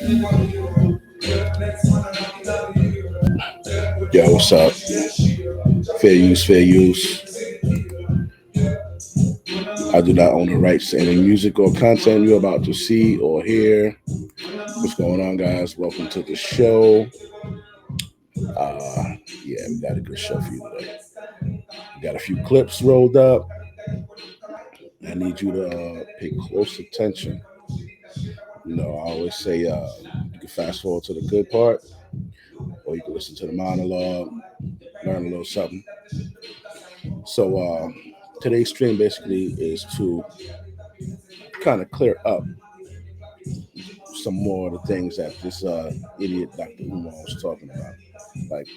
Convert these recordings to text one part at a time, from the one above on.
Yo, what's up? Fair use, fair use. I do not own the rights to any music or content you're about to see or hear. What's going on, guys? Welcome to the show. Uh, yeah, we got a good show for you today. We got a few clips rolled up. I need you to pay close attention. I always say you can fast forward to the good part, or you can listen to the monologue, learn a little something. So today's stream basically is to kind of clear up some more of the things that this idiot Dr. Umar was talking about. Like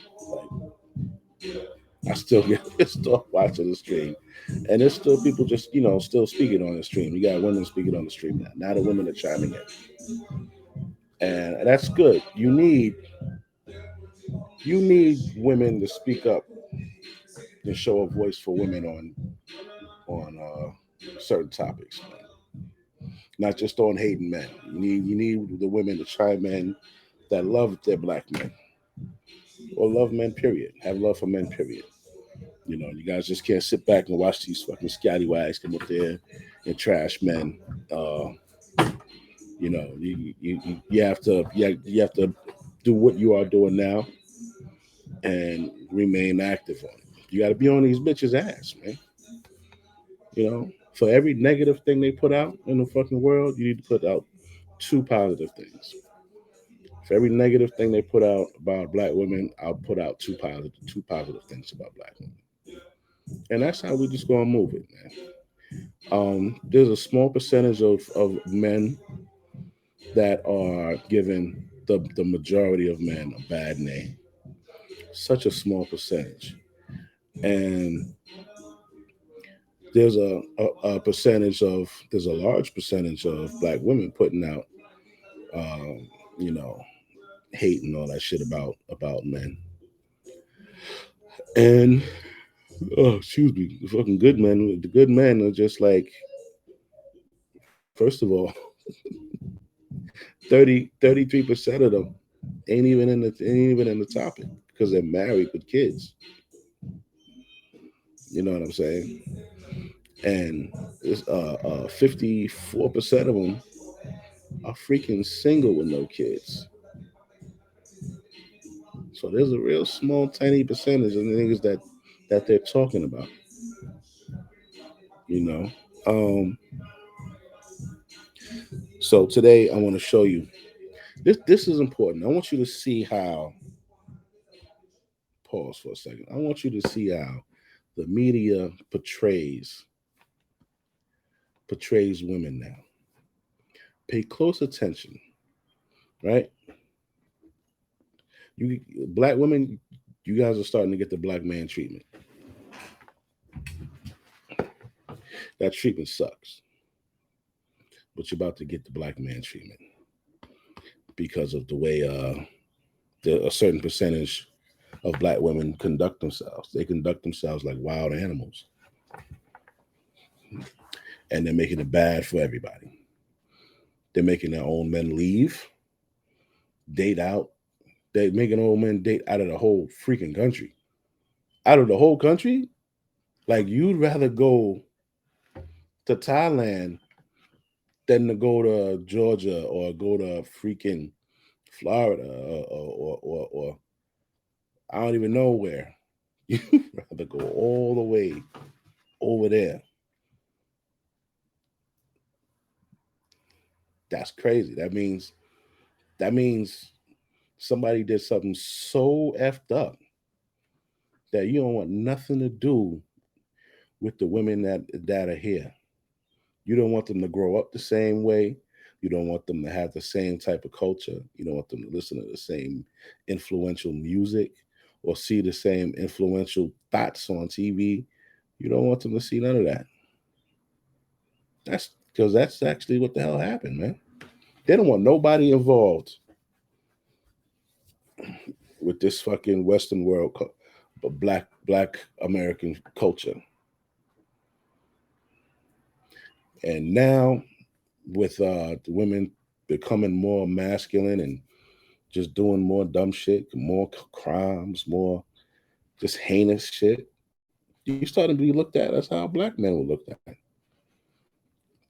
I still get pissed off watching the stream, and there's still people just still speaking on the stream. You got women speaking on the stream now. Now the women are chiming in, and that's good. You need women to speak up and show a voice for women on certain topics, not just on hating men. You need the women to chime in that love their black men or love men. Period. Have love for men. Period. You guys just can't sit back and watch these fucking scallywags come up there and trash men. Uh, you have to do what you are doing now and remain active on it. You got to be on these bitches' ass, man. For every negative thing they put out in the fucking world, you need to put out two positive things. For every negative thing they put out about black women, I'll put out two positive things about black women. And that's how we just gonna move it, man. There's a small percentage of men that are giving the majority of men a bad name. Such a small percentage. And there's a large percentage of black women putting out um, you know, hate and all that shit about men. And excuse me, the good men are just like, first of all, 33% of them ain't even in the topic because they're married with kids. You know what I'm saying? And 54% of them are freaking single with no kids. So there's a real small, tiny percentage of the niggas that they're talking about. You know. Um, so today I want to show you this. This is important. I want you to see how. Pause for a second. I want you to see how the media portrays women now. Pay close attention, right? You black women, you guys are starting to get the black man treatment. That treatment sucks, but you're about to get the black man treatment because of the way a certain percentage of black women conduct themselves. They conduct themselves like wild animals, and they're making it bad for everybody. They're making their own men leave, date out. They're making old men date out of the whole freaking country. Out of the whole country, like you'd rather go to Thailand than to go to Georgia or go to freaking Florida or I don't even know where. You'd rather go all the way over there. That's crazy. That means somebody did something so effed up that you don't want nothing to do with the women that are here. You don't want them to grow up the same way. You don't want them to have the same type of culture. You don't want them to listen to the same influential music or see the same influential thoughts on TV. You don't want them to see none of that. That's because that's actually what the hell happened, man. They don't want nobody involved with this fucking Western world, but black American culture. And now with the women becoming more masculine and just doing more dumb shit, more crimes, more just heinous shit, you starting to be looked at as how black men were looked at.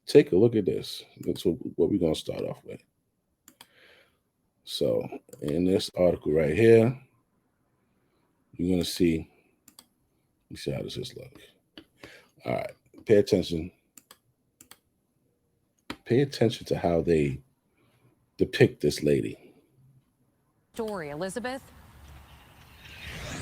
Take a look at this. That's what we're gonna start off with. So in this article right here, you're gonna see. Let me see how does this look. All right, pay attention. Pay attention to how they depict this lady. Story, Elizabeth.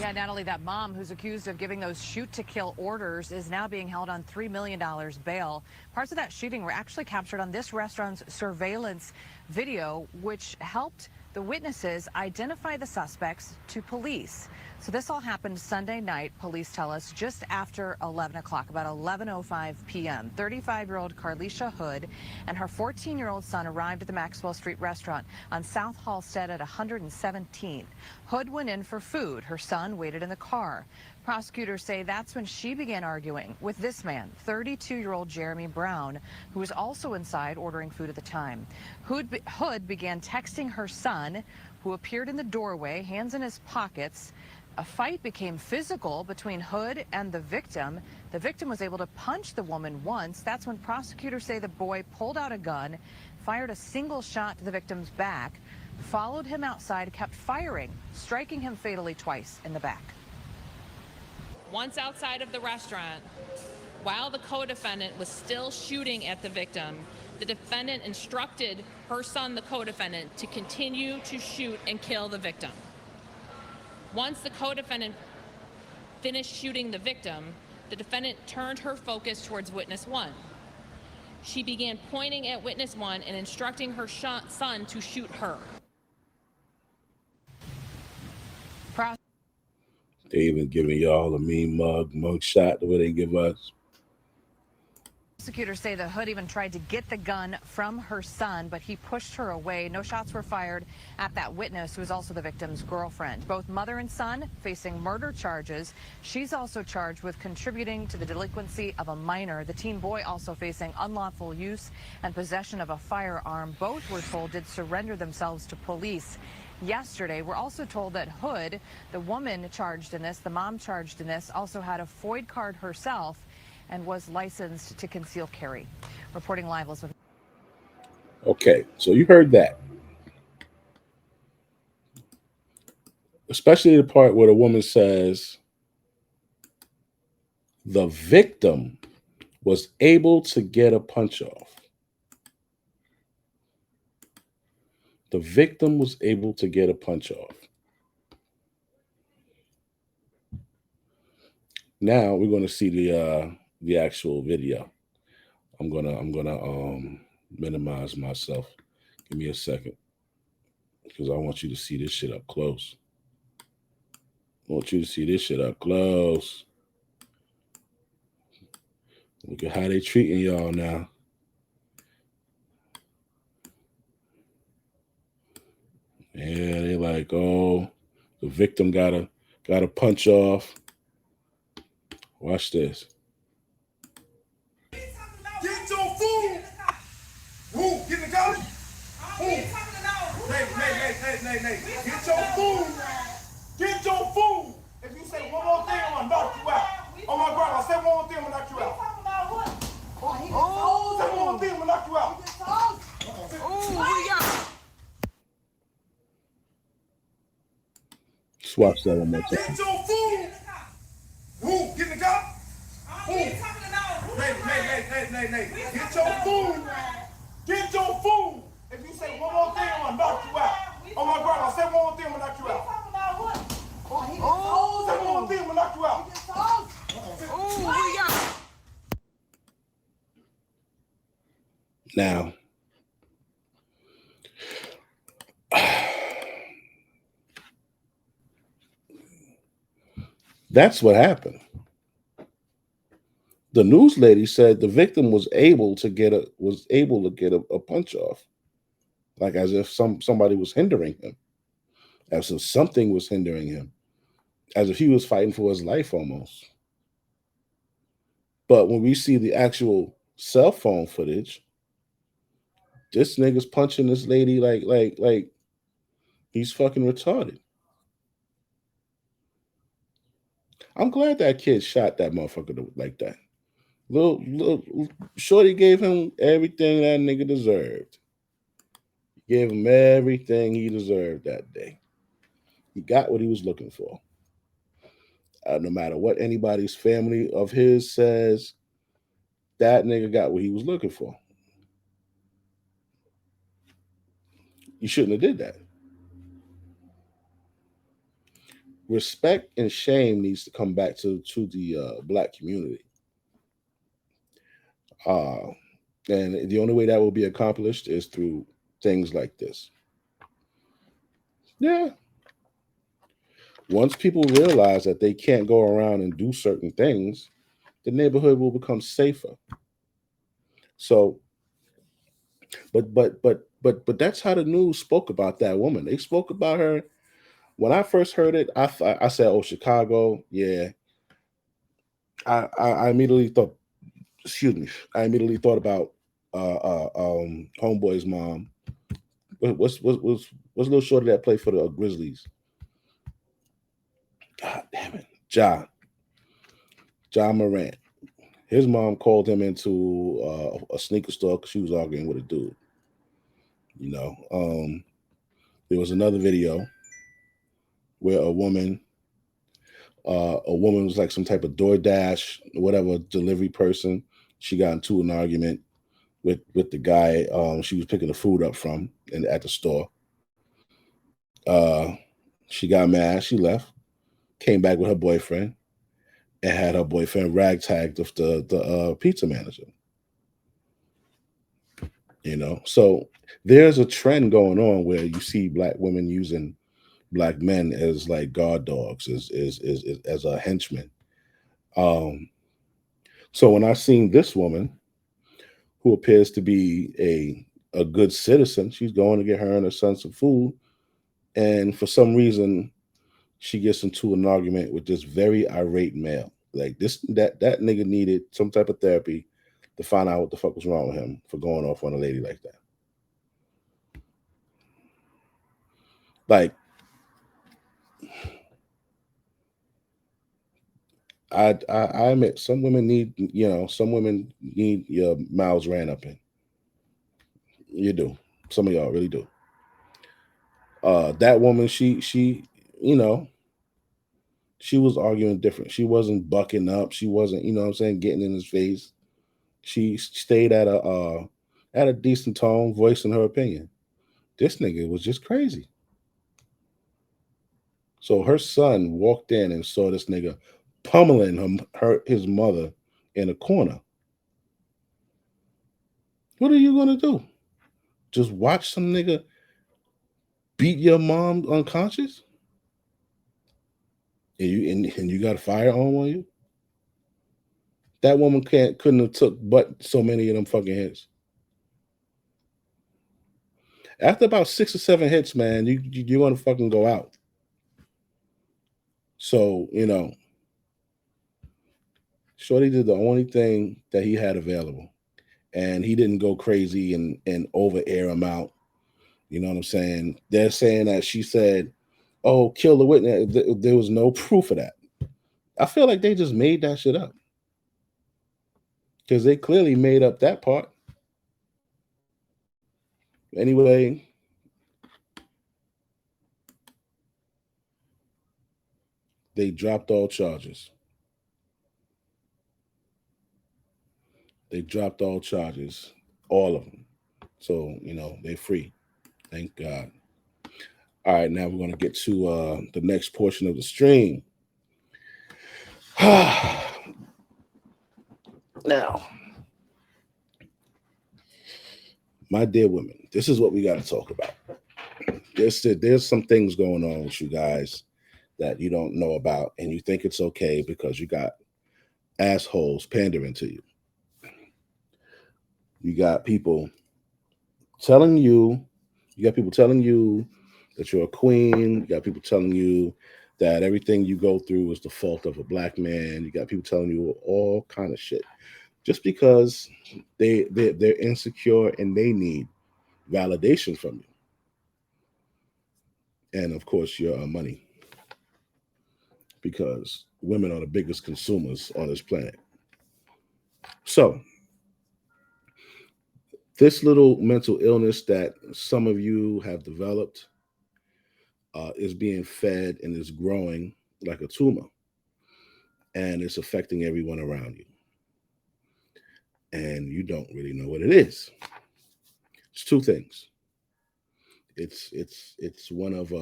Yeah, Natalie, that mom who's accused of giving those shoot-to-kill orders is now being held on $3 million bail. Parts of that shooting were actually captured on this restaurant's surveillance video, which helped the witnesses identify the suspects to police. So this all happened Sunday night, police tell us, just after 11 o'clock, about 11:05 p.m. 35-year-old Carlisha Hood and her 14-year-old son arrived at the Maxwell Street restaurant on South Halstead at 117th. Hood went in for food. Her son waited in the car. Prosecutors say that's when she began arguing with this man, 32-year-old Jeremy Brown, who was also inside ordering food at the time. Hood began texting her son, who appeared in the doorway, hands in his pockets. A fight became physical between Hood and the victim. The victim was able to punch the woman once. That's when prosecutors say the boy pulled out a gun, fired a single shot to the victim's back, followed him outside, kept firing, striking him fatally twice in the back. Once outside of the restaurant, while the co-defendant was still shooting at the victim, the defendant instructed her son, the co-defendant, to continue to shoot and kill the victim. Once the co-defendant finished shooting the victim, the defendant turned her focus towards witness one. She began pointing at witness one and instructing her son to shoot her. They even giving y'all a mean mug shot the way they give us. Prosecutors say the Hood even tried to get the gun from her son, but he pushed her away. No shots were fired at that witness, who is also the victim's girlfriend. Both mother and son facing murder charges. She's also charged with contributing to the delinquency of a minor. The teen boy also facing unlawful use and possession of a firearm. Both, we're told, did surrender themselves to police yesterday. We're also told that Hood, the woman charged in this, the mom charged in this, also had a FOID card herself and was licensed to conceal carry. Reporting live, Elizabeth. Okay, so you heard that. Especially the part where the woman says the victim was able to get a punch off. The victim was able to get a punch off. Now we're going to see the actual video. I'm gonna minimize myself. Give me a second, because I want you to see this shit up close. I want you to see this shit up close. Look at how they treating y'all now. Yeah, they like, oh, the victim got a punch off. Watch this. Get your food. Who? Get the gun. Who? Nay. Get your food. Get your food. If you say one more thing, I'm gonna knock you out. Oh my God, I said one more thing, I'm gonna knock you out. Oh, say one more thing, I'm gonna knock you out. Just watch that one more time. Get your food. Who? Get the gun. Who? Nay. Get your food. Get your food. If you say one more thing, I'm gonna knock you out. Oh my God, I said one more thing, I'm gonna knock you out. Oh, say one more thing, I'm gonna knock you out. Now, that's what happened. The news lady said the victim was able to get a punch off, like as if somebody was hindering him, as if something was hindering him, as if he was fighting for his life almost. But when we see the actual cell phone footage, This nigga's punching this lady like he's fucking retarded. I'm glad that kid shot that motherfucker like that. Little Shorty gave him everything that nigga deserved. Gave him everything he deserved that day. He got what he was looking for. No matter what anybody's family of his says, that nigga got what he was looking for. You shouldn't have did that. Respect and shame needs to come back to the black community. And the only way that will be accomplished is through things like this. Yeah. Once people realize that they can't go around and do certain things, the neighborhood will become safer. So, but that's how the news spoke about that woman. They spoke about her. When I first heard it, I said, "Oh, Chicago, yeah." I immediately thought, excuse me, I immediately thought about Homeboy's mom. What's little shorty that played for the Grizzlies? God damn it, Ja Morant. His mom called him into a sneaker store because she was arguing with a dude. You know, there was another video where a woman was like some type of DoorDash, whatever delivery person. She got into an argument with the guy she was picking the food up from and at the store. She got mad. She left. Came back with her boyfriend and had her boyfriend ragtagged with the pizza manager. You know, so there's a trend going on where you see black women using black men as like guard dogs, as a henchman. So when I seen this woman, who appears to be a good citizen, she's going to get her and her son some food, and for some reason, she gets into an argument with this very irate male. Like that nigga needed some type of therapy to find out what the fuck was wrong with him for going off on a lady like that. Like, I admit some women need your mouths ran up in. You do. Some of y'all really do. That woman, she she was arguing different. She wasn't bucking up. She wasn't, getting in his face. She stayed at a decent tone, voicing her opinion. This nigga was just crazy. So her son walked in and saw this nigga pummeling his mother in a corner. What are you gonna do? Just watch some nigga beat your mom unconscious? And you got a firearm on you? That woman couldn't have took but so many of them fucking hits. After about 6 or 7 hits, man, you want to fucking go out. So, Shorty did the only thing that he had available. And he didn't go crazy and over air him out. You know what I'm saying? They're saying that she said, "Oh, kill the witness." There was no proof of that. I feel like they just made that shit up. Because they clearly made up that part. Anyway, they dropped all charges. They dropped all charges, all of them. So, they're free. Thank God. All right, now we're going to get to the next portion of the stream. Now, my dear women, this is what we got to talk about. There's some things going on with you guys that you don't know about, and you think it's okay because you got assholes pandering to you. You got people telling you that you're a queen. You got people telling you that everything you go through is the fault of a black man. You got people telling you all kind of shit just because they're insecure and they need validation from you, and of course your money, because women are the biggest consumers on this planet. So this little mental illness that some of you have developed is being fed and is growing like a tumor, and it's affecting everyone around you, and you don't really know what it is. It's two things. It's one of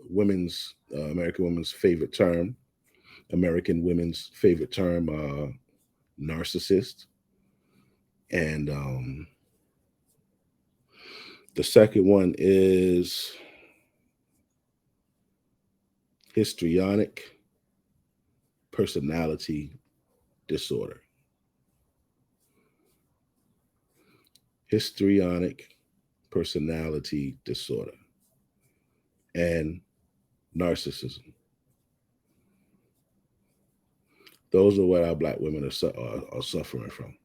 women's American women's favorite term, narcissist, and the second one is histrionic personality disorder. Histrionic personality disorder and narcissism. Those are what our Black women are suffering from.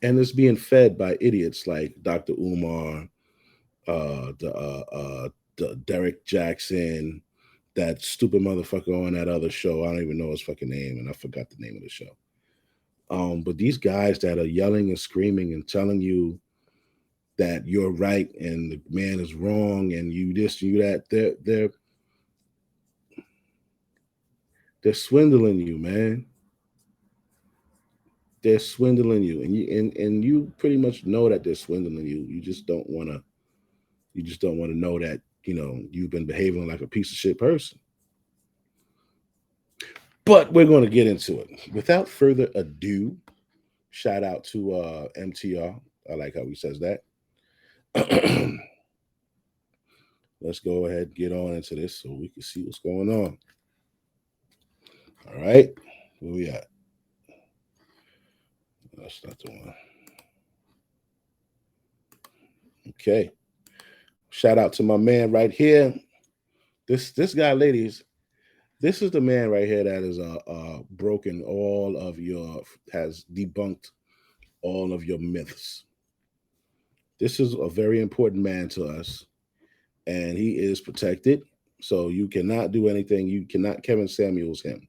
And it's being fed by idiots like Dr. Umar, the Derek Jackson, that stupid motherfucker on that other show. I don't even know his fucking name, and I forgot the name of the show. But these guys that are yelling and screaming and telling you that you're right and the man is wrong and you this, you that, they're swindling you, man. They're swindling you, and you pretty much know that they're swindling you. You just don't want to know that, you know, you've been behaving like a piece of shit person. But we're going to get into it. Without further ado, shout out to MTR. I like how he says that. Let's go ahead and get on into this so we can see what's going on. All right. Where we at? That's not the one. Okay. Shout out to my man right here. This guy, ladies, this is the man right here that is broken all of has debunked all of your myths. This is a very important man to us, and he is protected. So you cannot do anything. You cannot Kevin Samuels him.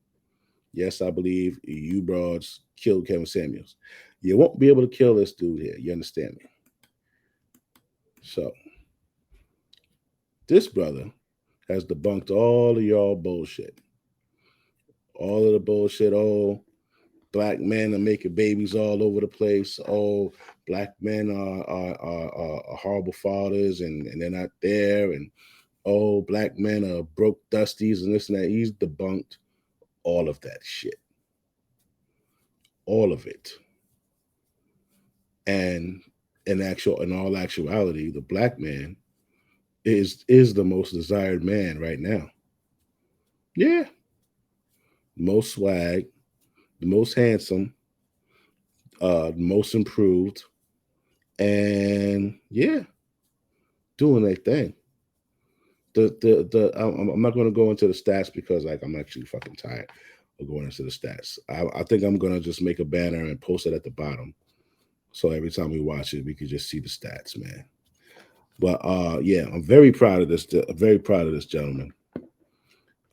Yes, I believe you broads killed Kevin Samuels. You won't be able to kill this dude here. You understand me? So this brother has debunked all of y'all bullshit. All of the bullshit. Oh, Black men are making babies all over the place. Oh, Black men are horrible fathers and they're not there. And oh, Black men are broke dusties and this and that. He's debunked all of that shit. All of it. And in all actuality, the Black man is the most desired man right now. Yeah. Most swag, the most handsome, most improved, and yeah, doing their thing. I'm not going to go into the stats because I'm actually fucking tired of going into the stats. I think I'm going to just make a banner and post it at the bottom, so every time we watch it, we can just see the stats, man. But yeah, I'm very proud of this. Very proud of this gentleman.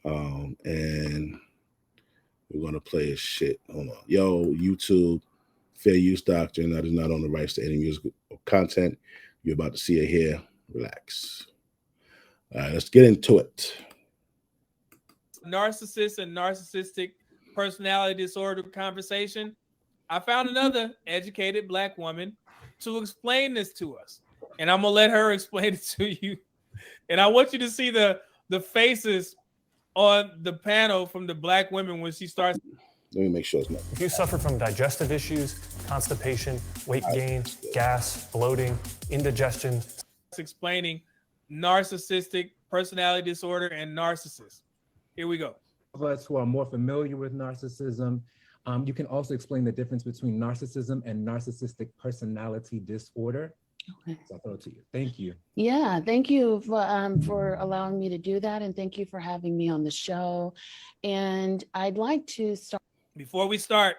And we're gonna play his shit. Hold on, yo, YouTube, fair use doctrine. That is not on the rights to any music or content. You're about to see it here. Relax. All right, let's get into it. Narcissist and narcissistic personality disorder conversation. I found another educated Black woman to explain this to us, and I'm gonna let her explain it to you. And I want you to see the faces on the panel from the Black women when she starts. Let me make sure it's not. If you suffer from digestive issues, constipation, weight gain, gas, bloating, indigestion, Explaining narcissistic personality disorder and narcissist. Here we go. Of us who are more familiar with narcissism, you can also explain the difference between narcissism and narcissistic personality disorder. Okay. So I'll throw it to you. Thank you. Yeah, thank you for allowing me to do that, and thank you for having me on the show. And I'd like to start. Before we start,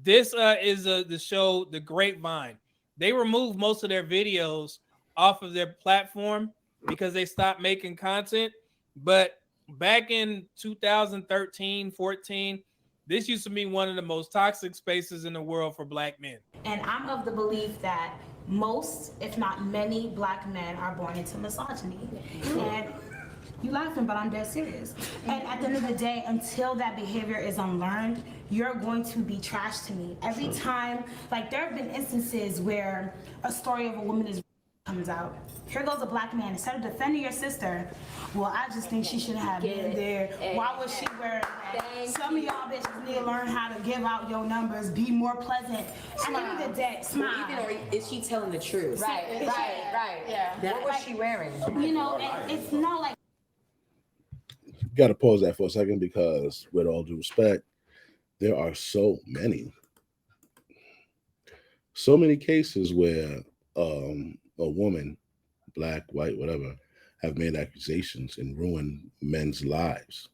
this is the show, The Grapevine. they removed most of their videos off of their platform because they stopped making content. But back in 2013, 14, this used to be one of the most toxic spaces in the world for Black men. And I'm of the belief that most, if not many, Black men are born into misogyny. And you laughing, but I'm dead serious. And at the end of the day, until that behavior is unlearned, you're going to be trash to me. Every time, like there have been instances where a story of a woman is comes out. Here goes a Black man. Instead of defending your sister, well, I just think she should have been there. Why was she wearing that? Some of y'all bitches need to learn how to give out your numbers, be more pleasant. At the end of the day, smile. Or is she telling the truth? Right. Yeah. What was she wearing? You know, it's not like. Got to pause that for a second because, with all due respect, there are so many cases where a woman, Black, white, whatever, have made accusations and ruined men's lives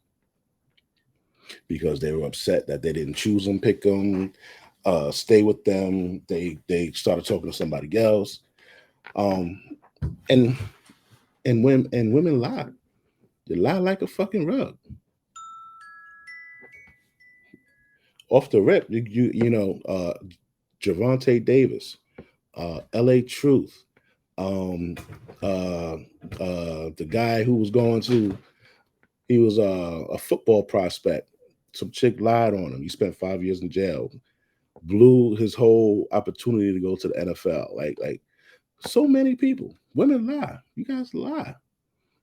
because they were upset that they didn't choose them, pick them, stay with them. They started talking to somebody else, and women lie. They lie like a fucking rug. Off the rip, you know, Gervonta Davis, LA Truth, the guy who was he was a football prospect. Some chick lied on him. He spent 5 years in jail, blew his whole opportunity to go to the NFL. Like so many people, women lie. You guys lie.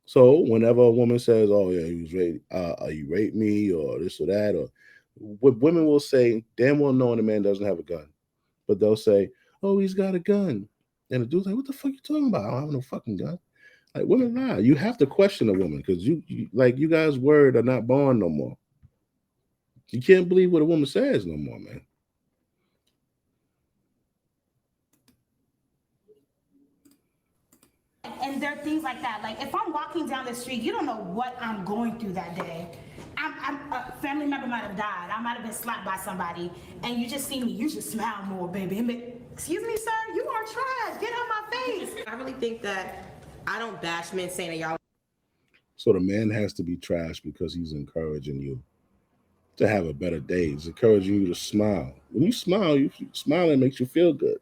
So whenever a woman says, "Oh yeah, he was raped," you raped me, or this or that, or what women will say, damn well knowing the man doesn't have a gun, but they'll say, "Oh, he's got a gun," and the dude's like, "What the fuck you talking about? I don't have no fucking gun." Like women lie. You have to question a woman because you you guys' word are not bond no more. You can't believe what a woman says no more, man. And there are things like that. Like if I'm walking down the street, you don't know what I'm going through that day. I'm a family member might have died. I might have been slapped by somebody, and you just see me. You should smile more, baby. Excuse me, sir. You are trash. Get out my face. I really think that I don't bash men saying that y'all. So the man has to be trash because he's encouraging you to have a better day. He's encouraging you to smile. When you smile, smiling makes you feel good.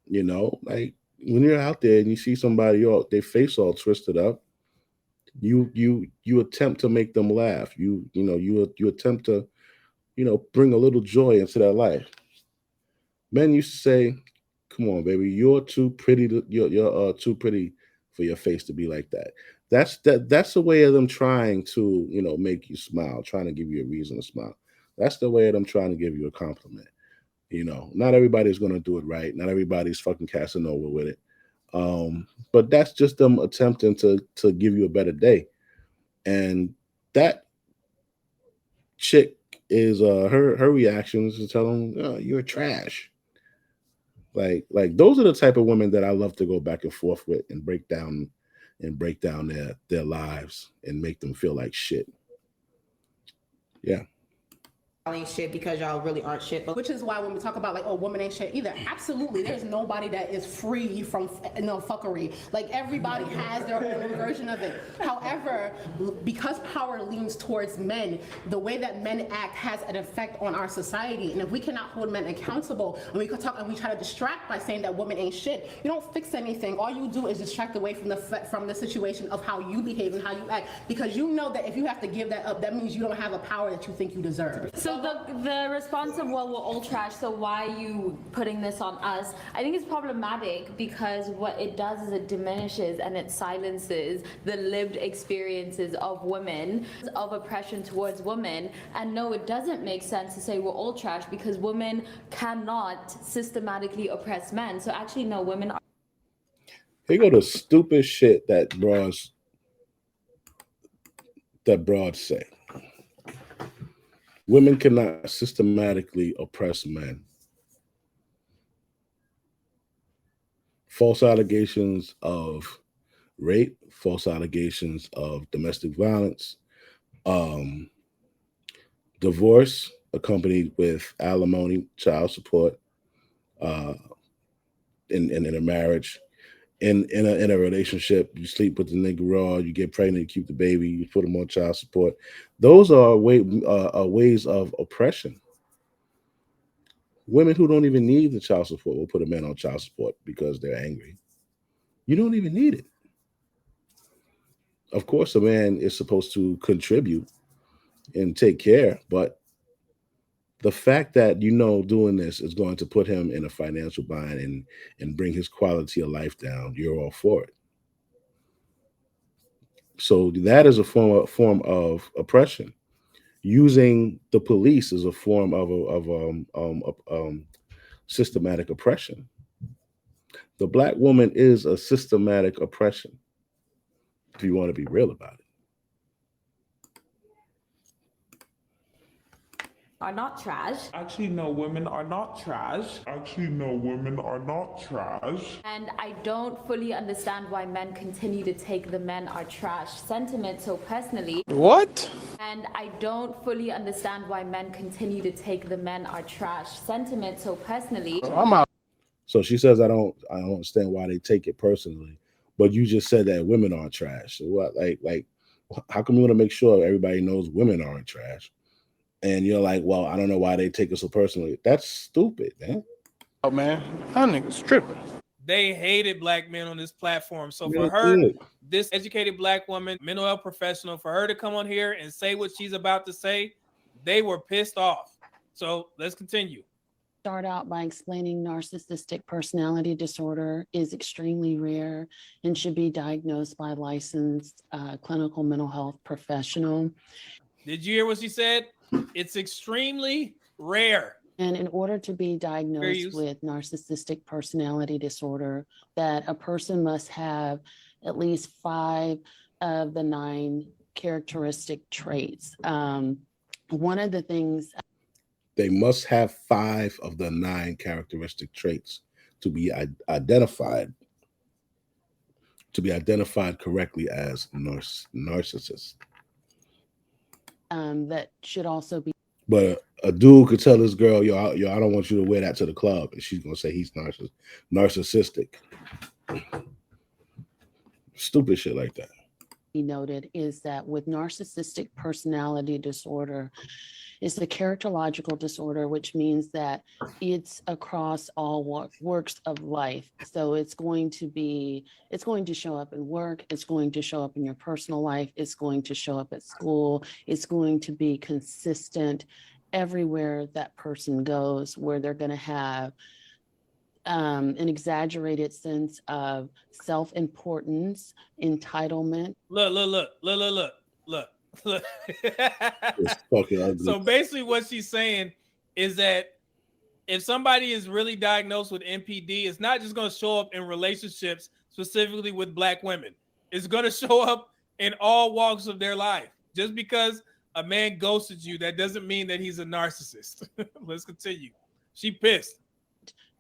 You know, like when you're out there and you see somebody, their face all twisted up, you attempt to make them laugh. You attempt to, bring a little joy into their life. Men used to say, "Come on, baby, you're too pretty. You're too pretty for your face to be like that." That's a way of them trying to, make you smile, trying to give you a reason to smile. That's the way of them trying to give you a compliment. Not everybody's going to do it right. Not everybody's fucking Casanova with it. But that's just them attempting to give you a better day. And that chick is her reaction is to tell them, "Oh, you're trash." Like those are the type of women that I love to go back and forth with and break down their lives and make them feel like shit. Yeah. Y'all ain't shit because y'all really aren't shit. Which is why when we talk about like, oh, woman ain't shit either, absolutely, there's nobody that is free from fuckery. Like everybody has their own version of it. However, because power leans towards men, the way that men act has an effect on our society. And if we cannot hold men accountable, and we could talk and we try to distract by saying that women ain't shit, you don't fix anything. All you do is distract away from the situation of how you behave and how you act, because you know that if you have to give that up, that means you don't have a power that you think you deserve. So the response of, well, we're all trash, so why are you putting this on us? I think it's problematic because what it does is it diminishes and it silences the lived experiences of women, of oppression towards women. And no, it doesn't make sense to say we're all trash because women cannot systematically oppress men. So actually, no, women are. Here go the stupid shit that broads say. Women cannot systematically oppress men. False allegations of rape, false allegations of domestic violence, divorce accompanied with alimony, child support, uh, in a marriage. In a relationship, you sleep with the nigga raw, you get pregnant, you keep the baby, you put them on child support. Those are ways of oppression. Women who don't even need the child support will put a man on child support because they're angry. You don't even need it. Of course, a man is supposed to contribute and take care, but the fact that doing this is going to put him in a financial bind and bring his quality of life down, you're all for it. So that is a form of oppression. Using the police is a form of systematic oppression. The Black woman is a systematic oppression, if you want to be real about it. Are not trash. Actually, no, women are not trash. Actually, no, women are not trash. And I don't fully understand why men continue to take the men are trash sentiment so personally. What? And I don't fully understand why men continue to take the men are trash sentiment so personally. I'm out. So she says, I don't understand why they take it personally. But you just said that women aren't trash. So what, like, how come you want to make sure everybody knows women aren't trash? And you're like, well, I don't know why they take it so personally. That's stupid, man. Oh man, that nigga's tripping. They hated Black men on this platform. So Yeah, for her, good. this educated Black woman, mental health professional, for her to come on here and say what she's about to say, they were pissed off. So let's continue. Start out by explaining narcissistic personality disorder is extremely rare and should be diagnosed by a licensed clinical mental health professional. Did you hear what she said? It's extremely rare. And in order to be diagnosed with narcissistic personality disorder, that a person must have at least 5 of the 9 characteristic traits. One of the things they must have 5 of the 9 characteristic traits to be identified correctly as narcissist. That should also be. But a dude could tell this girl, yo, I don't want you to wear that to the club, and she's gonna say he's narcissistic. Stupid shit like that. Be noted is that with narcissistic personality disorder, it's a characterological disorder, which means that it's across all works of life. So it's going to show up in work, it's going to show up in your personal life, it's going to show up at school, it's going to be consistent everywhere that person goes, where they're going to have an exaggerated sense of self-importance, entitlement. Look. So basically what she's saying is that if somebody is really diagnosed with NPD, it's not just going to show up in relationships, specifically with Black women. It's going to show up in all walks of their life. Just because a man ghosted you, that doesn't mean that he's a narcissist. Let's continue. She pissed.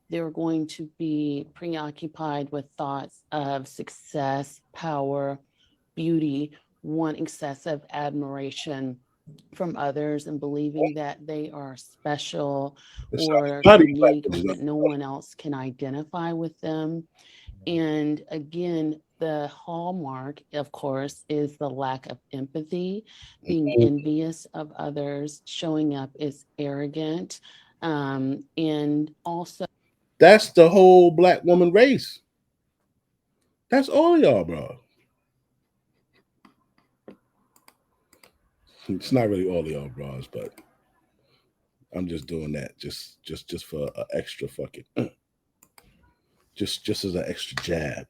They're going to be preoccupied with thoughts of success, power, beauty, want excessive admiration from others, and believing that they are special or unique, that no one else can identify with them. And again, the hallmark, of course, is the lack of empathy, being envious of others, showing up as arrogant, and also. That's the whole Black woman race. That's all y'all, bro. It's not really all y'all bras, but I'm just doing that just for an extra fucking just as an extra jab.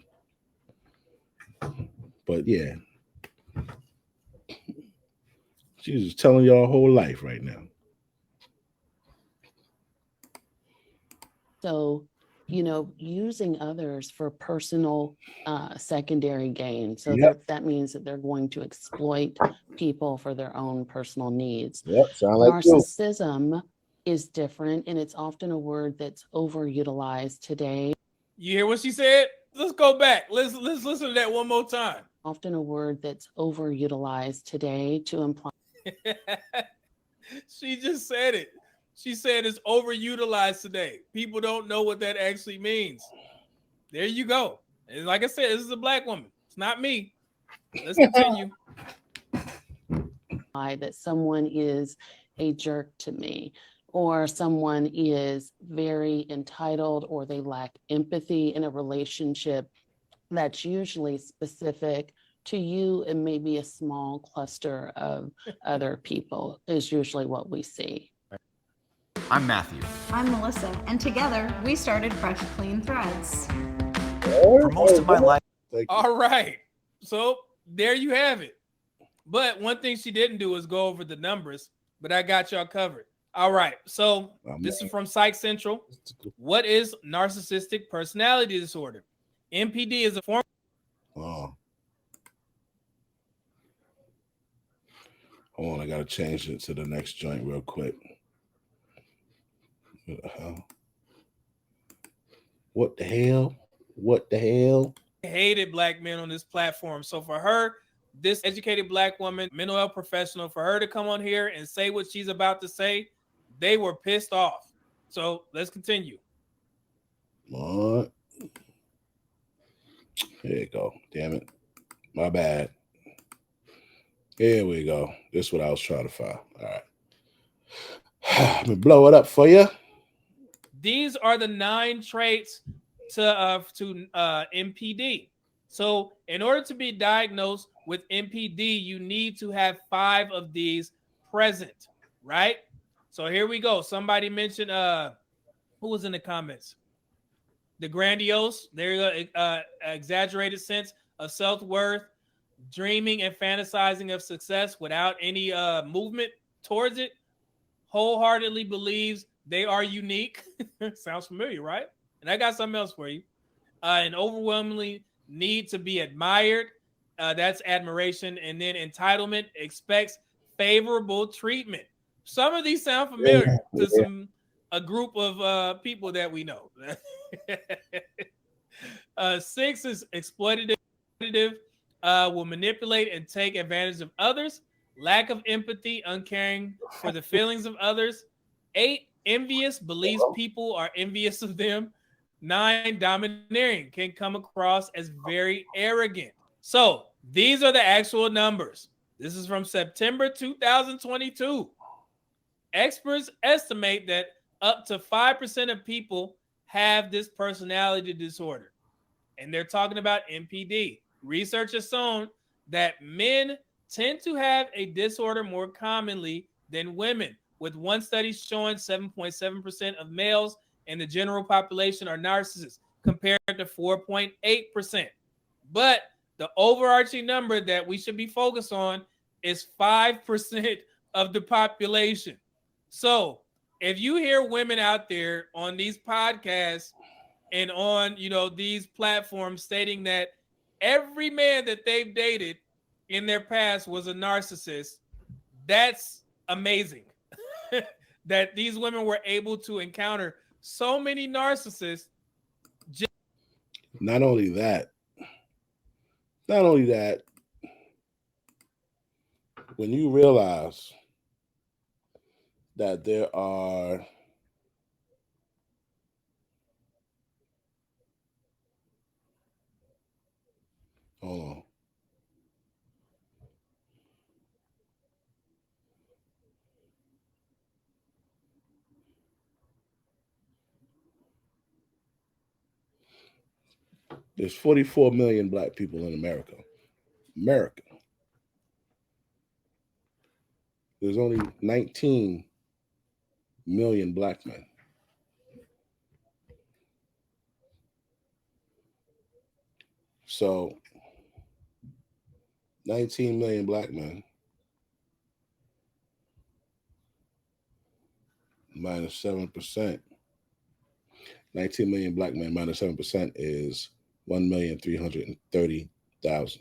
But yeah, she's just telling y'all whole life right now. So, using others for personal secondary gain. So that means that they're going to exploit people for their own personal needs. Narcissism is different, and it's often a word that's overutilized today. You hear what she said? Let's go back. Let's listen to that one more time. Often a word that's overutilized today to imply. She just said it. She said it's overutilized today. People don't know what that actually means. There you go. And like I said, this is a black woman. It's not me. Let's continue. That someone is a jerk to me, or someone is very entitled, or they lack empathy in a relationship that's usually specific to you and maybe a small cluster of other people is usually what we see. I'm Matthew. I'm Melissa, and together we started Fresh Clean Threads. For most of my life. All right. So there you have it. But one thing she didn't do is go over the numbers, but I got y'all covered. All right. So this is from Psych Central. What is narcissistic personality disorder? NPD is a form. Oh. Hold on, I gotta change it to the next joint real quick. What the hell? What the hell? What the hell? Hated black men on this platform. So for her, this educated black woman, mental health professional, for her to come on here and say what she's about to say, they were pissed off. So let's continue. What? There you go. Damn it. My bad. Here we go. This is what I was trying to find. All right. Let me blow it up for you. These are the 9 traits to NPD. So in order to be diagnosed with NPD, you need to have 5 of these present, right? So here we go. Somebody mentioned, who was in the comments? The grandiose, there you go, exaggerated sense of self-worth, dreaming and fantasizing of success without any movement towards it, wholeheartedly believes they are unique. Sounds familiar, right? And I got something else for you. And overwhelmingly need to be admired. That's admiration. And then entitlement, expects favorable treatment. Some of these sound familiar to a group of people that we know. 6 is exploitative, will manipulate and take advantage of others. Lack of empathy, uncaring for the feelings of others. 8, envious, believes people are envious of them. 9, domineering, can come across as very arrogant. So these are the actual numbers. This is from September 2022. Experts estimate that up to 5% of people have this personality disorder. And they're talking about NPD. Research has shown that men tend to have a disorder more commonly than women, with one study showing 7.7% of males in the general population are narcissists compared to 4.8%. But the overarching number that we should be focused on is 5% of the population. So if you hear women out there on these podcasts and on, these platforms stating that every man that they've dated in their past was a narcissist, that's amazing. That these women were able to encounter so many narcissists. Not only that, when you realize that there are hold on. There's 44 million black people in America. There's only 19 million black men. So 19 million black men minus 7%. 19 million black men minus 7% is 1,330,000.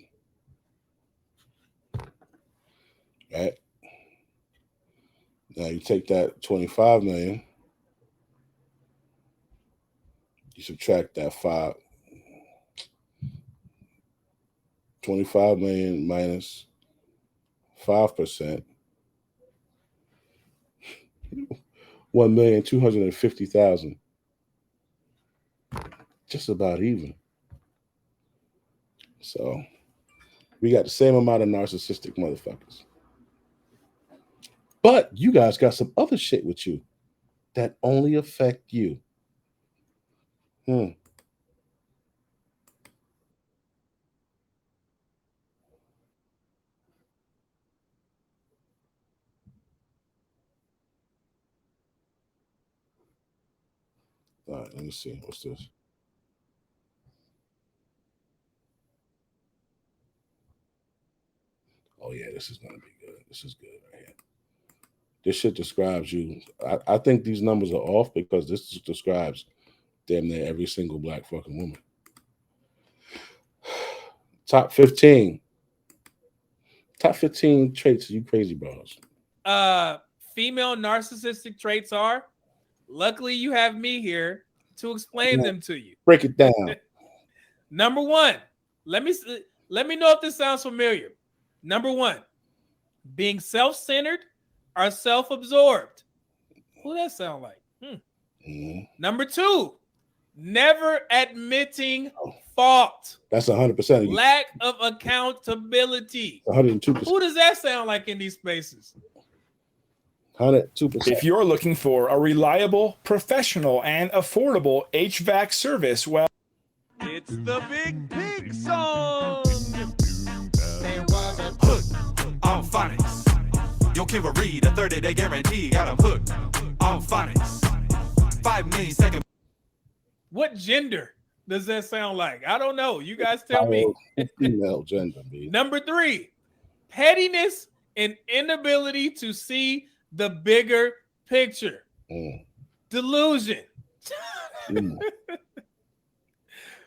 Right? Now you take that 25 million, you subtract that 25 million minus 5%. 1,250,000. Just about even. So we got the same amount of narcissistic motherfuckers. But you guys got some other shit with you that only affect you. All right, let me see. What's this? Oh, yeah, this is going to be good. This is good right here. This shit describes you. I think these numbers are off because this describes damn near every single black fucking woman. Top 15. Top 15 traits you crazy bros. Female narcissistic traits are, luckily you have me here to explain them to you. Break it down. Number one, let me know if this sounds familiar. Number one, being self-centered or self-absorbed. Who that sound like? Number two, never admitting fault. That's 100% of you. Lack of accountability. 102%. Who does that sound like in these spaces? 102%. If you're looking for a reliable, professional, and affordable HVAC service, well, it's the Big Pig song. On phonics. Yo, Kimber Reed, a 30-day guarantee. Got him hooked on phonics. 5 millisecond. What gender does that sound like? I don't know. You guys tell me. Female gender, baby. Number three, pettiness and inability to see the bigger picture. Delusion.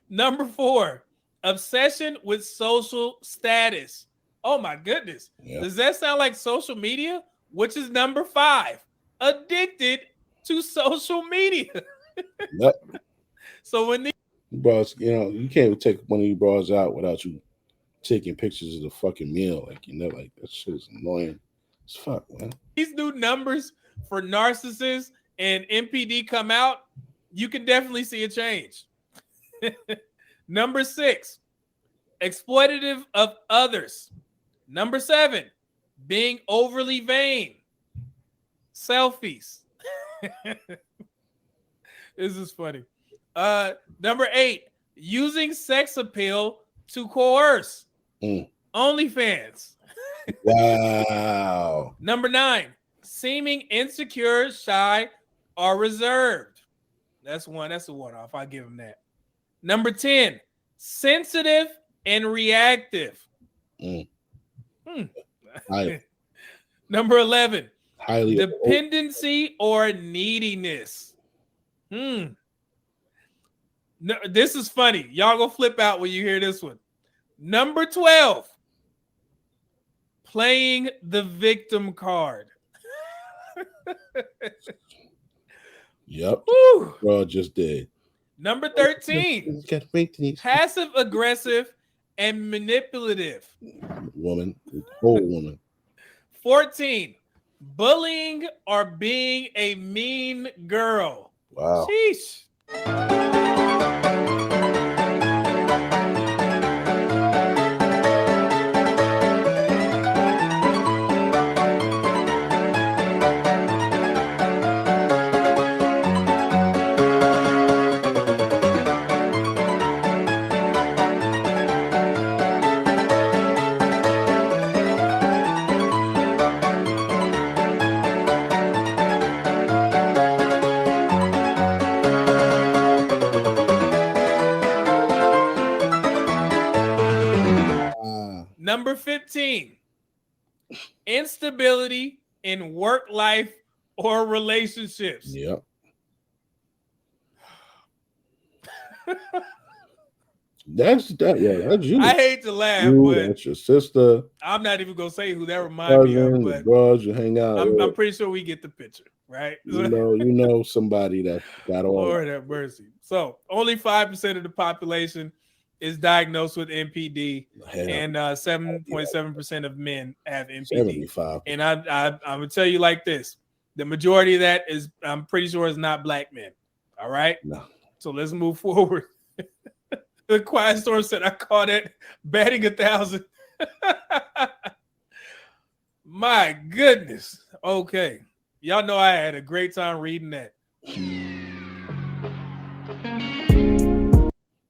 Number four, obsession with social status. Oh my goodness. Yeah. Does that sound like social media? Which is number five, addicted to social media. Yep. So when these bros, you know, you can't take one of you bros out without you taking pictures of the fucking meal. Like, you know, like that shit is annoying as fuck, man. these new numbers for narcissists and NPD come out, you can definitely see a change. Number six, exploitative of others. Number seven, being overly vain. Selfies. This is funny. Number eight, using sex appeal to coerce. OnlyFans. Wow. Number nine, seeming insecure, shy, or reserved. That's a one-off. I'll give him that. Number 10, sensitive and reactive. Number 11, highly dependency or neediness. No, this is funny. Y'all go flip out when you hear this one. Number 12, playing the victim card. Yep. Woo. Bro, just did. Number 13, passive aggressive and manipulative. Woman, whole woman. 14, bullying or being a mean girl. Wow. Sheesh. Number 15, instability in work life or relationships. Yep. That's you. I hate to laugh, you, but that's your sister. I'm not even gonna say who that reminds me of, but bros you hang out I'm pretty sure we get the picture, right? You know somebody that got all. Lord have mercy. So only 5% of the population is diagnosed with NPD, and 7.7% of men have NPD. 75. And I'm gonna tell you like this: The majority of that is, I'm pretty sure, is not black men. All right. No. So let's move forward. The Quiet Storm said, I call that batting 1,000. My goodness. Okay. Y'all know I had a great time reading that.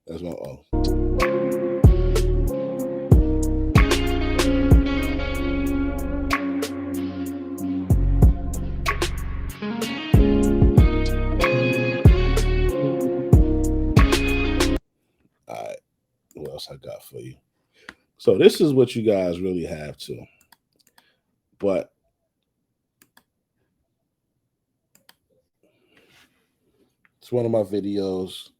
That's my all. All right. What else I got for you? So this is what you guys really have to. But it's one of my videos.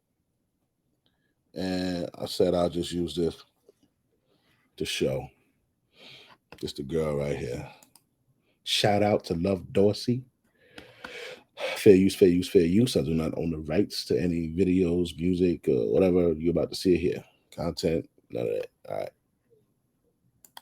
And I said I'll just use this to show. Just the girl right here. Shout out to Love Dorsey. Fair use, fair use, fair use. I do not own the rights to any videos, music, or whatever you're about to see here. Content, none of that. All right.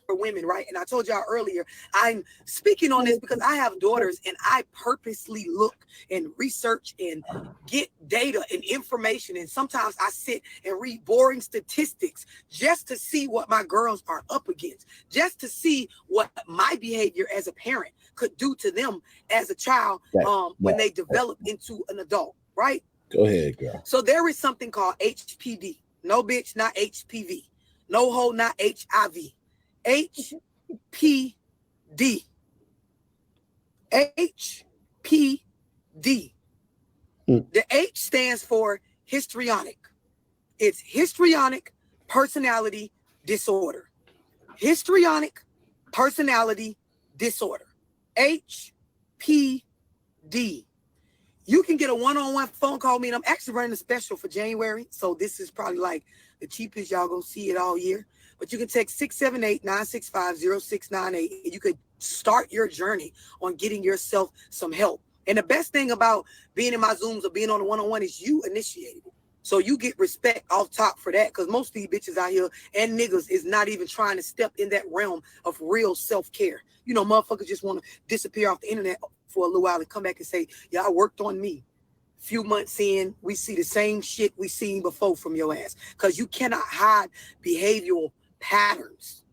For women, right? And I told y'all earlier, I'm speaking on this because I have daughters and I purposely look and research and get data and information. And sometimes I sit and read boring statistics just to see what my girls are up against, just to see what my behavior as a parent could do to them as a child when they develop into an adult, right? Go ahead, girl. So there is something called HPD. No bitch, not HPV. No hoe, not HIV. HPD. HPD. The H stands for histrionic. It's histrionic personality disorder. Histrionic personality disorder. HPD. You can get a one-on-one phone call me, and I'm actually running a special for January. So this is probably like the cheapest y'all gonna see it all year. But you can text 678-965-0698, and you could start your journey on getting yourself some help. And the best thing about being in my Zooms or being on the one-on-one is you initiated it. So you get respect off top for that, because most of these bitches out here and niggas is not even trying to step in that realm of real self-care. You know, motherfuckers just want to disappear off the internet for a little while and come back and say, yeah, I worked on me. Few months in, we see the same shit we seen before from your ass, because you cannot hide behavioral patterns,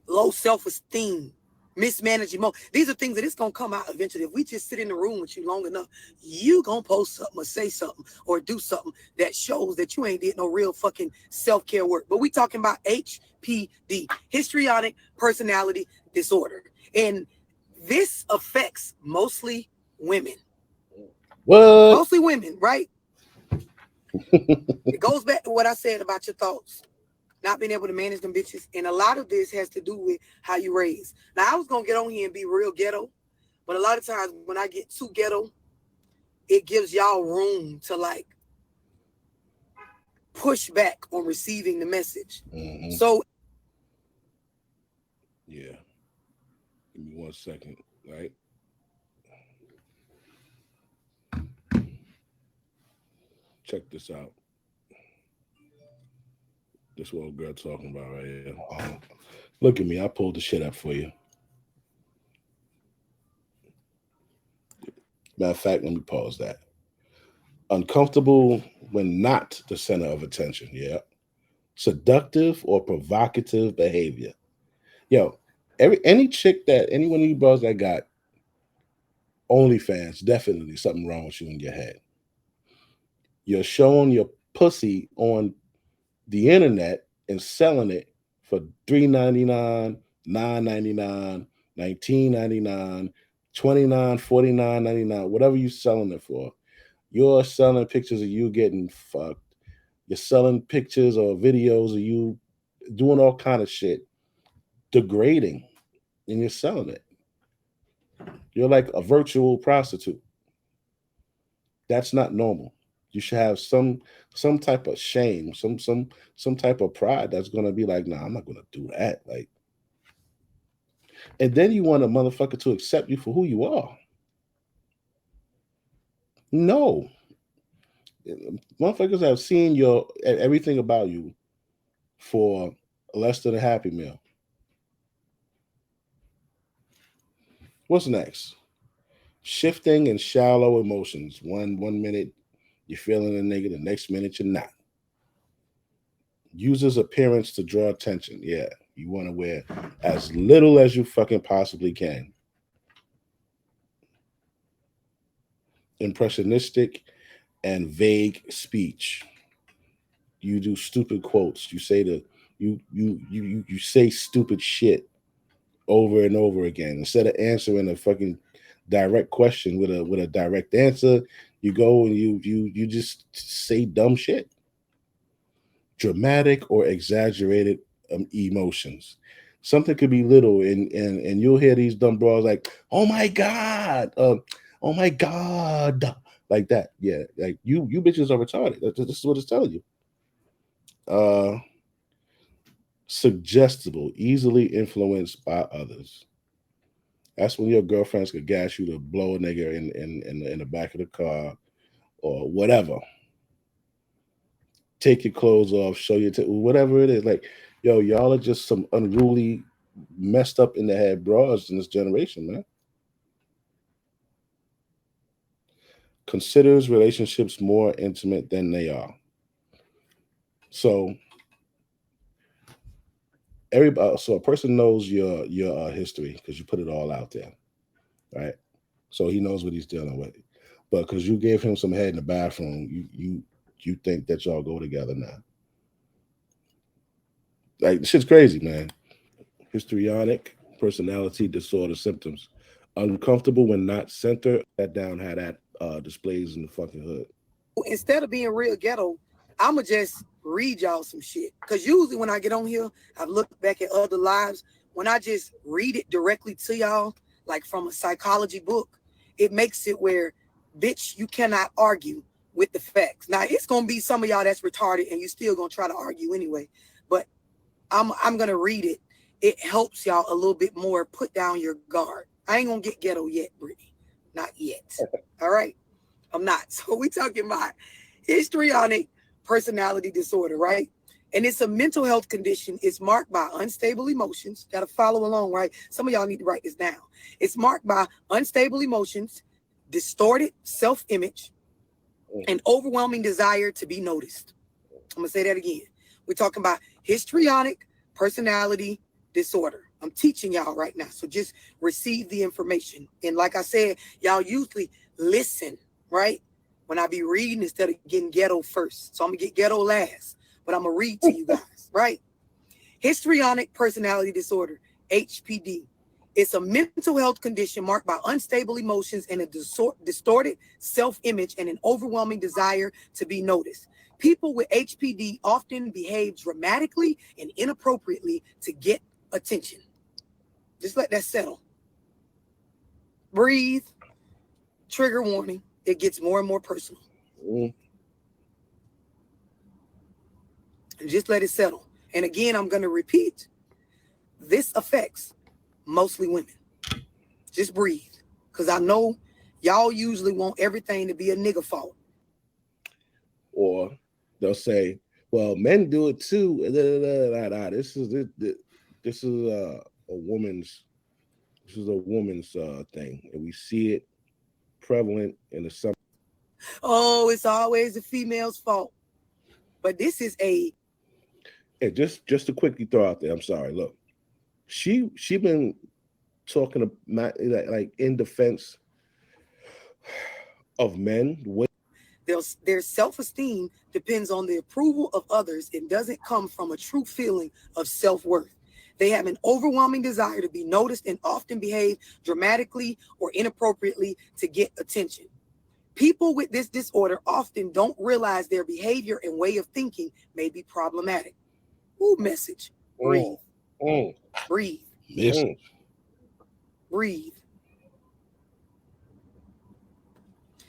low self-esteem, mismanaging emotion. These are things that it's gonna come out eventually. If we just sit in the room with you long enough, you gonna post something or say something or do something that shows that you ain't did no real fucking self-care work. But we talking about HPD, histrionic personality disorder, and this affects mostly women. What? Mostly women, right? It goes back to what I said about your thoughts, not being able to manage them bitches. And a lot of this has to do with how you raise. Now, I was going to get on here and be real ghetto, but a lot of times when I get too ghetto, it gives y'all room to like push back on receiving the message. Mm-hmm. So, yeah. Give me 1 second, right? Check this out. This what old girl talking about right here. Look at me. I pulled the shit up for you. Matter of fact, let me pause that. Uncomfortable when not the center of attention. Yeah. Seductive or provocative behavior. Yo, any chick that, any one of you bros that got OnlyFans, definitely something wrong with you in your head. You're showing your pussy on the internet and selling it for $3.99, $9.99, $19.99, $29, $49.99, whatever you're selling it for. You're selling pictures of you getting fucked. You're selling pictures or videos of you doing all kind of shit, degrading, and you're selling it. You're like a virtual prostitute. That's not normal. You should have some type of shame, some type of pride that's gonna be like, nah, I'm not gonna do that. Like, and then you want a motherfucker to accept you for who you are. No. Motherfuckers have seen your everything about you for less than a Happy Meal. What's next? Shifting and shallow emotions. One minute you're feeling a nigga, the next minute you're not. Uses appearance to draw attention. Yeah, you want to wear as little as you fucking possibly can. Impressionistic and vague speech. You do stupid quotes. You say you say stupid shit over and over again. Instead of answering a fucking direct question with a direct answer, you go and you just say dumb shit. Dramatic or exaggerated emotions. Something could be little, and you'll hear these dumb bras like, "Oh my god, oh my god," like that. Yeah, like you bitches are retarded. This is what it's telling you. Suggestible, easily influenced by others. That's when your girlfriends could gas you to blow a nigga in the back of the car or whatever. Take your clothes off, show your whatever it is. Like, yo, y'all are just some unruly, messed up in the head bras in this generation, man. Considers relationships more intimate than they are. So a person knows your history because you put it all out there, right? So he knows what he's dealing with. But because you gave him some head in the bathroom, you think that y'all go together now. Like, this shit's crazy, man. Histrionic personality disorder symptoms. Uncomfortable when not centered. That down how that displays in the fucking hood. Instead of being real ghetto, I'ma just read y'all some shit. Because usually when I get on here, I've looked back at other lives. When I just read it directly to y'all, like from a psychology book, it makes it where, bitch, you cannot argue with the facts. Now, it's going to be some of y'all that's retarded and you still going to try to argue anyway. But I'm going to read it. It helps y'all a little bit more put down your guard. I ain't going to get ghetto yet, Brittany. Not yet. All right? I'm not. So we talking about histrionic personality disorder, right? And it's a mental health condition. It's marked by unstable emotions. Got to follow along, right? Some of y'all need to write this down. It's marked by unstable emotions, distorted self-image, an overwhelming desire to be noticed. I'm going to say that again. We're talking about histrionic personality disorder. I'm teaching y'all right now. So just receive the information. And like I said, y'all usually listen, right? When I be reading instead of getting ghetto first. So I'm going to get ghetto last. But I'm going to read to you guys, right? Histrionic personality disorder, HPD. It's a mental health condition marked by unstable emotions and a distorted self-image and an overwhelming desire to be noticed. People with HPD often behave dramatically and inappropriately to get attention. Just let that settle. Breathe. Trigger warning. It gets more and more personal. And just let it settle. And again, I'm going to repeat. This affects mostly women. Just breathe. Because I know y'all usually want everything to be a nigga fault. Or they'll say, well, men do it too. This is a woman's thing. And we see it prevalent in the summer. Oh, it's always the female's fault. But this is a... Hey, just to quickly throw out there, I'm sorry. Look, she been talking about, like in defense of men. Their self-esteem depends on the approval of others and doesn't come from a true feeling of self-worth. They have an overwhelming desire to be noticed and often behave dramatically or inappropriately to get attention. People with this disorder often don't realize their behavior and way of thinking may be problematic. Ooh, message. Breathe. Breathe. Breathe.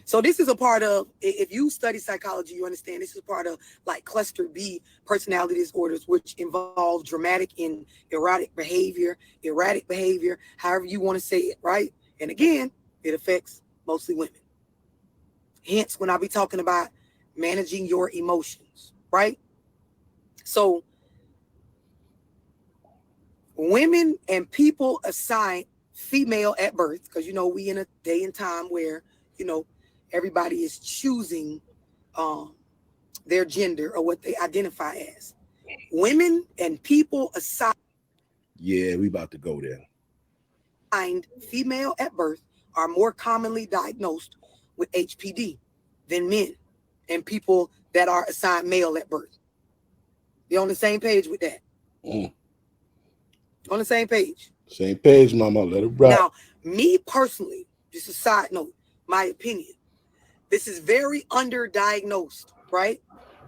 So this is a part of, if you study psychology, you understand this is a part of like cluster B personality disorders, which involve dramatic and erratic behavior, however you want to say it, right? And again, it affects mostly women. Hence, when I be talking about managing your emotions, right? So women and people assign female at birth, because you know we in a day and time where you know everybody is choosing their gender or what they identify as. Women and people assigned we about to go there. Female at birth are more commonly diagnosed with HPD than men and people that are assigned male at birth. You on the same page with that? On the same page. Same page, mama. Let it rock. Now, me personally, just a side note, my opinion, this is very underdiagnosed, right?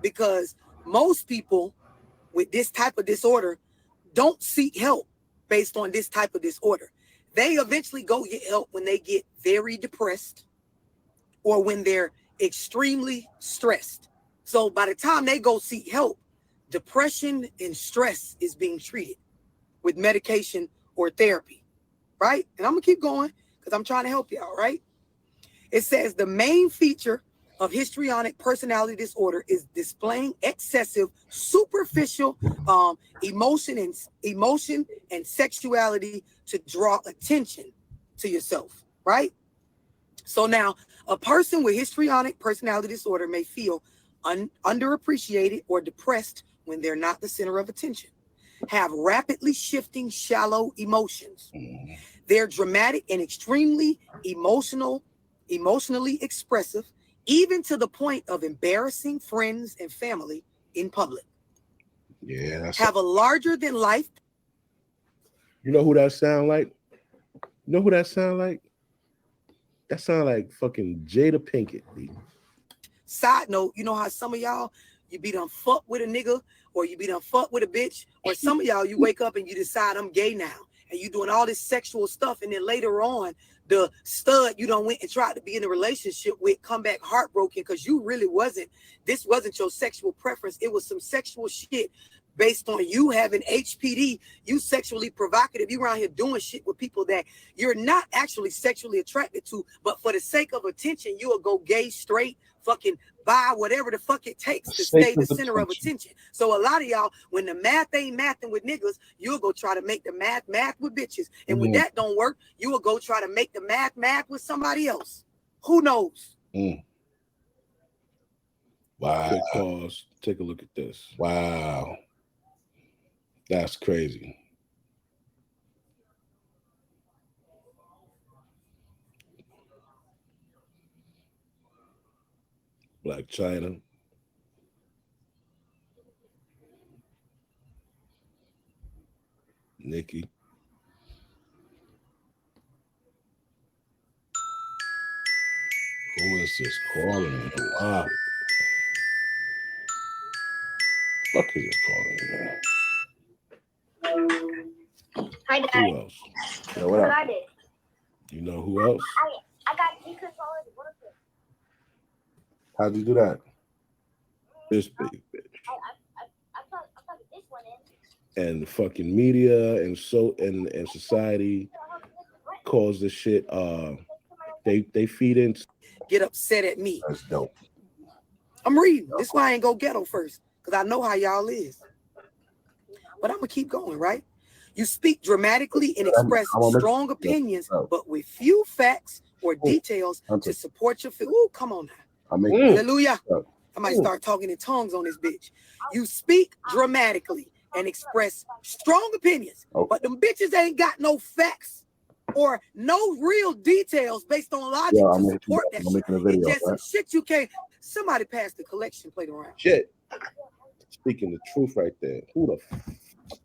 Because most people with this type of disorder don't seek help based on this type of disorder. They eventually go get help when they get very depressed or when they're extremely stressed. So by the time they go seek help, depression and stress is being treated with medication or therapy, right? And I'm gonna keep going because I'm trying to help y'all, right? It says the main feature of histrionic personality disorder is displaying excessive, superficial emotion and sexuality to draw attention to yourself, right? So now, a person with histrionic personality disorder may feel underappreciated or depressed when they're not the center of attention, have rapidly shifting, shallow emotions. They're dramatic and extremely emotionally expressive, even to the point of embarrassing friends and family in public. Yeah, that's have a larger than life. You know who that sound like? You know who that sound like? That sound like fucking Jada Pinkett. B. Side note, you know how some of y'all, you be done fuck with a nigga or you be done fuck with a bitch, or some of y'all, you wake up and you decide I'm gay now and you doing all this sexual stuff, and then later on, the stud you done went and tried to be in a relationship with come back heartbroken because you really this wasn't your sexual preference. It was some sexual shit based on you having HPD, you sexually provocative, you around here doing shit with people that you're not actually sexually attracted to, but for the sake of attention, you will go gay, straight, fucking bi, whatever the fuck it takes to stay the center of attention. So a lot of y'all, when the math ain't mathing with niggas, you'll go try to make the math with bitches. And when that don't work, you will go try to make the math with somebody else. Who knows? Wow. Quick pause. Take a look at this. Wow. That's crazy. Black China. Nikki. Who is this calling me? Wow. Fuck is this calling me, man? Hi, Dad. Who else? Yeah, what I did. You know who else? I got deconsolidate working. How'd you do that? This big bitch. I put this one in. And the fucking media and society calls this shit. They feed in. Get upset at me. That's dope. I'm reading. This is why I ain't go ghetto first, because I know how y'all is. But I'm gonna keep going, right? You speak dramatically and express strong opinions, but with few facts or details to support your feel. Ooh, come on now. Hallelujah. I might start talking in tongues on this bitch. You speak dramatically and express strong opinions, but them bitches ain't got no facts or no real details based on logic to support that shit. It's just some shit you can't. Somebody passed the collection plate around. Shit. Speaking the truth right there. Who the f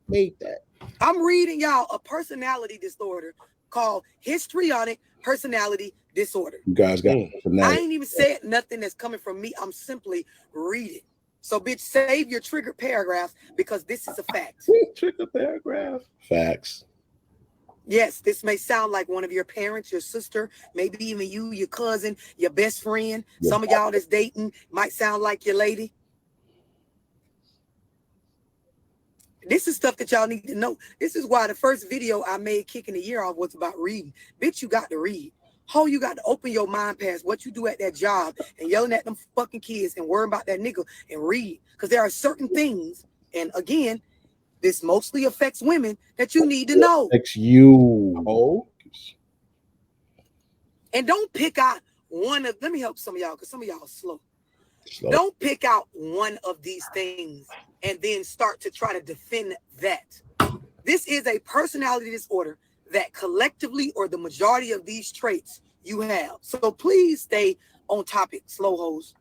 made that? I'm reading y'all a personality disorder called histrionic personality disorder. You guys got I ain't even said nothing that's coming from me. I'm simply reading. So, bitch, save your triggered paragraphs because this is a fact. Trigger paragraph. Facts. Yes, this may sound like one of your parents, your sister, maybe even you, your cousin, your best friend. Yeah. Some of y'all that's dating might sound like your lady. This is stuff that y'all need to know. This is why the first video I made kicking the year off was about reading. Bitch, you got to read. Ho, you got to open your mind past what you do at that job and yelling at them fucking kids and worrying about that nigga and read. Because there are certain things, and again, this mostly affects women, that you need to know. Affects you. Oh, And don't pick out one of, let me help some of y'all, because some of y'all are slow. Slow. Don't pick out one of these things and then start to try to defend that. This is a personality disorder that collectively or the majority of these traits you have. So please stay on topic, slow hoes.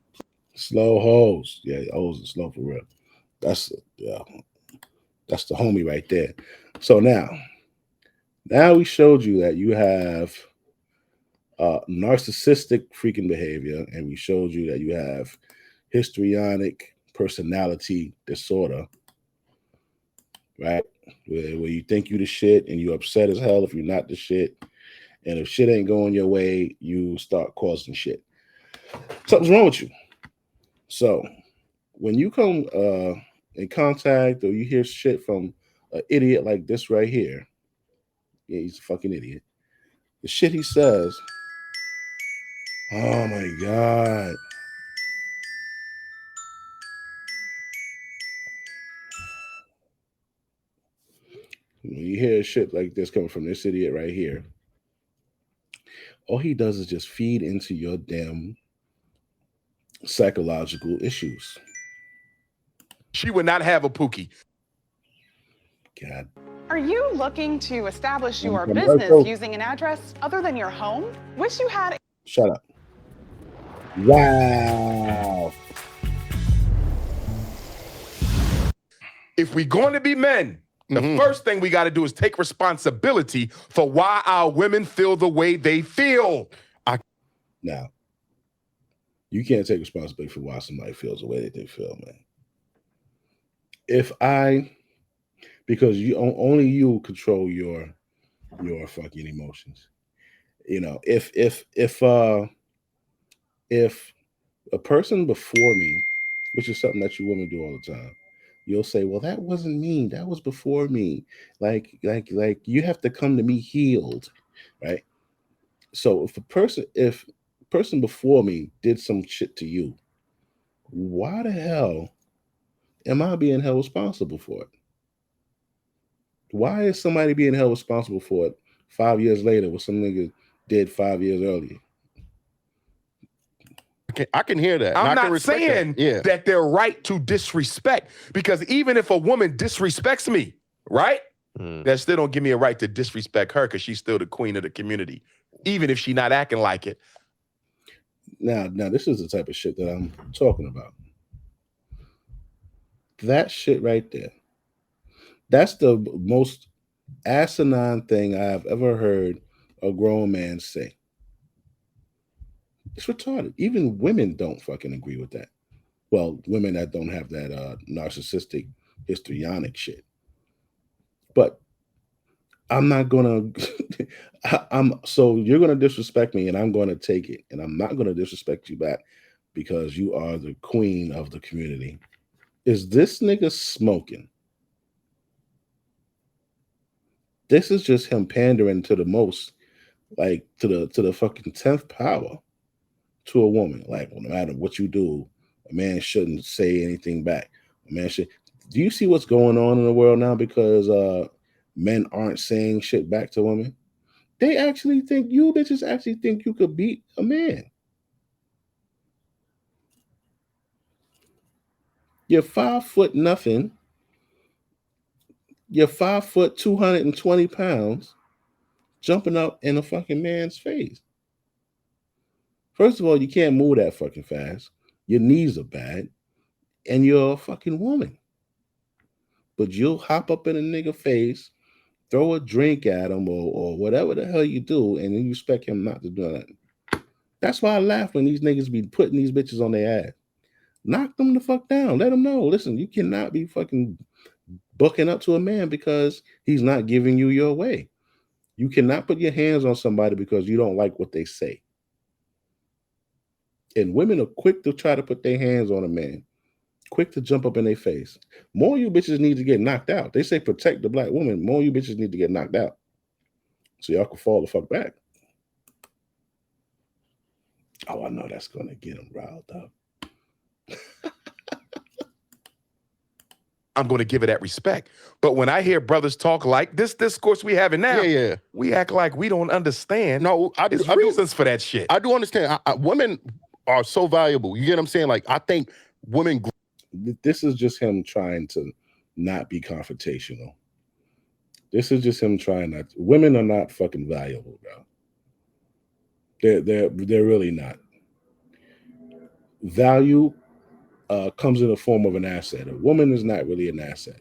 Slow hoes. Yeah, hoes are slow for real. That's the homie right there. So now we showed you that you have narcissistic freaking behavior, and we showed you that you have histrionic personality disorder, right? Where you think you the shit and you upset as hell if you're not the shit. And if shit ain't going your way, you start causing shit. Something's wrong with you. So when you come in contact or you hear shit from an idiot like this right here, yeah, he's a fucking idiot. The shit he says, oh my God. When you hear shit like this coming from this idiot right here, all he does is just feed into your damn psychological issues. She would not have a Pookie. God. Are you looking to establish your Commercial. business using an address other than your home? Wish you had. Shut up. Wow. If we're going to be men, the first thing we got to do is take responsibility for why our women feel the way they feel. Now, you can't take responsibility for why somebody feels the way that they feel, man. Because only you control your fucking emotions. You know, if a person before me, which is something that you women do all the time, you'll say, well, that wasn't me. That was before me. Like you have to come to me healed, right? So if a person before me did some shit to you, why the hell am I being held responsible for it? Why is somebody being held responsible for it 5 years later what some nigga did 5 years earlier? I can hear that. I'm not saying that they're right to disrespect, because even if a woman disrespects me, right, that still don't give me a right to disrespect her, because she's still the queen of the community, even if she's not acting like it. Now, this is the type of shit that I'm talking about. That shit right there. That's the most asinine thing I've ever heard a grown man say. It's retarded. Even women don't fucking agree with that. Well, women that don't have that narcissistic, histrionic shit. But I'm not gonna. So you're gonna disrespect me, and I'm gonna take it, and I'm not gonna disrespect you back because you are the queen of the community. Is this nigga smoking? This is just him pandering to the most, like to the fucking 10th power to a woman. Like, well, no matter what you do, a man shouldn't say anything back. A man should. Do you see what's going on in the world now? Because men aren't saying shit back to women. They actually think you bitches actually think you could beat a man. You're 5 foot nothing. You're 5 foot 220 pounds, jumping up in a fucking man's face. First of all, you can't move that fucking fast. Your knees are bad, and you're a fucking woman. But you'll hop up in a nigga face, throw a drink at him, or whatever the hell you do, and then you expect him not to do nothing. That's why I laugh when these niggas be putting these bitches on their ass. Knock them the fuck down. Let them know. Listen, you cannot be fucking bucking up to a man because he's not giving you your way. You cannot put your hands on somebody because you don't like what they say. And women are quick to try to put their hands on a man, quick to jump up in their face. More of you bitches need to get knocked out. They say protect the black woman. More of you bitches need to get knocked out so y'all can fall the fuck back. Oh, I know that's going to get them riled up. I'm going to give it that respect. But when I hear brothers talk like this discourse we having now, we act like we don't understand. No, There's reasons for that shit. I do understand. Women are so valuable. You get what I'm saying? Like, I think women. This is just him trying to not be confrontational. This is just him trying not. Women are not fucking valuable, bro. They're really not. Value comes in the form of an asset. A woman is not really an asset.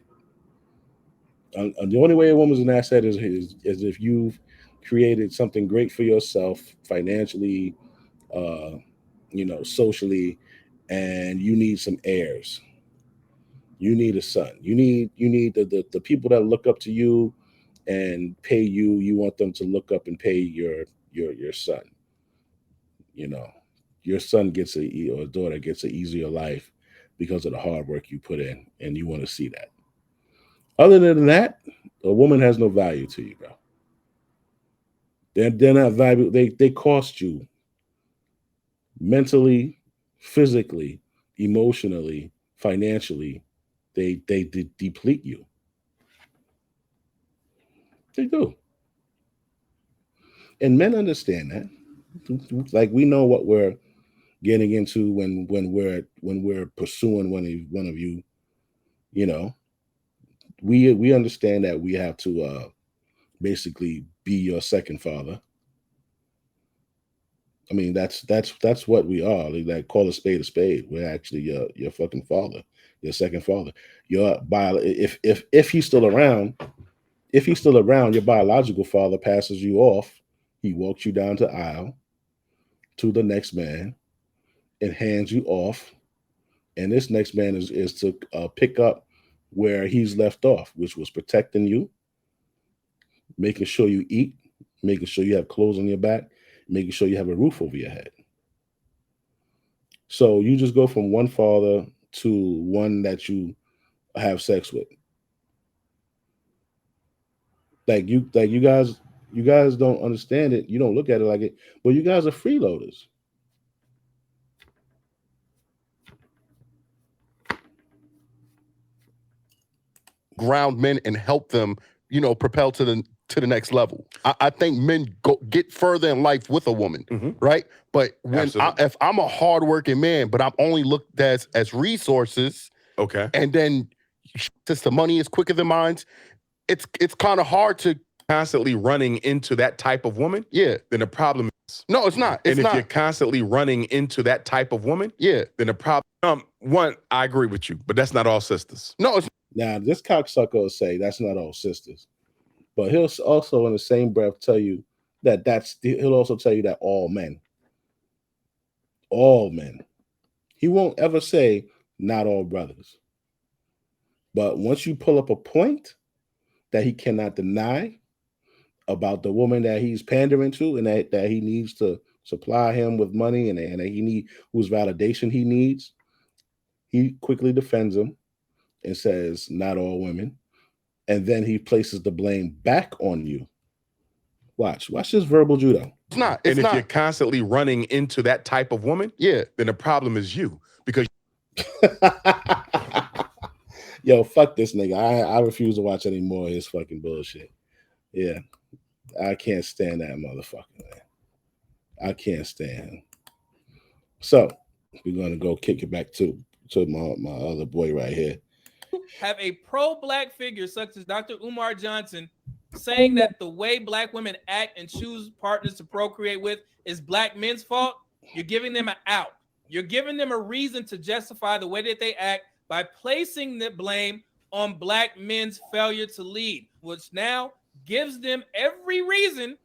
The only way a woman's an asset is if you've created something great for yourself financially, socially, and you need some heirs. You need a son. You need the people that look up to you and pay you. You want them to look up and pay your son. Your son gets or daughter gets an easier life because of the hard work you put in, and you want to see that. Other than that, a woman has no value to you, bro. They're not valuable. They cost you mentally, physically, emotionally, financially. They deplete you. They do. And men understand that. Like, we know what we're getting into when we're pursuing one of you. We understand that we have to basically be your second father. I mean, that's what we are. Like, call a spade a spade. We're actually your fucking father, your second father. If he's still around, your biological father passes you off. He walks you down the aisle to the next man and hands you off. And this next man is to pick up where he's left off, which was protecting you, making sure you eat, making sure you have clothes on your back, making sure you have a roof over your head. So you just go from one father to one that you have sex with. Like you guys don't understand it. You don't look at it like it, but you guys are freeloaders. Ground men and help them, propel to the next level. I think men get further in life with a woman, right? But if I'm a hardworking man, but I'm only looked at as resources, okay, and then since the money is quicker than mine, it's kind of hard to constantly running into that type of woman. Yeah, then the problem is no, it's not. And if you're constantly running into that type of woman, yeah, then the problem. One, I agree with you, but that's not all sisters. No, it's now this cocksucker will say that's not all sisters, but he'll also in the same breath tell you he'll also tell you that all men. He won't ever say not all brothers. But once you pull up a point that he cannot deny about the woman that he's pandering to and that he needs to supply him with money and that whose validation he needs, he quickly defends him and says, not all women. And then he places the blame back on you. Watch this verbal judo. It's not. And if you're constantly running into that type of woman, yeah, then the problem is you. Because yo, fuck this nigga. I refuse to watch any more of his fucking bullshit. Yeah. I can't stand that motherfucker, man. I can't stand him. So we're gonna go kick it back to my other boy right here. Have a pro-black figure such as Dr. Umar Johnson saying that the way black women act and choose partners to procreate with is black men's fault, you're giving them an out. You're giving them a reason to justify the way that they act by placing the blame on black men's failure to lead, which now gives them every reason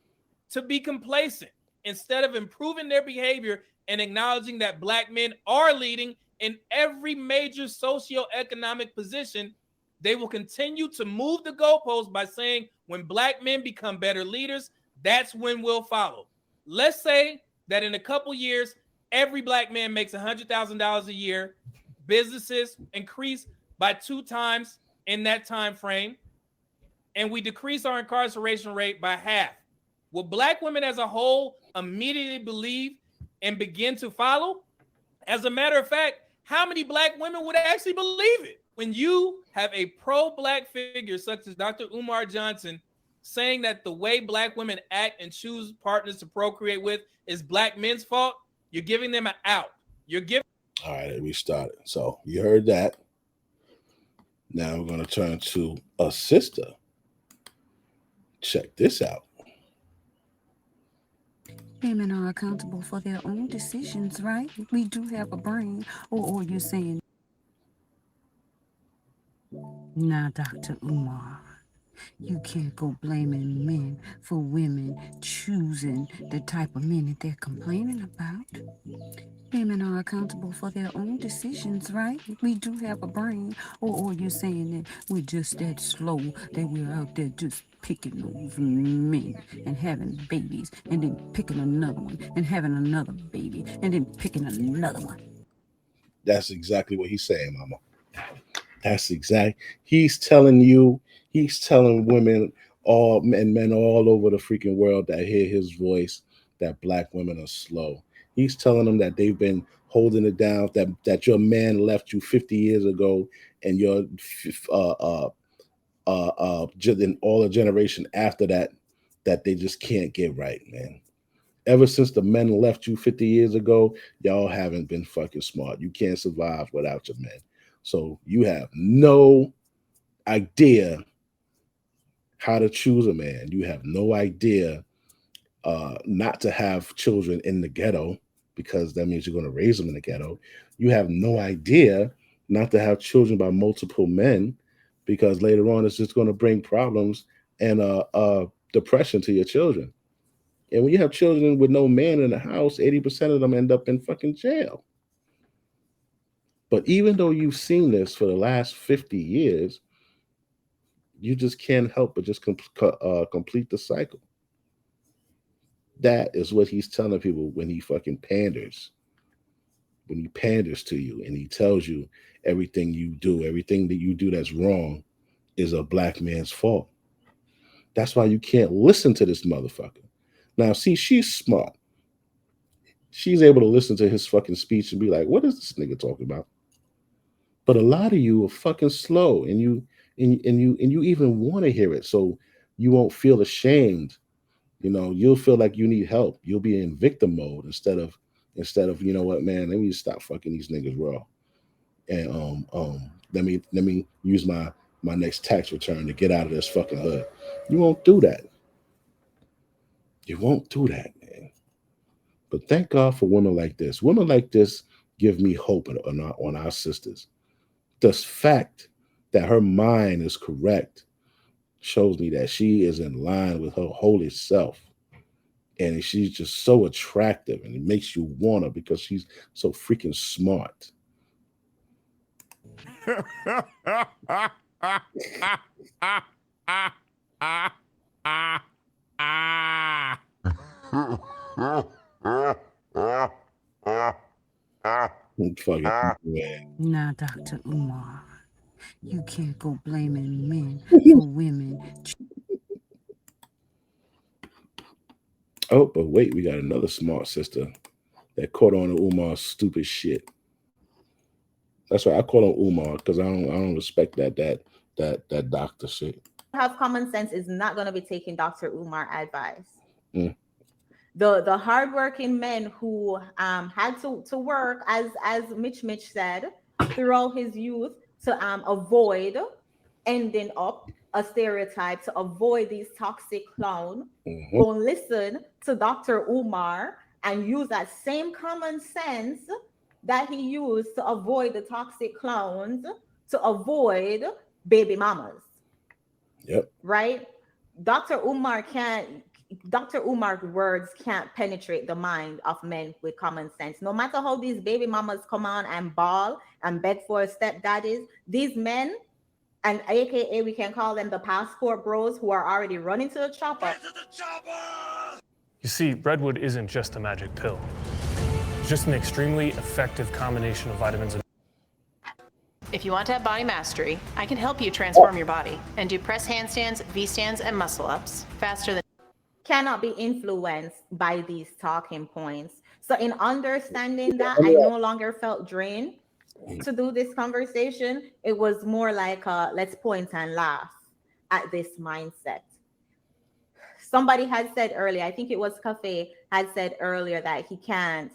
to be complacent instead of improving their behavior and acknowledging that black men are leading in every major socioeconomic position. They will continue to move the goalposts by saying when black men become better leaders, that's when we'll follow. Let's say that in a couple years, every black man makes $100,000 a year. Businesses increase by 2 times in that time frame, and we decrease our incarceration rate by half. Will black women as a whole immediately believe and begin to follow? As a matter of fact, how many black women would actually believe it? When you have a pro-black figure such as Dr. Umar Johnson saying that the way black women act and choose partners to procreate with is black men's fault, you're giving them an out. You're giving. All right, we started. So you heard that. Now we're going to turn to a sister. Check this out. Women are accountable for their own decisions, right? We do have a brain. Or you're saying, now, Dr. Umar, you can't go blaming men for women choosing the type of men that they're complaining about. Women are accountable for their own decisions, right? We do have a brain. Or you're saying that we're just that slow, that we're out there just picking those men and having babies and then picking another one and having another baby and then picking another one. That's exactly what he's saying, Mama. That's exact. He's telling women, all men all over the freaking world that hear his voice, that black women are slow. He's telling them that they've been holding it down, that your man left you 50 years ago, and your in all the generation after that they just can't get right, man. Ever since the men left you 50 years ago, y'all haven't been fucking smart. You can't survive without your men. So you have no idea how to choose a man. You have no idea not to have children in the ghetto, because that means you're going to raise them in the ghetto. You have no idea not to have children by multiple men, because later on it's just going to bring problems and depression to your children. And when you have children with no man in the house, 80% of them end up in fucking jail. But even though you've seen this for the last 50 years, you just can't help but just complete the cycle. That is what he's telling people when he fucking panders. When he panders to you and he tells you everything you do, everything that you do that's wrong is a black man's fault. That's why you can't listen to this motherfucker. Now, see, she's smart. She's able to listen to his fucking speech and be like, what is this nigga talking about? But a lot of you are fucking slow, and you even want to hear it, so you won't feel ashamed. You know, you'll feel like you need help. You'll be in victim mode instead of, you know what, man, let me just stop fucking these niggas raw. And let me use my next tax return to get out of this fucking hood. You won't do that. You won't do that, man. But thank God for women like this. Women like this give me hope on our sisters. The fact that her mind is correct shows me that she is in line with her holy self. And she's just so attractive, and it makes you want her because she's so freaking smart. Now, Dr. Umar, you can't go blaming men for women. Oh, but wait, we got another smart sister that caught on to Umar's stupid shit. That's why I call him Umar, because I don't respect that doctor shit. Have common sense is not going to be taking Dr. Umar advice. Mm. The hardworking men who had to work, as Mitch said, throughout his youth to avoid ending up a stereotype, to avoid these toxic clowns, go listen to Dr. Umar and use that same common sense that he used to avoid the toxic clowns, to avoid baby mamas. Yep. Right? Dr. Umar's words can't penetrate the mind of men with common sense. No matter how these baby mamas come on and bawl and beg for stepdaddies, these men, and AKA we can call them the passport bros, who are already running to the chopper. You see, Redwood isn't just a magic pill. It's just an extremely effective combination of vitamins and If you want to have body mastery, I can help you transform your body and do press handstands, V-stands, and muscle-ups faster than... Cannot be influenced by these talking points. So in understanding that, I no longer felt drained to do this conversation. It was more like let's point and laugh at this mindset. Somebody had said earlier, I think it was Cafe, had said earlier that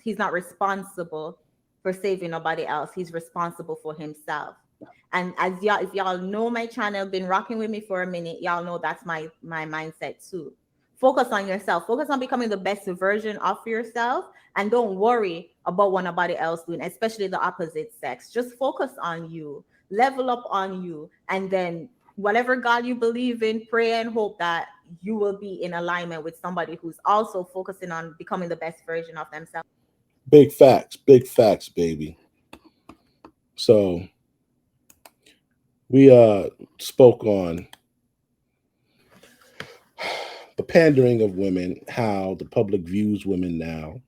he's not responsible for saving nobody else. He's responsible for himself. And if y'all know my channel, been rocking with me for a minute, y'all know that's my mindset too. Focus on yourself. Focus on becoming the best version of yourself, and don't worry about what nobody else doing, especially the opposite sex. Just focus on you, level up on you, and then whatever God you believe in, pray and hope that you will be in alignment with somebody who's also focusing on becoming the best version of themselves. Big facts, baby. So we spoke on the pandering of women, how the public views women now,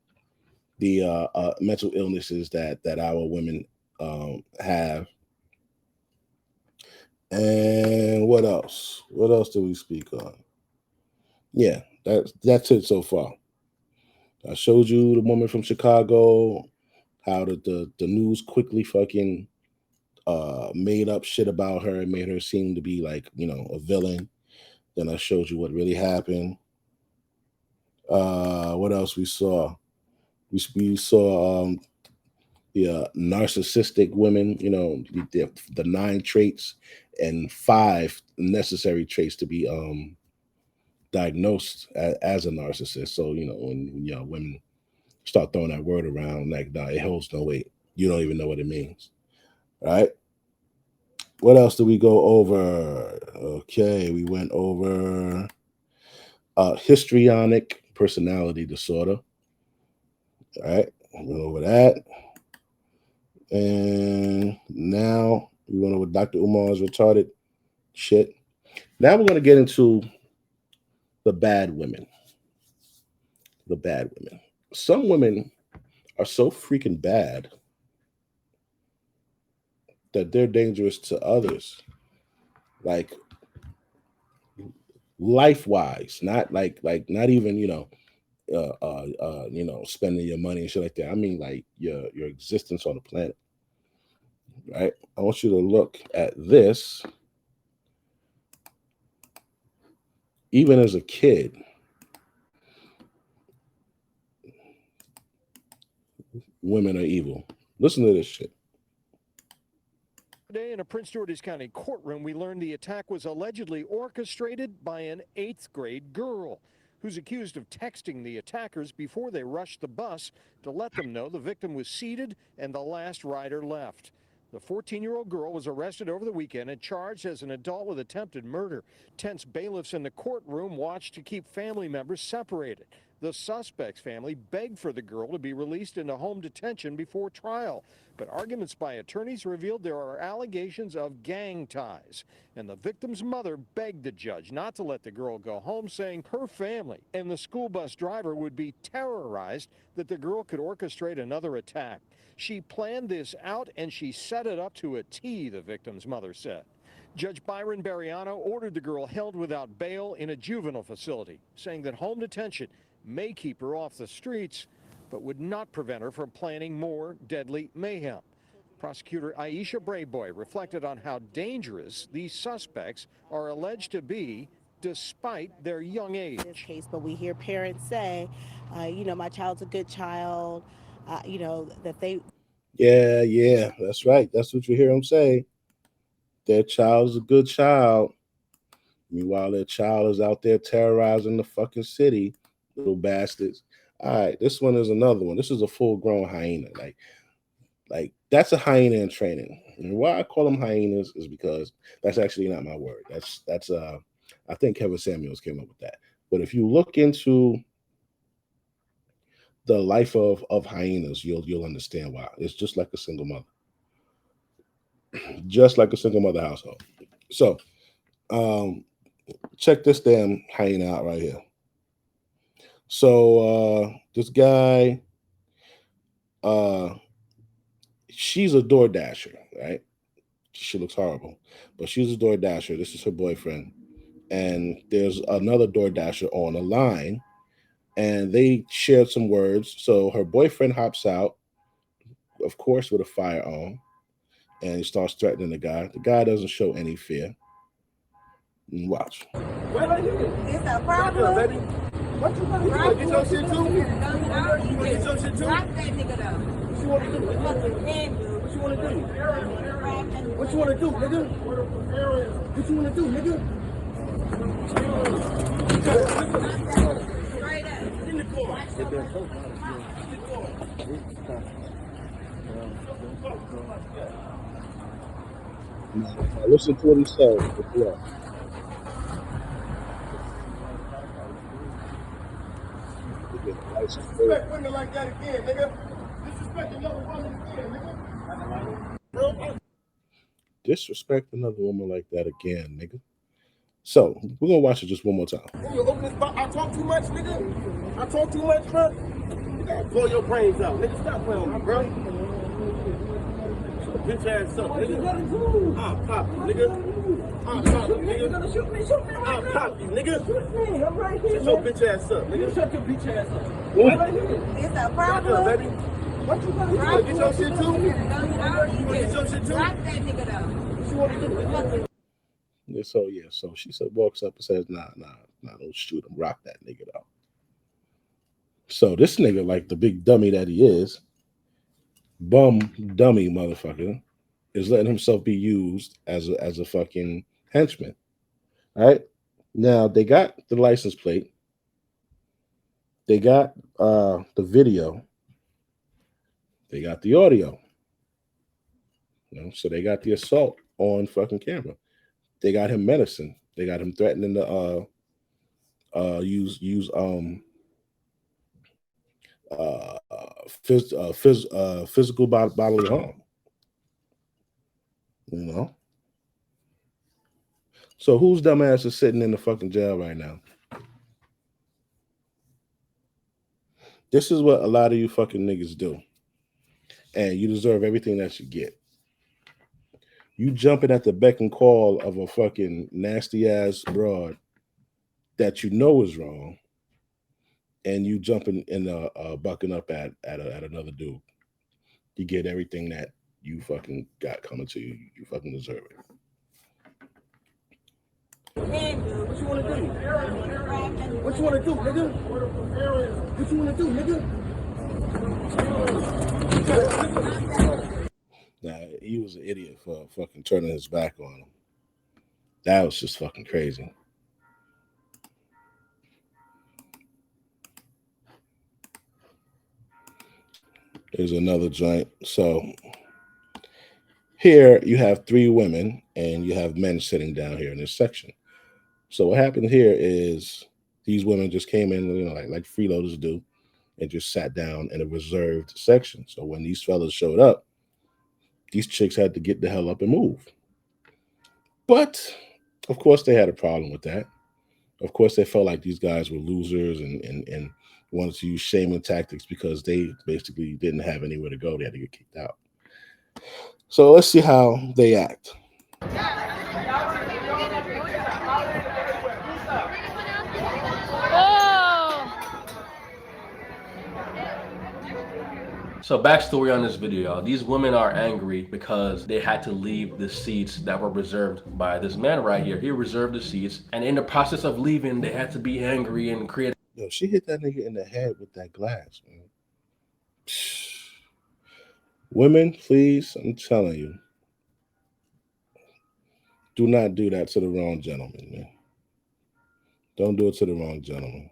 the mental illnesses that our women have. And what else? What else do we speak on? Yeah, that's it so far. I showed you the woman from Chicago, how the news quickly fucking made up shit about her and made her seem to be like, a villain. Then I showed you what really happened. What else we saw? We saw the narcissistic women, the 9 traits and 5 necessary traits to be diagnosed as a narcissist. So, when women start throwing that word around, like, nah, it holds no weight. You don't even know what it means. All right. What else did we go over? Okay, we went over histrionic personality disorder. All right, we went over that. And now we went over Dr. Umar's retarded shit. Now we're going to get into the bad women. The bad women. Some women are so freaking bad that they're dangerous to others, like life-wise, not like not even spending your money and shit like that. I mean, like your existence on the planet, right? I want you to look at this. Even as a kid, women are evil. Listen to this shit. Today in a Prince George's County courtroom, we learned the attack was allegedly orchestrated by an 8th grade girl who's accused of texting the attackers before they rushed the bus to let them know the victim was seated and the last rider left. The 14-year-old girl was arrested over the weekend and charged as an adult with attempted murder. Tense bailiffs in the courtroom watched to keep family members separated. The suspect's family begged for the girl to be released into home detention before trial. But arguments by attorneys revealed there are allegations of gang ties. And the victim's mother begged the judge not to let the girl go home, saying her family and the school bus driver would be terrorized that the girl could orchestrate another attack. She planned this out and she set it up to a T, the victim's mother said. Judge Byron Bariano ordered the girl held without bail in a juvenile facility, saying that home detention may keep her off the streets, but would not prevent her from planning more deadly mayhem. Prosecutor Aisha Brayboy reflected on how dangerous these suspects are alleged to be despite their young age. This case, but we hear parents say, my child's a good child, that they... Yeah, that's right. That's what you hear them say. Their child is a good child. Meanwhile, their child is out there terrorizing the fucking city. Little bastards. All right, this one is another one. This is a full-grown hyena. Like that's a hyena in training. And why I call them hyenas is because that's actually not my word. That's I think Kevin Samuels came up with that. But if you look into the life of hyenas, you'll understand why. It's just like a single mother. Just like a single mother household. So check this damn hyena out right here. So this guy, she's a DoorDasher, right? She looks horrible, but she's a DoorDasher. This is her boyfriend. And there's another DoorDasher on the line, and they shared some words. So her boyfriend hops out, of course, with a firearm, and he starts threatening the guy. The guy doesn't show any fear. And watch. It's a problem. Baby. What you gonna do? Get your shit too? You get your shit too? Rock that nigga though. What you wanna do? What you wanna do? What you wanna do, nigga? What you wanna do, nigga? Straight up. In the car. Now, listen to what he says before. Disrespect women like that again, nigga. Disrespect another woman again, nigga. Disrespect another woman like that again, nigga. So we're gonna watch it just one more time. You open this box. I talk too much, nigga. I talk too much, bro. You gotta blow your brains out, nigga. Stop playing with me, bro. Bitch ass up, nigga. I'll pop you, nigga. I'll pop you, nigga. Shoot me. I'll pop you, nigga. Shoot me. I'm right here. Shut your bitch ass up, nigga. Shut your bitch ass up. Right here. It's a problem, baby. What you gonna do? Get your shit too? You get your shit too? Rock that nigga though. What you wanna do? Yeah, so she said, walks up and says, nah, don't shoot him. Rock that nigga though. So this nigga, like the big dummy that he is, bum dummy motherfucker, is letting himself be used as a fucking henchman. All right. Now they got the license plate. They got the video. They got the audio. You know, so they got the assault on fucking camera. They got him menacing. They got him threatening to use physical bodily harm. You know. So whose dumbass is sitting in the fucking jail right now? This is what a lot of you fucking niggas do. And you deserve everything that you get. You jumping at the beck and call of a fucking nasty ass broad that you know is wrong, and you jumping in bucking up at another dude. You get everything that you fucking got coming to you. You fucking deserve it. What you wanna do? What you wanna do, nigga? What you wanna do, nigga? Nah, he was an idiot for fucking turning his back on him. That was just fucking crazy. There's another joint. So here you have 3 women and you have men sitting down here in this section. So what happened here is these women just came in, you know, like freeloaders do, and just sat down in a reserved section. So when these fellas showed up, these chicks had to get the hell up and move. But of course they had a problem with that. Of course they felt like these guys were losers and wanted to use shaming tactics because they basically didn't have anywhere to go. They had to get kicked out. So let's see how they act. So backstory on this video, y'all. These women are angry because they had to leave the seats that were reserved by this man right here. He reserved the seats, and in the process of leaving, they had to be angry and create. Yo, she hit that nigga in the head with that glass, man. Women, please, I'm telling you, do not do that to the wrong gentleman, man. Don't do it to the wrong gentleman.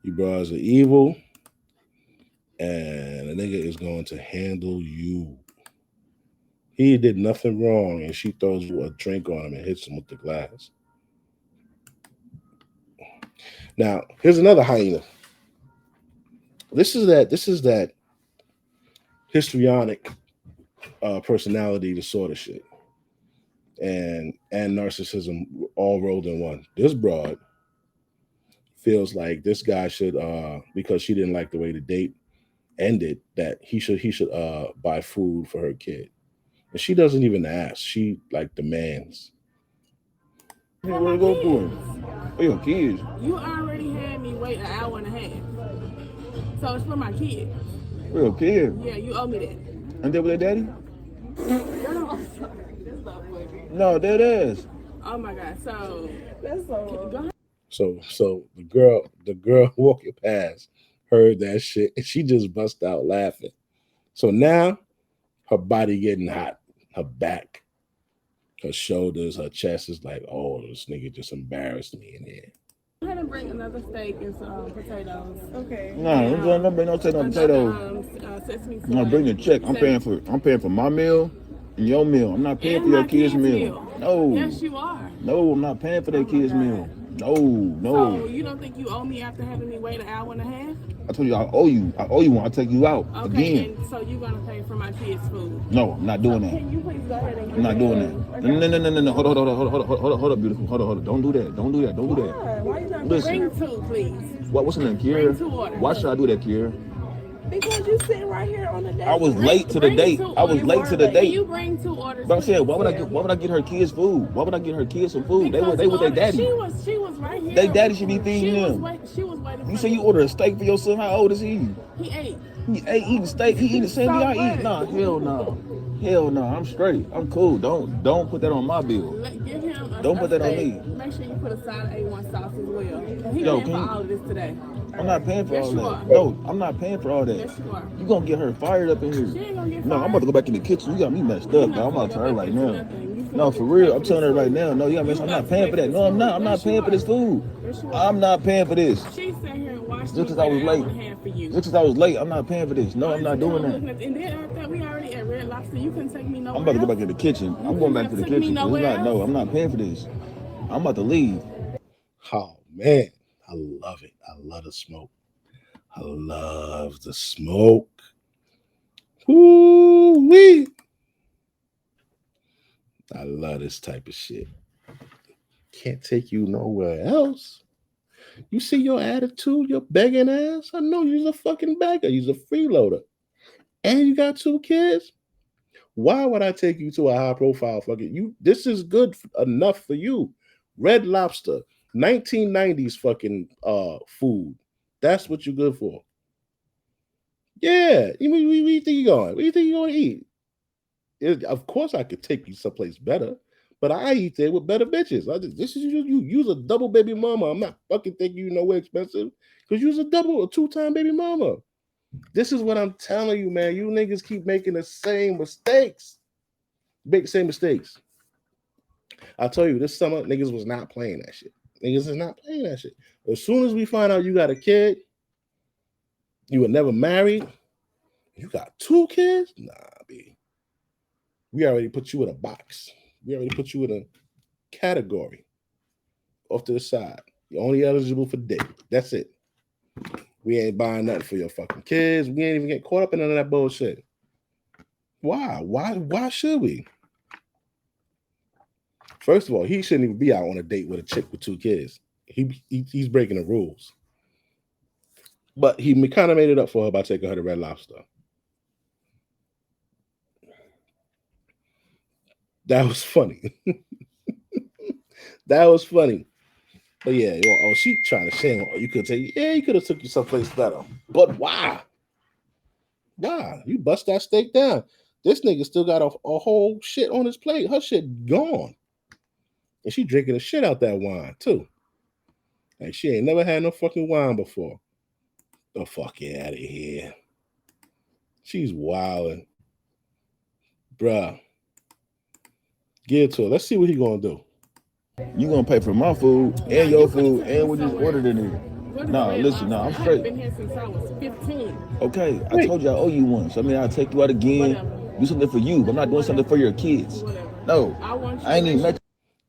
You bras are evil, and the nigga is going to handle you. He did nothing wrong, and she throws a drink on him and hits him with the glass. Now, here's another hyena. This is that histrionic personality disorder shit, and narcissism all rolled in one. This broad feels like this guy should, because she didn't like the way the date ended, that he should buy food for her kid, and she doesn't even ask. She like demands. Hey, what go for? Where your kids? You already had me wait an hour and a half, so it's for my kid. For your kid? Yeah, you owe me that. And they with their daddy? No, that is. Oh my God. So that's so. Go ahead. So the girl walking past heard that shit and she just bust out laughing. So now her body getting hot, her back, her shoulders, her chest is like, oh, this nigga just embarrassed me in here. Go ahead and bring another steak and some potatoes. Okay. No, don't bring no potatoes. Sesame seed. No, bring the check. I'm paying for my meal and your meal. I'm not paying for your kids' meal. No. Yes, you are. No, I'm not paying for their kids' meal. No. So you don't think you owe me after having me wait an hour and a half? I told you I owe you. I owe you one. I'll take you out Okay, again. and so you're gonna pay for my kids' food. No, I'm not doing that. Can you please go ahead and I'm not doing that. No. Hold up, beautiful. Hold on. Don't do that. Don't do that. Why you not Listen. bring two, please? What's in there, Bring Kiera? two orders. Why should I do that, Kiera? Because you sitting right here on the date. I was late to the date. I was late to the Can date. you bring 2 orders? But I'm saying, why would please? I get her kids food? Why would I get her kids some food? They with their daddy. She was right here. They daddy should be feeding them. She was waiting. You say you ordered a steak for your son. How old is he? He ate. He ate eating steak. He eating the same thing I eat. Nah, hell no. Hell no. I'm straight. I'm cool. Don't put that on my bill. Give him Don't put that on me. Make sure you put a side of A1 sauce as well. He Yo, paying for all of this today. I'm not paying for Yes, all you that. are. No, I'm not paying for all that. Yes, you are. You gonna get her fired up in here. She ain't gonna get No, I'm fired. about to go back in the kitchen. You got me messed up, dog. I'm about to tell her right now. No, for real. I'm telling her right now. No, you got me. I'm not paying for that. No, I'm not. I'm not paying for this food. I'm not paying for this. She sat here and watched Just me because I was wait an hour late. and a half for you. Just because I was late, I'm not paying for this. No, I'm not doing that. And then after that, we already at Red Lobster. You couldn't take me nowhere. I'm about to go else. back in the kitchen. I'm going back to the Took me kitchen. It's nowhere not. No, else? I'm not paying for this. I'm about to leave. Oh man, I love it. I love the smoke. I love the smoke. Woo-wee. I love this type of shit. Can't take you nowhere else. You see your attitude, your begging ass? I know you're a fucking beggar. You're a freeloader. And you got 2 kids? Why would I take you to a high profile fucking you? This is good enough for you. Red Lobster, 1990s fucking food. That's what you're good for. Yeah. Where do you think you're going? Where do you think you're going to eat? Of course, I could take you someplace better, but I eat there with better bitches. This is you. You's a double baby mama. I'm not fucking taking you nowhere expensive because you's a 2-time baby mama. This is what I'm telling you, man. You niggas keep making the same mistakes. Same mistakes. I tell you, this summer, niggas was not playing that shit. Niggas is not playing that shit. As soon as we find out you got a kid, you were never married, you got 2 kids? Nah, B. We already put you in a box. We already put you in a category off to the side. You're only eligible for dick. That's it. We ain't buying nothing for your fucking kids. We ain't even get caught up in none of that bullshit. Why? Why should we? First of all, he shouldn't even be out on a date with a chick with 2 kids. He's breaking the rules. But he kind of made it up for her by taking her to Red Lobster. That was funny. That was funny. But yeah, she trying to shame her. You could say, yeah, you could have took you someplace better. But why? Why? You bust that steak down. This nigga still got a whole shit on his plate. Her shit gone. And she drinking the shit out that wine, too. Like she ain't never had no fucking wine before. The fuck out of here. She's wilding. Bruh. Give it to her. Let's see what he gonna do. You gonna pay for my food and your food and what you ordered in here. No, listen, no, I'm straight. I've been here since I was 15. Okay, I told you I owe you one. So I mean I'll take you out again. Do something for you, but I'm not doing something for your kids. No, I ain't even met.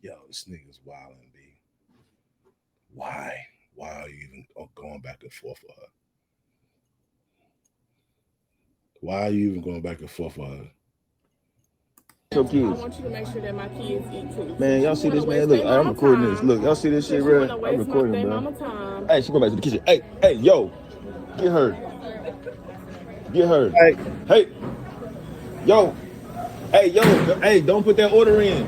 Yo, this nigga's wilding, B. Why? Why are you even going back and forth with her? Why are you even going back and forth with her? Your I kids. want you to make sure that my kids eat too. Man, y'all see this, man? Look, I'm recording this. Look, y'all see this shit, bro? I'm recording, bro. Hey, she go back to the kitchen. Hey, yo, get her. Get her. Hey, yo. Hey, don't put that order in.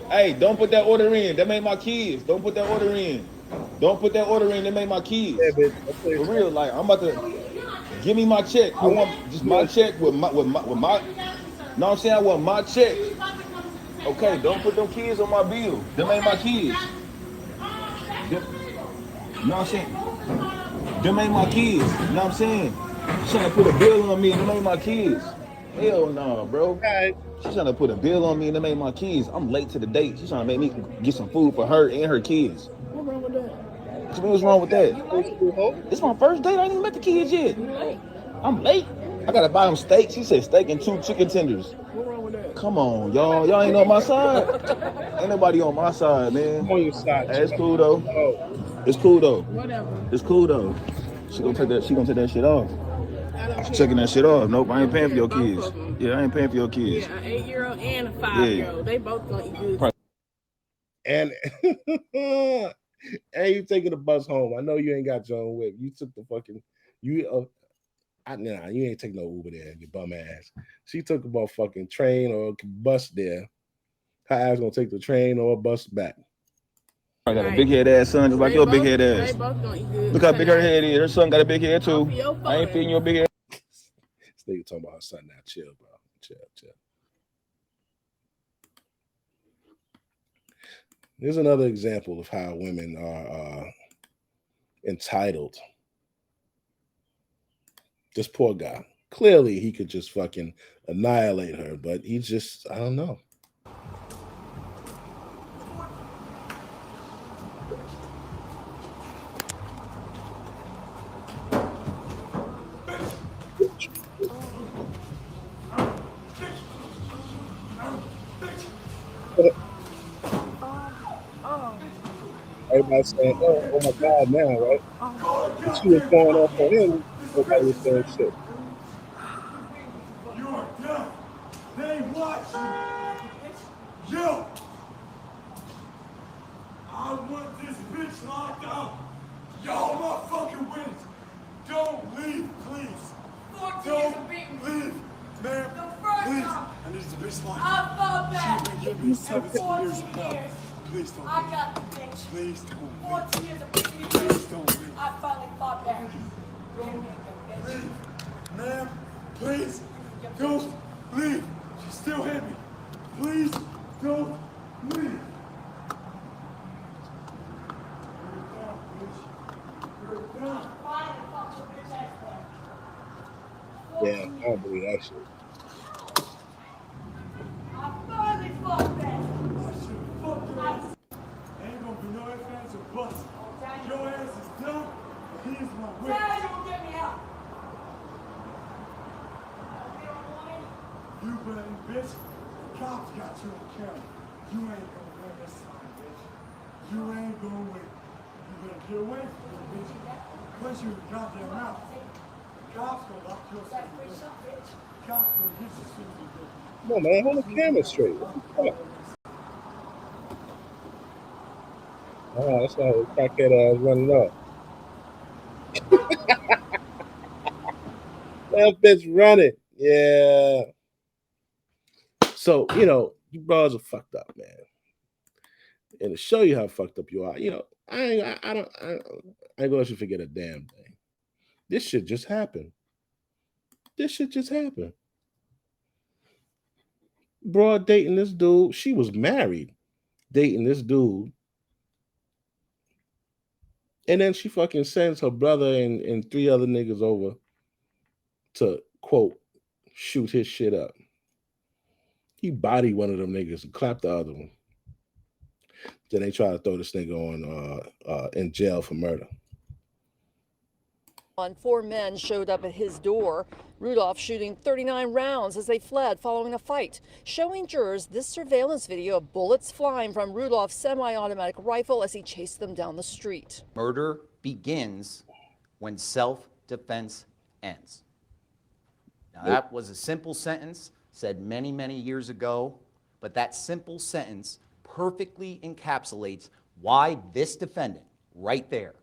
Hey, don't put that order in. That made my kids. Don't put that order in. Don't put that order in. That made my kids. For real, like I'm about to. Give me my check. I want just my check with my. Know what I'm saying? I want my check. Okay, don't put them kids on my bill. Them ain't my kids. Them, you know what I'm saying? Them ain't my kids. You know what I'm saying? She's trying to put a bill on me and them ain't my kids. Hell no, bro. Okay. She's trying to put a bill on me and them ain't my kids. I'm late to the date. She's trying to make me get some food for her and her kids. What's wrong with that? What's wrong with that? It's my first date. I ain't even met the kids yet. I'm late. I gotta buy them steak. She said steak and 2 chicken tenders. What's wrong with that? Come on, y'all. Y'all ain't on my side. Ain't nobody on my side, man. I'm on your side. Hey, it's cool though. It's cool though. Whatever. It's cool though. She gonna take that shit off. She's checking that shit off. Nope, I ain't paying for your kids. Yeah, I ain't paying for your kids. Yeah, an 8-year-old and a 5-year-old. They both gonna eat good. And and you taking the bus home. I know you ain't got your own whip. You took the fucking you ain't take no Uber there, you bum ass. She took a motherfucking train or bus there. Her ass gonna take the train or a bus back. I got a big head ass son, just like your big head ass. They both gonna eat good. Look how big her head is. Her son got a big head too. I ain't feeding your big head. This nigga talking about her son now. Chill, bro. Chill. Here's another example of how women are entitled. This poor guy. Clearly, he could just fucking annihilate her, but he just, I don't know. Everybody's saying, oh my God, now, right? But she was going off on him. Nobody was saying shit. You're done. They watch you. Yo! I want this bitch locked up. Y'all motherfucking wins. Don't leave, please. Don't leave, man. Please. I need this bitch locked up. I fought back. She been giving me 17 years of help. Please don't leave. I got the bitch. Please don't leave. 14 years of bitch. Please don't leave. I finally fought back. Leave. Ma'am, please. Don't leave. She still hit me. Please don't leave. Yeah, I don't believe that shit. I finally fought back. Ain't gonna be no ifs, ands, or buts. Your ass is done. He's my witness. Dad, you won't get me out. You blame bitch. Cops got you on camera. You ain't gonna win this time, bitch. You ain't gonna win. You better get away from me, bitch. Punch you in the goddamn mouth. Cops gonna lock you up, bitch. Cops gonna get you soon as you do. Come on, man. Hold the camera straight. What the fuck? Oh, that's how the crackhead ass running up. That bitch running. Yeah. So, you brothers are fucked up, man. And to show you how fucked up you are, I ain't gonna let you forget a damn thing. This shit just happened. Broad dating this dude. She was married, dating this dude. And then she fucking sends her brother and 3 other niggas over to, quote, shoot his shit up. He bodied one of them niggas and clapped the other one. Then they try to throw this nigga on in jail for murder. 4 men showed up at his door, Rudolph shooting 39 rounds as they fled following a fight, showing jurors this surveillance video of bullets flying from Rudolph's semi-automatic rifle as he chased them down the street. Murder begins when self-defense ends. Now, that was a simple sentence said many, many years ago, but that simple sentence perfectly encapsulates why this defendant right there,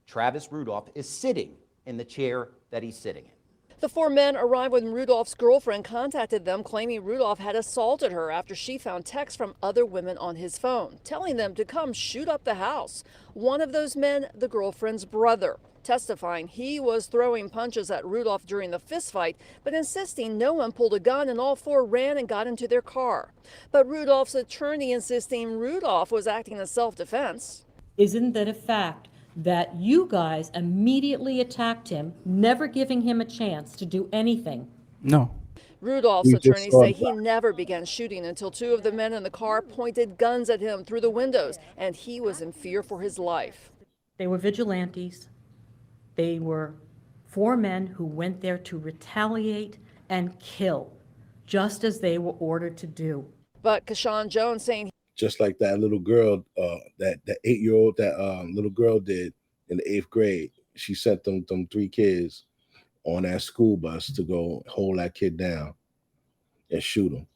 Travis Rudolph, is sitting in the chair that he's sitting in. The 4 men arrived when Rudolph's girlfriend contacted them, claiming Rudolph had assaulted her after she found texts from other women on his phone, telling them to come shoot up the house. One of those men, the girlfriend's brother. testifying he was throwing punches at Rudolph during the fistfight, but insisting no one pulled a gun and all four ran and got into their car. But Rudolph's attorney insisting Rudolph was acting in self-defense. Isn't that a fact that you guys immediately attacked him, never giving him a chance to do anything? No. Rudolph's attorneys say he never began shooting until two of the men in the car pointed guns at him through the windows, and he was in fear for his life. They were vigilantes. They were four men who went there to retaliate and kill, just as they were ordered to do. But Kashawn Jones saying just like that little girl, that 8-year-old, little girl did in the 8th grade. She sent them 3 kids on that school bus to go hold that kid down and shoot him.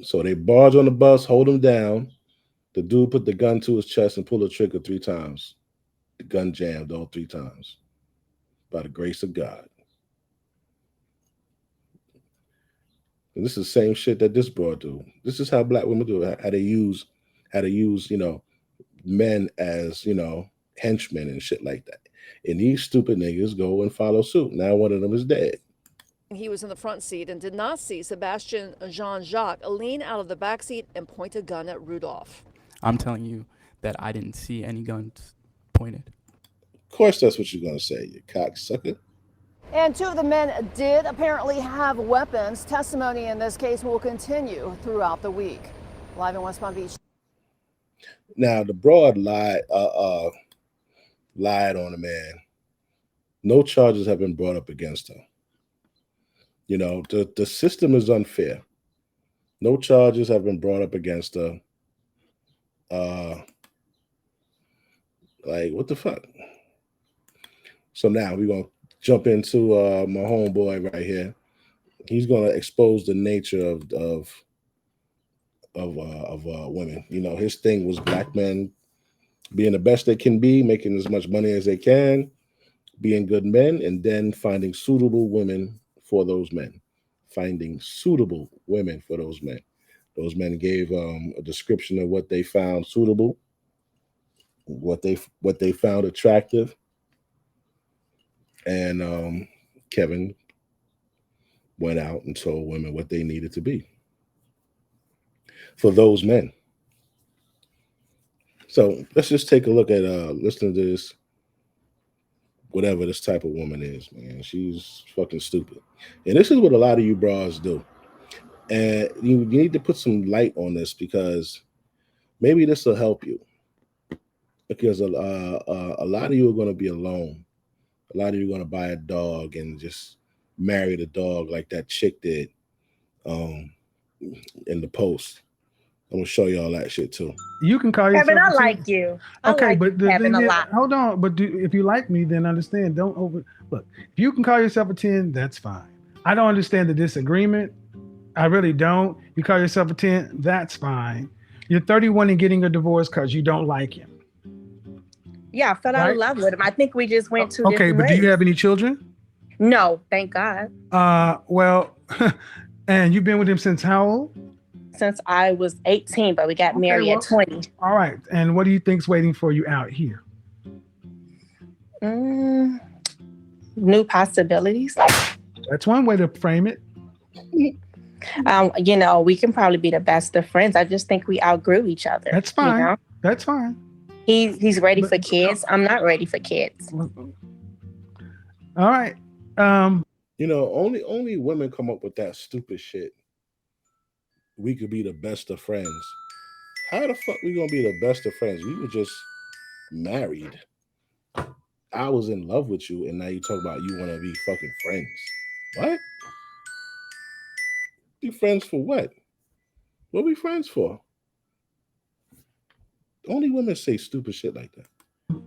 So they barge on the bus, hold him down. The dude put the gun to his chest and pulled the trigger 3 times. The gun jammed all 3 times by the grace of God. And this is the same shit that this broad do. This is how black women do it. How they use, men as, henchmen and shit like that. And these stupid niggas go and follow suit. Now one of them is dead. he was in the front seat and did not see Sebastian Jean-Jacques lean out of the back seat and point a gun at Rudolph. I'm telling you that I didn't see any guns pointed. Of course that's what you're going to say, you cocksucker. And two of the men did apparently have weapons. Testimony in this case will continue throughout the week. Live in West Palm Beach. Now, the broad lied on the man. No charges have been brought up against her. You know, the system is unfair. No charges have been brought up against her. Like, what the fuck? So now we're going to jump into my homeboy right here. He's going to expose the nature of women. You know, his thing was black men being the best they can be, making as much money as they can, being good men, and then finding suitable women for those men. Finding suitable women for those men. Those men gave a description of what they found suitable, what they found attractive, and Kevin went out and told women what they needed to be for those men. So let's just take a look at listening to this, whatever this type of woman is, man. She's fucking stupid. And this is what a lot of you bras do. And you need to put some light on this because maybe this will help you. Because a lot of you are going to be alone. A lot of you are going to buy a dog and just marry the dog like that chick did in the post. I'm going to show you all that shit too. You can call yourself. Kevin, I like you. Okay, like but Kevin a lot. Hold on. But if you like me, then understand. Don't over. Look, if you can call yourself a 10, that's fine. I don't understand the disagreement. I really don't. You call yourself a 10, that's fine. You're 31 and getting a divorce because you don't like him. Yeah, I fell out of love with him. I think we just went to okay, but do you have any children? No, thank God. Well, and you've been with him since how old? Since I was 18, but we got married at 20. All right. And what do you think's waiting for you out here? New possibilities. That's one way to frame it. You know, we can probably be the best of friends. I just think we outgrew each other. That's fine. You know? That's fine. He's ready for kids. I'm not ready for kids. All right. You know, only women come up with that stupid shit. We could be the best of friends. How the fuck we gonna be the best of friends? We were just married. I was in love with you, and now you talk about you want to be fucking friends. What? Be friends for what? What are we friends for? Only women say stupid shit like that.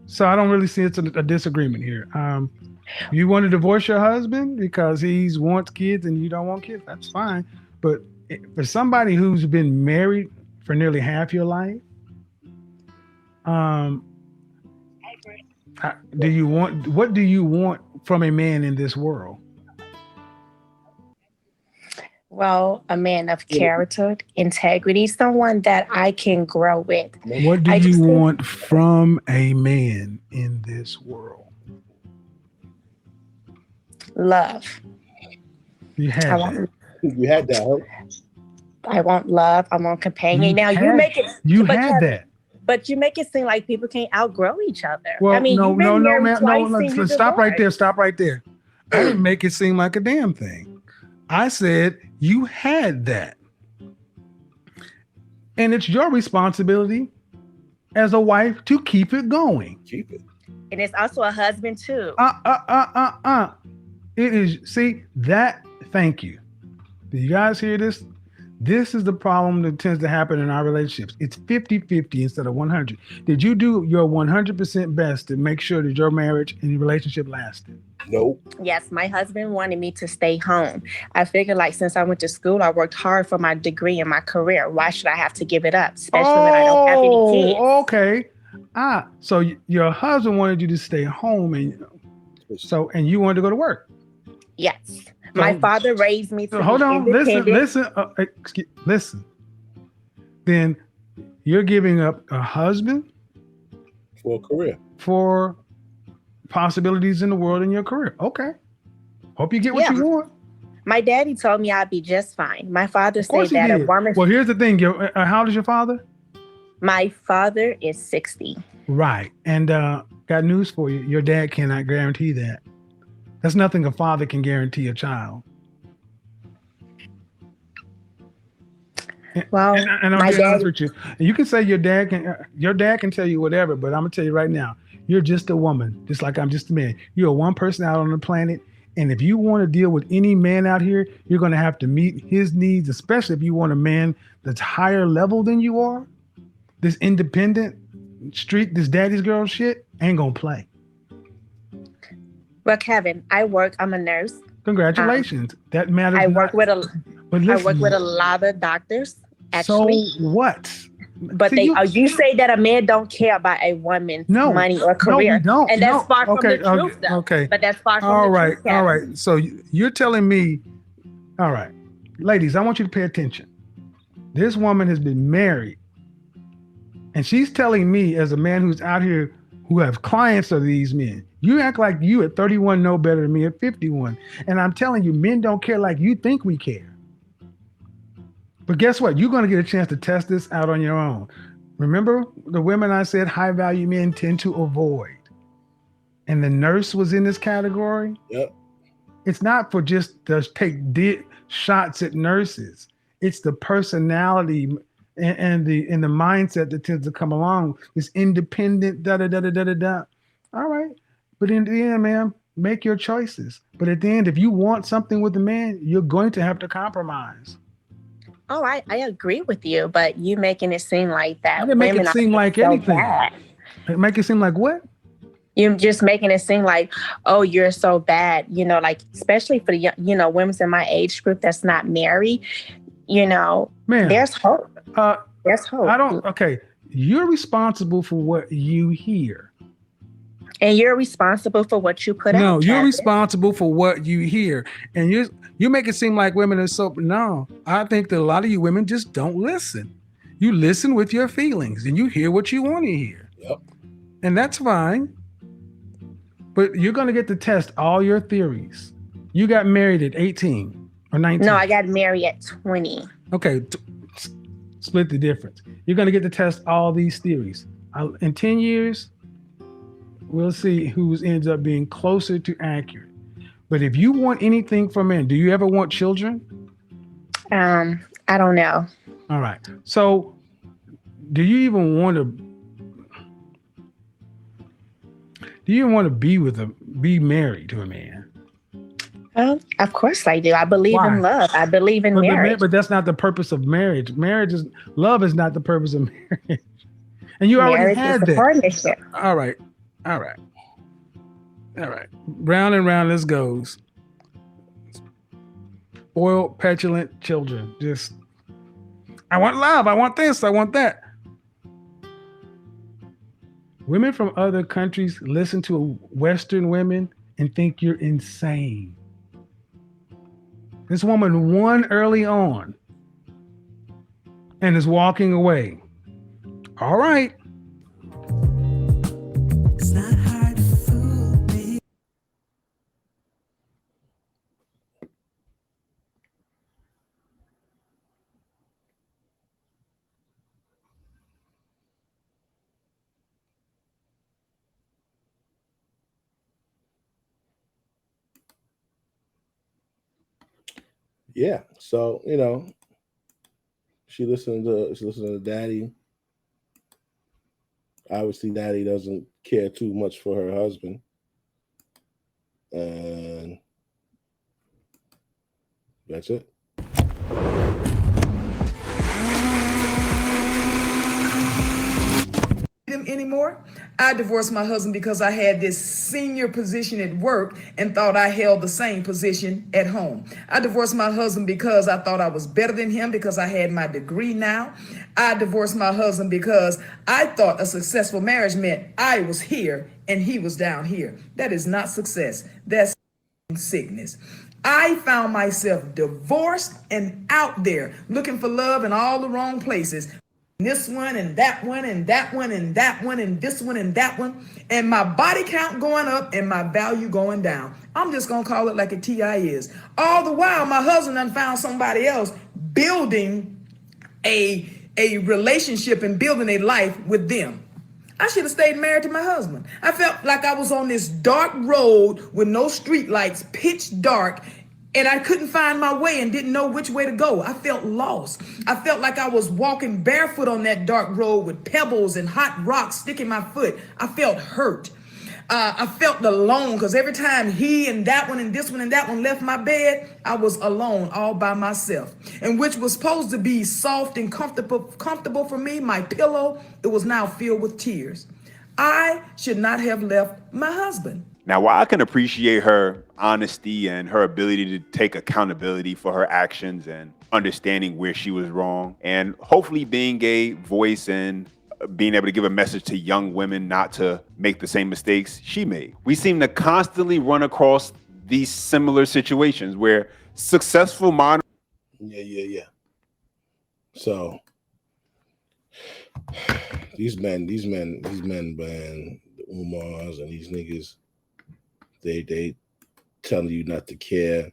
So I don't really see it's a disagreement here. You want to divorce your husband because he wants kids and you don't want kids, that's fine. But for somebody who's been married for nearly half your life, what do you want from a man in this world? Well, a man of character, integrity, someone that I can grow with. What do you want from a man in this world? love. You had I that. want, You had that, huh? I want love. I want companion. Now you had- make it. You but had that. But you make it seem like people can't outgrow each other. Well, I mean, no, you've been no, married man, twice no. and you're Stop right there. divorced. Stop right there. I didn't make it seem like a damn thing. I said you had that, and it's your responsibility as a wife to keep it going. Keep it. And it's also a husband too. It is. See that. Thank you. Do you guys hear this? This is the problem that tends to happen in our relationships. It's 50-50 instead of 100. Did you do your 100% best to make sure that your marriage and your relationship lasted? Nope. Yes, my husband wanted me to stay home. I figured like since I went to school, I worked hard for my degree and my career. Why should I have to give it up? Especially when I don't have any kids. Okay. So your husband wanted you to stay home and you wanted to go to work. Yes. My father raised me to hold be on, independent. listen. Then you're giving up a husband for a career, for possibilities in the world in your career. Okay. Hope you get what you want. My daddy told me I'd be just fine. My father said that a woman. Well, here's the thing. How old is your father? My father is 60. Right. And got news for you. Your dad cannot guarantee that. That's nothing a father can guarantee a child. Well, and I'm being honest with you. You can say your dad can tell you whatever, but I'm gonna tell you right now, you're just a woman, just like I'm just a man. You're one person out on the planet, and if you want to deal with any man out here, you're gonna have to meet his needs, especially if you want a man that's higher level than you are. This independent street, this daddy's girl shit ain't gonna play. Well, Kevin, I'm a nurse. Congratulations. That matters. I work with a listen, lot of doctors. Actually, so what? But See, you say that a man don't care about a woman's money or career. No, we don't. And that's far from the truth, though. Okay. But that's far from all the right, truth. Kevin. all right. So you're telling me, all right, ladies, I want you to pay attention. This woman has been married, and she's telling me, as a man who's out here who have clients of these men, you act like you at 31 know better than me at 51. And I'm telling you, men don't care like you think we care. But guess what? You're going to get a chance to test this out on your own. Remember the women I said high value men tend to avoid. And the nurse was in this category. Yep. It's not for just to take shots at nurses. It's the personality and the mindset that tends to come along. This independent da-da-da-da-da-da. All right. But in the end, ma'am, make your choices. But at the end, if you want something with a man, you're going to have to compromise. Oh, I agree with you, but you making it seem like that. I didn't make it seem like anything. Make it seem like what? You're just making it seem like, oh, you're so bad. You know, like, especially for the, women in my age group that's not married, man, there's hope. There's hope. Okay. You're responsible for what you hear. And you're responsible for what you put out. No, you're responsible for what you hear. And you make it seem like women are so. No, I think that a lot of you women just don't listen. You listen with your feelings and you hear what you want to hear. Yep. And that's fine. But you're going to get to test all your theories. You got married at 18 or 19. No, I got married at 20. Okay. Split the difference. You're going to get to test all these theories. In 10 years, we'll see who ends up being closer to accurate. But if you want anything from men, do you ever want children? I don't know. All right. So do you even want to be married to a man? Of course I do. I believe in love. I believe in marriage. But that's not the purpose of marriage. Love is not the purpose of marriage. And you already had that. Partnership. All right. Round and round this goes. Spoiled, petulant children. Just, I want love. I want this. I want that. Women from other countries listen to Western women and think you're insane. This woman won early on and is walking away. All right. Yeah, so you know, she listened to Daddy. Obviously, Daddy doesn't care too much for her husband, and that's it. Him anymore. I divorced my husband because I had this senior position at work and thought I held the same position at home. I divorced my husband because I thought I was better than him because I had my degree now. I divorced my husband because I thought a successful marriage meant I was here and he was down here. That is not success. That's sickness. I found myself divorced and out there looking for love in all the wrong places. This one and that one and that one and that one and this one and that one, and my body count going up and my value going down. I'm just gonna call it like a TI is. All the while, my husband done found somebody else building a relationship and building a life with them. I should have stayed married to my husband. I felt like I was on this dark road with no street lights, pitch dark, and I couldn't find my way and didn't know which way to go. I felt lost. I felt like I was walking barefoot on that dark road with pebbles and hot rocks sticking my foot. I felt hurt. I felt alone because every time he and that one and this one and that one left my bed, I was alone all by myself. And which was supposed to be soft and comfortable for me, my pillow, it was now filled with tears. I should not have left my husband. Now, while I can appreciate her honesty and her ability to take accountability for her actions and understanding where she was wrong, and hopefully being a voice and being able to give a message to young women not to make the same mistakes she made, we seem to constantly run across these similar situations where successful modern... Yeah. So these men, man, the Umars and these niggas, they telling you not to care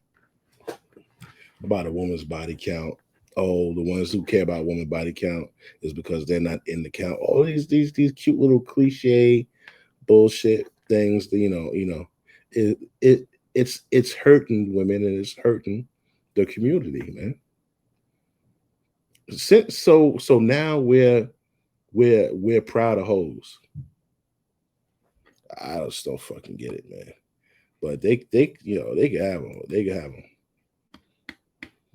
about a woman's body count. Oh, the ones who care about women's body count is because they're not in the count. All these cute little cliche bullshit things that, it's hurting women and it's hurting the community, man. So now we're proud of hoes. I just don't fucking get it, man. But they can have them. They can have them.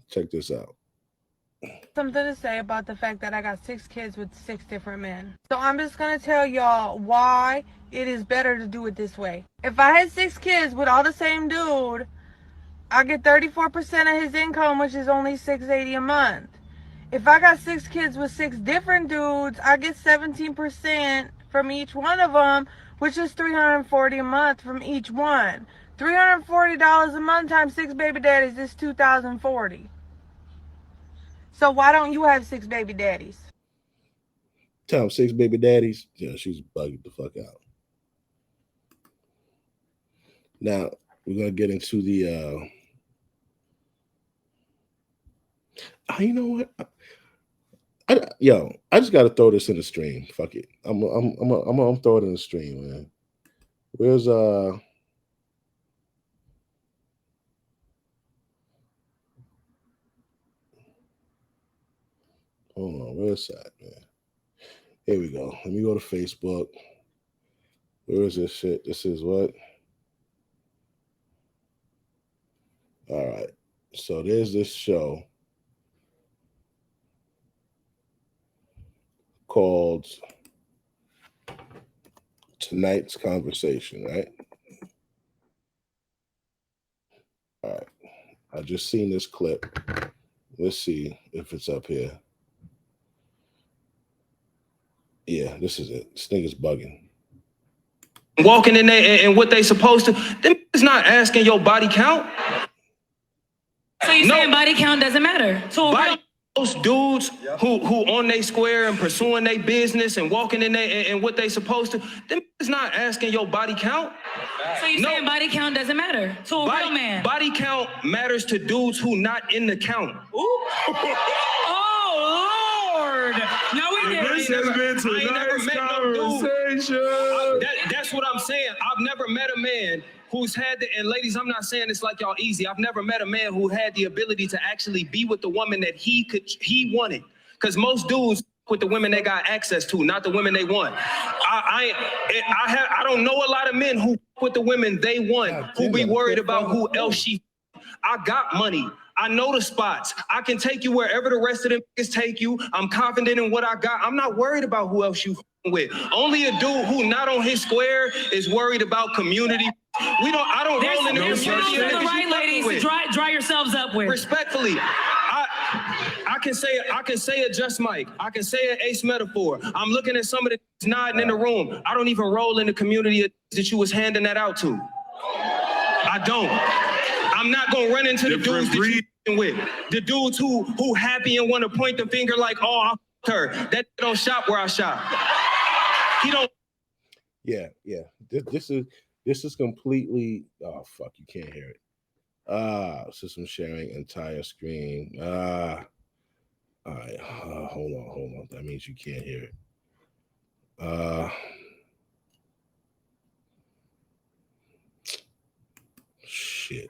Check this out. Something to say about the fact that I got 6 kids with 6 different men. So I'm just gonna tell y'all why it is better to do it this way. If I had 6 kids with all the same dude, I get 34% of his income, which is only $680 a month. If I got 6 kids with 6 different dudes, I get 17% from each one of them, which is $340 a month from each one. $340 a month times 6 baby daddies is $2,040. So why don't you have 6 baby daddies? Times 6 baby daddies? Yeah, she's bugging the fuck out. Now we're gonna get into the. You know what? I just gotta throw this in the stream. Fuck it. I'm throw it in the stream, man. Where's Hold on, where's that, man? Here we go. Let me go to Facebook. Where is this shit? This is what? All right. So there's this show called Tonight's Conversation, right? All right. I just seen this clip. Let's see if it's up here. Yeah, this is it. This nigga's bugging. Walking in there and what they supposed to, them is not asking your body count. So you saying body count doesn't matter? So those dudes who on their square and pursuing their business and walking in there and what they supposed to, them is not asking your body count. So you saying body count doesn't matter to a real man? Body count matters to dudes who not in the count. Oh Lord! No, we didn't. This has been tonight's conversation. That's what I'm saying. I've never met a man who's had the, and ladies, I'm not saying it's like y'all easy. I've never met a man who had the ability to actually be with the woman that he wanted. Because most dudes with the women they got access to, not the women they want. I don't know a lot of men who with the women they want, who be worried about who else she. I got money. I know the spots. I can take you wherever the rest of them niggas take you. I'm confident in what I got. I'm not worried about who else you with. Only a dude who not on his square is worried about community. I don't roll in the community. You're the right ladies to dry yourselves up with. Respectfully, I can say a Just Mike. I can say an Ace Metaphor. I'm looking at some of the nodding in the room. I don't even roll in the community that you was handing that out to. I don't. I'm not gonna run into the dudes that you with. The dudes who happy and want to point the finger like, oh, I f***ed her. That don't shop where I shop. He don't. Yeah. This is completely. Oh fuck! You can't hear it. System sharing entire screen. All right. Hold on. That means you can't hear it. Shit.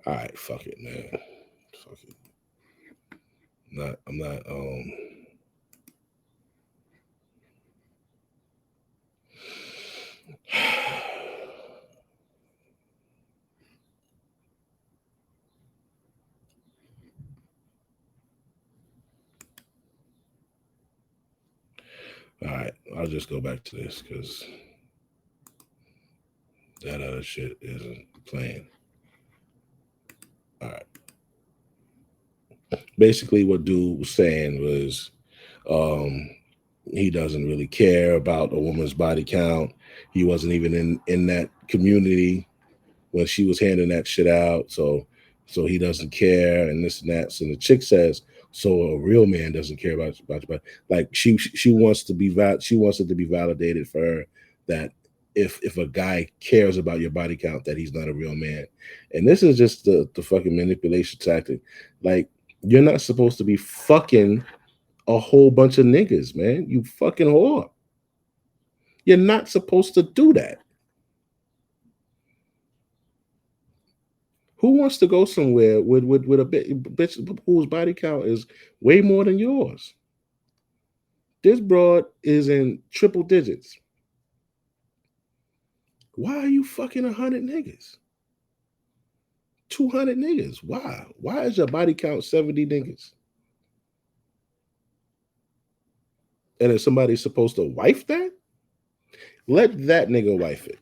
All right, fuck it, man. Fuck it. I'm not. All right, I'll just go back to this because that other shit isn't playing. All right. Basically, what dude was saying was he doesn't really care about a woman's body count. He wasn't even in that community when she was handing that shit out. So he doesn't care and this and that. So the chick says, so a real man doesn't care about your body. Like she wants it to be validated for her that if a guy cares about your body count, that he's not a real man. And this is just the fucking manipulation tactic. Like, you're not supposed to be fucking a whole bunch of niggas, man. You fucking whore. You're not supposed to do that. Who wants to go somewhere with a bitch whose body count is way more than yours? This broad is in triple digits. Why are you fucking 100 niggas? 200 niggas? Why? Why is your body count 70 niggas? And if somebody's supposed to wife that, let that nigga wife it.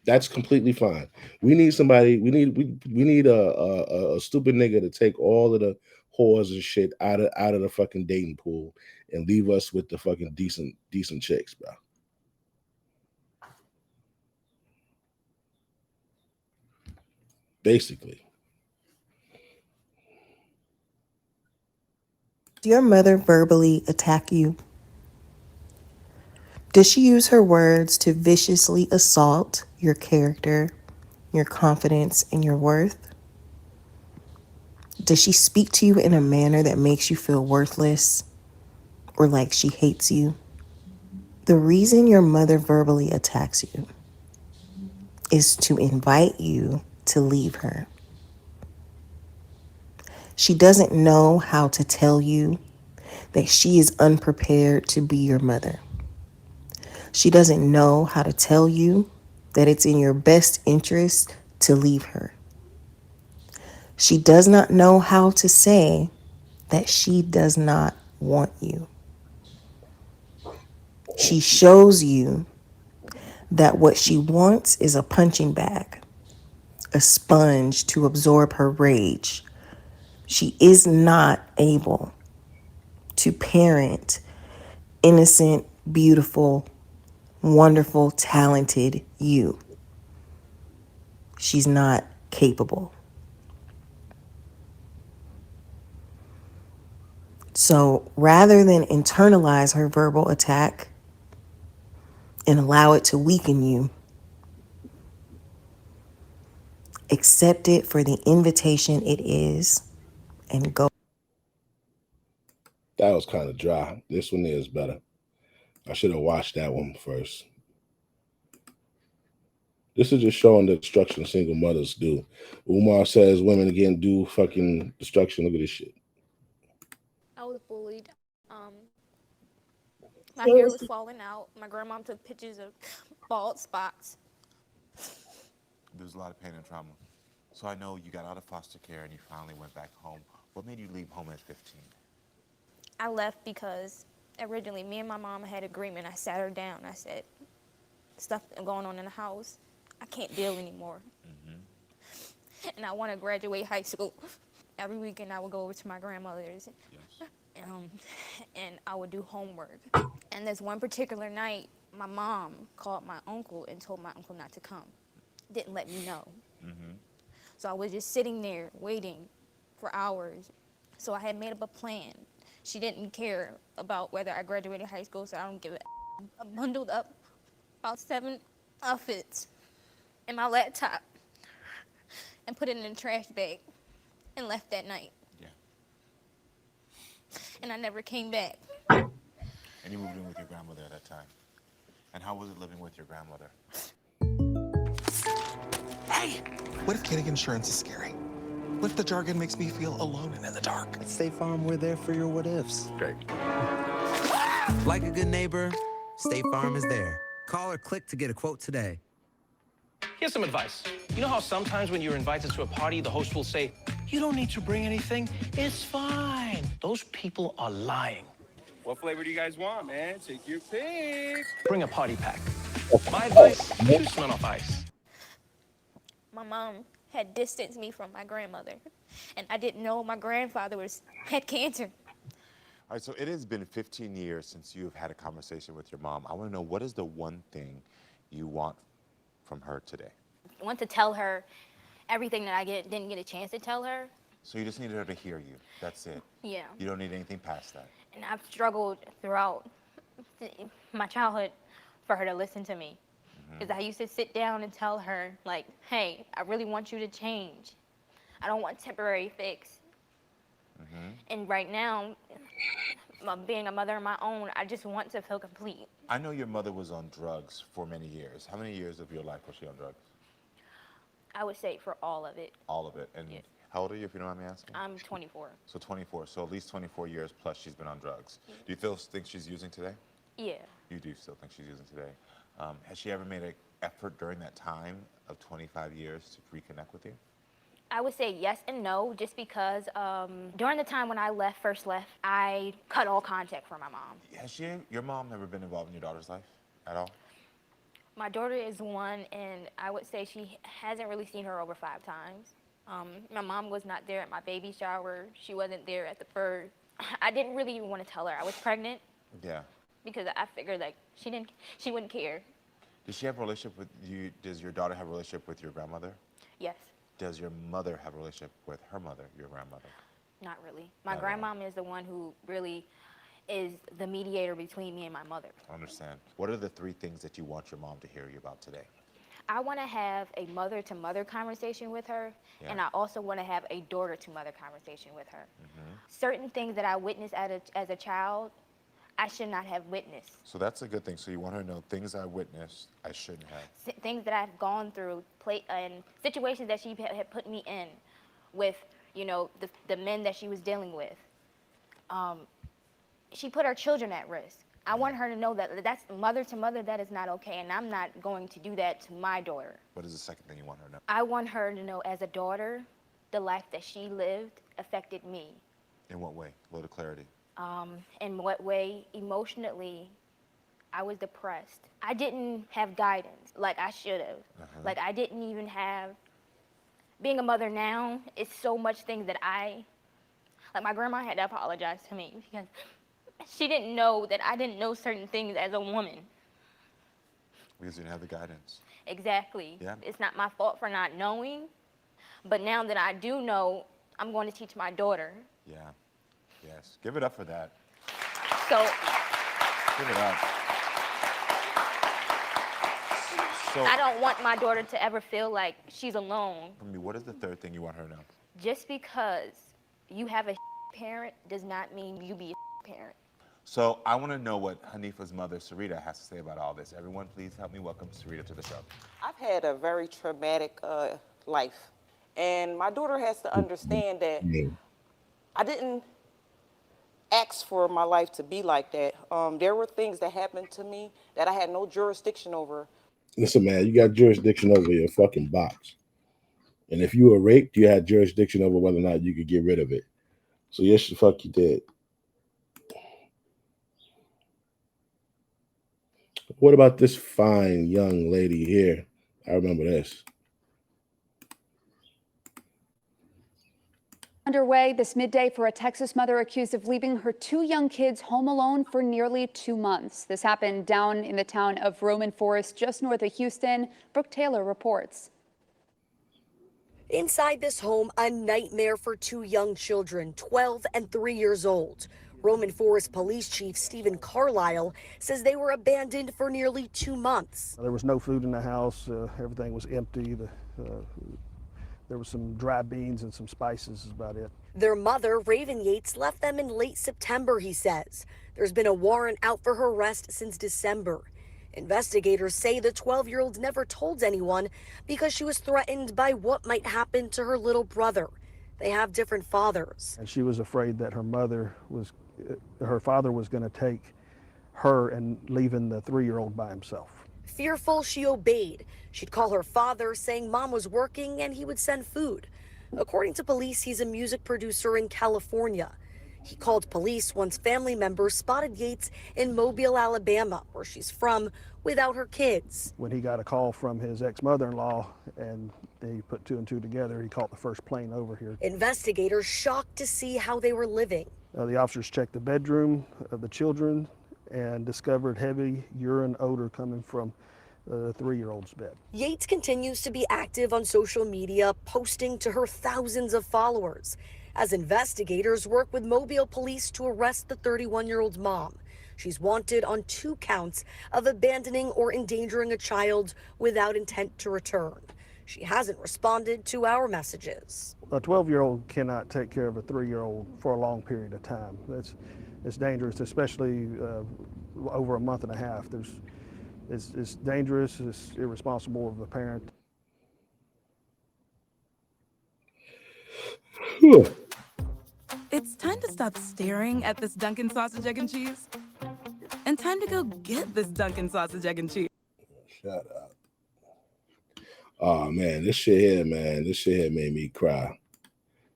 That's completely fine. We need somebody. We need a stupid nigga to take all of the whores and shit out of the fucking dating pool and leave us with the fucking decent chicks, bro. Basically. Did your mother verbally attack you? Does she use her words to viciously assault your character, your confidence, and your worth? Does she speak to you in a manner that makes you feel worthless or like she hates you? The reason your mother verbally attacks you is to invite you to leave her. She doesn't know how to tell you that she is unprepared to be your mother. She doesn't know how to tell you that it's in your best interest to leave her. She does not know how to say that she does not want you. She shows you that what she wants is a punching bag, a sponge to absorb her rage. She is not able to parent innocent, beautiful, wonderful, talented you. She's not capable. So rather than internalize her verbal attack and allow it to weaken you, accept it for the invitation it is and go. That was kind of dry. This one is better. I should have watched that one first. This is just showing the destruction single mothers do. Umar says women again do fucking destruction. Look at this shit. I was bullied. My hair was falling out. My grandma took pictures of bald spots. There was a lot of pain and trauma. So I know you got out of foster care and you finally went back home. What made you leave home at 15? I left because originally me and my mom had agreement. I sat her down. I said, stuff going on in the house, I can't deal anymore. And I want to graduate high school. Every weekend I would go over to my grandmother's. Yes. And I would do homework. And this one particular night, my mom called my uncle and told my uncle not to come. Didn't let me know. So I was just sitting there waiting for hours. So I had made up a plan. She didn't care about whether I graduated high school, so I don't give a. I bundled up about 7 outfits in my laptop and put it in a trash bag and left that night. Yeah. And I never came back. And you moved in with your grandmother at that time. And how was it living with your grandmother? Hey, what if getting insurance is scary? What if the jargon makes me feel alone and in the dark? At State Farm, we're there for your what ifs. Great. Like a good neighbor, State Farm is there. Call or click to get a quote today. Here's some advice. You know how sometimes when you're invited to a party, the host will say, you don't need to bring anything, it's fine. Those people are lying. What flavor do you guys want, man? Take your pick. Bring a party pack. My advice, use Smirnoff Ice. My mom had distanced me from my grandmother, and I didn't know my grandfather had cancer. All right, so it has been 15 years since you've had a conversation with your mom. I want to know, what is the one thing you want from her today? I want to tell her everything that I didn't get a chance to tell her. So you just needed her to hear you. That's it. Yeah. You don't need anything past that. And I've struggled throughout my childhood for her to listen to me. Because I used to sit down and tell her, like, hey, I really want you to change. I don't want temporary fix. And right now, being a mother of my own, I just want to feel complete. I know your mother was on drugs for many years. How many years of your life was she on drugs? I would say for all of it. All of it. And how old are you, if you don't mind me asking? I'm 24. So 24. So at least 24 years plus she's been on drugs. Yeah. Do you think she's using today? Yeah. You do still think she's using today. Has she ever made an effort during that time of 25 years to reconnect with you? I would say yes and no, just because during the time when I first left, I cut all contact from my mom. Has your mom never been involved in your daughter's life at all? My daughter is 1, and I would say she hasn't really seen her over 5 times. My mom was not there at my baby shower. She wasn't there at the birth. I didn't really even want to tell her I was pregnant. Yeah. Because I figured like she wouldn't care. Does she have a relationship with you? Does your daughter have a relationship with your grandmother? Yes. Does your mother have a relationship with her mother, your grandmother? Not really. My grandmom is the one who really is the mediator between me and my mother. I understand. What are the 3 things that you want your mom to hear you about today? I want to have a mother-to-mother conversation with her, and I also want to have a daughter-to-mother conversation with her. Certain things that I witnessed as a child, I should not have witnessed. So that's a good thing. So you want her to know things I witnessed I shouldn't have. Things that I've gone through, and situations that she had put me in with, you know, the men that she was dealing with. She put her children at risk. I want her to know that that's mother to mother, that is not okay, and I'm not going to do that to my daughter. What is the second thing you want her to know? I want her to know, as a daughter, the life that she lived affected me. In what way? A little clarity. In what way? Emotionally, I was depressed. I didn't have guidance like I should have. Like I didn't even have, being a mother now, it's so much things that like my grandma had to apologize to me because she didn't know that I didn't know certain things as a woman. Because you didn't have the guidance. Exactly. Yeah. It's not my fault for not knowing, but now that I do know, I'm going to teach my daughter. Yeah. Yes. Give it up for that. So. Give it up. So, I don't want my daughter to ever feel like she's alone. I mean, what is the 3rd thing you want her to know? Just because you have a parent does not mean you be a parent. So I want to know what Hanifa's mother, Sarita, has to say about all this. Everyone, please help me welcome Sarita to the show. I've had a very traumatic life, and my daughter has to understand that I didn't ask for my life to be like that. There were things that happened to me that I had no jurisdiction over. Listen, man, you got jurisdiction over your fucking box. And if you were raped, you had jurisdiction over whether or not you could get rid of it. So yes, the fuck you did. What about this fine young lady here? I remember this. Underway this midday for a Texas mother accused of leaving her 2 young kids home alone for nearly 2 months. This happened down in the town of Roman Forest, just north of Houston. Brooke Taylor reports. Inside this home, a nightmare for 2 young children, 12 and 3 years old. Roman Forest Police Chief Stephen Carlisle says they were abandoned for nearly 2 months. There was no food in the house. Everything was empty. There was some dry beans and some spices is about it. Their mother, Raven Yates, left them in late September, he says. There's been a warrant out for her arrest since December. Investigators say the 12-year-old never told anyone because she was threatened by what might happen to her little brother. They have different fathers. And she was afraid that her father was going to take her and leaving the 3-year-old by himself. Fearful, she obeyed. She'd call her father, saying mom was working and he would send food. According to police, he's a music producer in California. He called police once family members spotted Yates in Mobile, Alabama, where she's from, without her kids. When he got a call from his ex-mother-in-law and they put 2 and 2 together, he caught the first plane over here. Investigators shocked to see how they were living. The officers checked the bedroom of the children and discovered heavy urine odor coming from the 3-year-old's bed. Yates continues to be active on social media, posting to her thousands of followers, as investigators work with Mobile police to arrest the 31-year-old mom. She's wanted on 2 counts of abandoning or endangering a child without intent to return. She hasn't responded to our messages. A 12-year-old cannot take care of a 3-year-old for a long period of time. It's dangerous, especially over a month and a half. It's dangerous, it's irresponsible of the parent. It's time to stop staring at this Dunkin' sausage, egg, and cheese. And time to go get this Dunkin' sausage, egg, and cheese. Shut up. Oh, man, this shit here made me cry.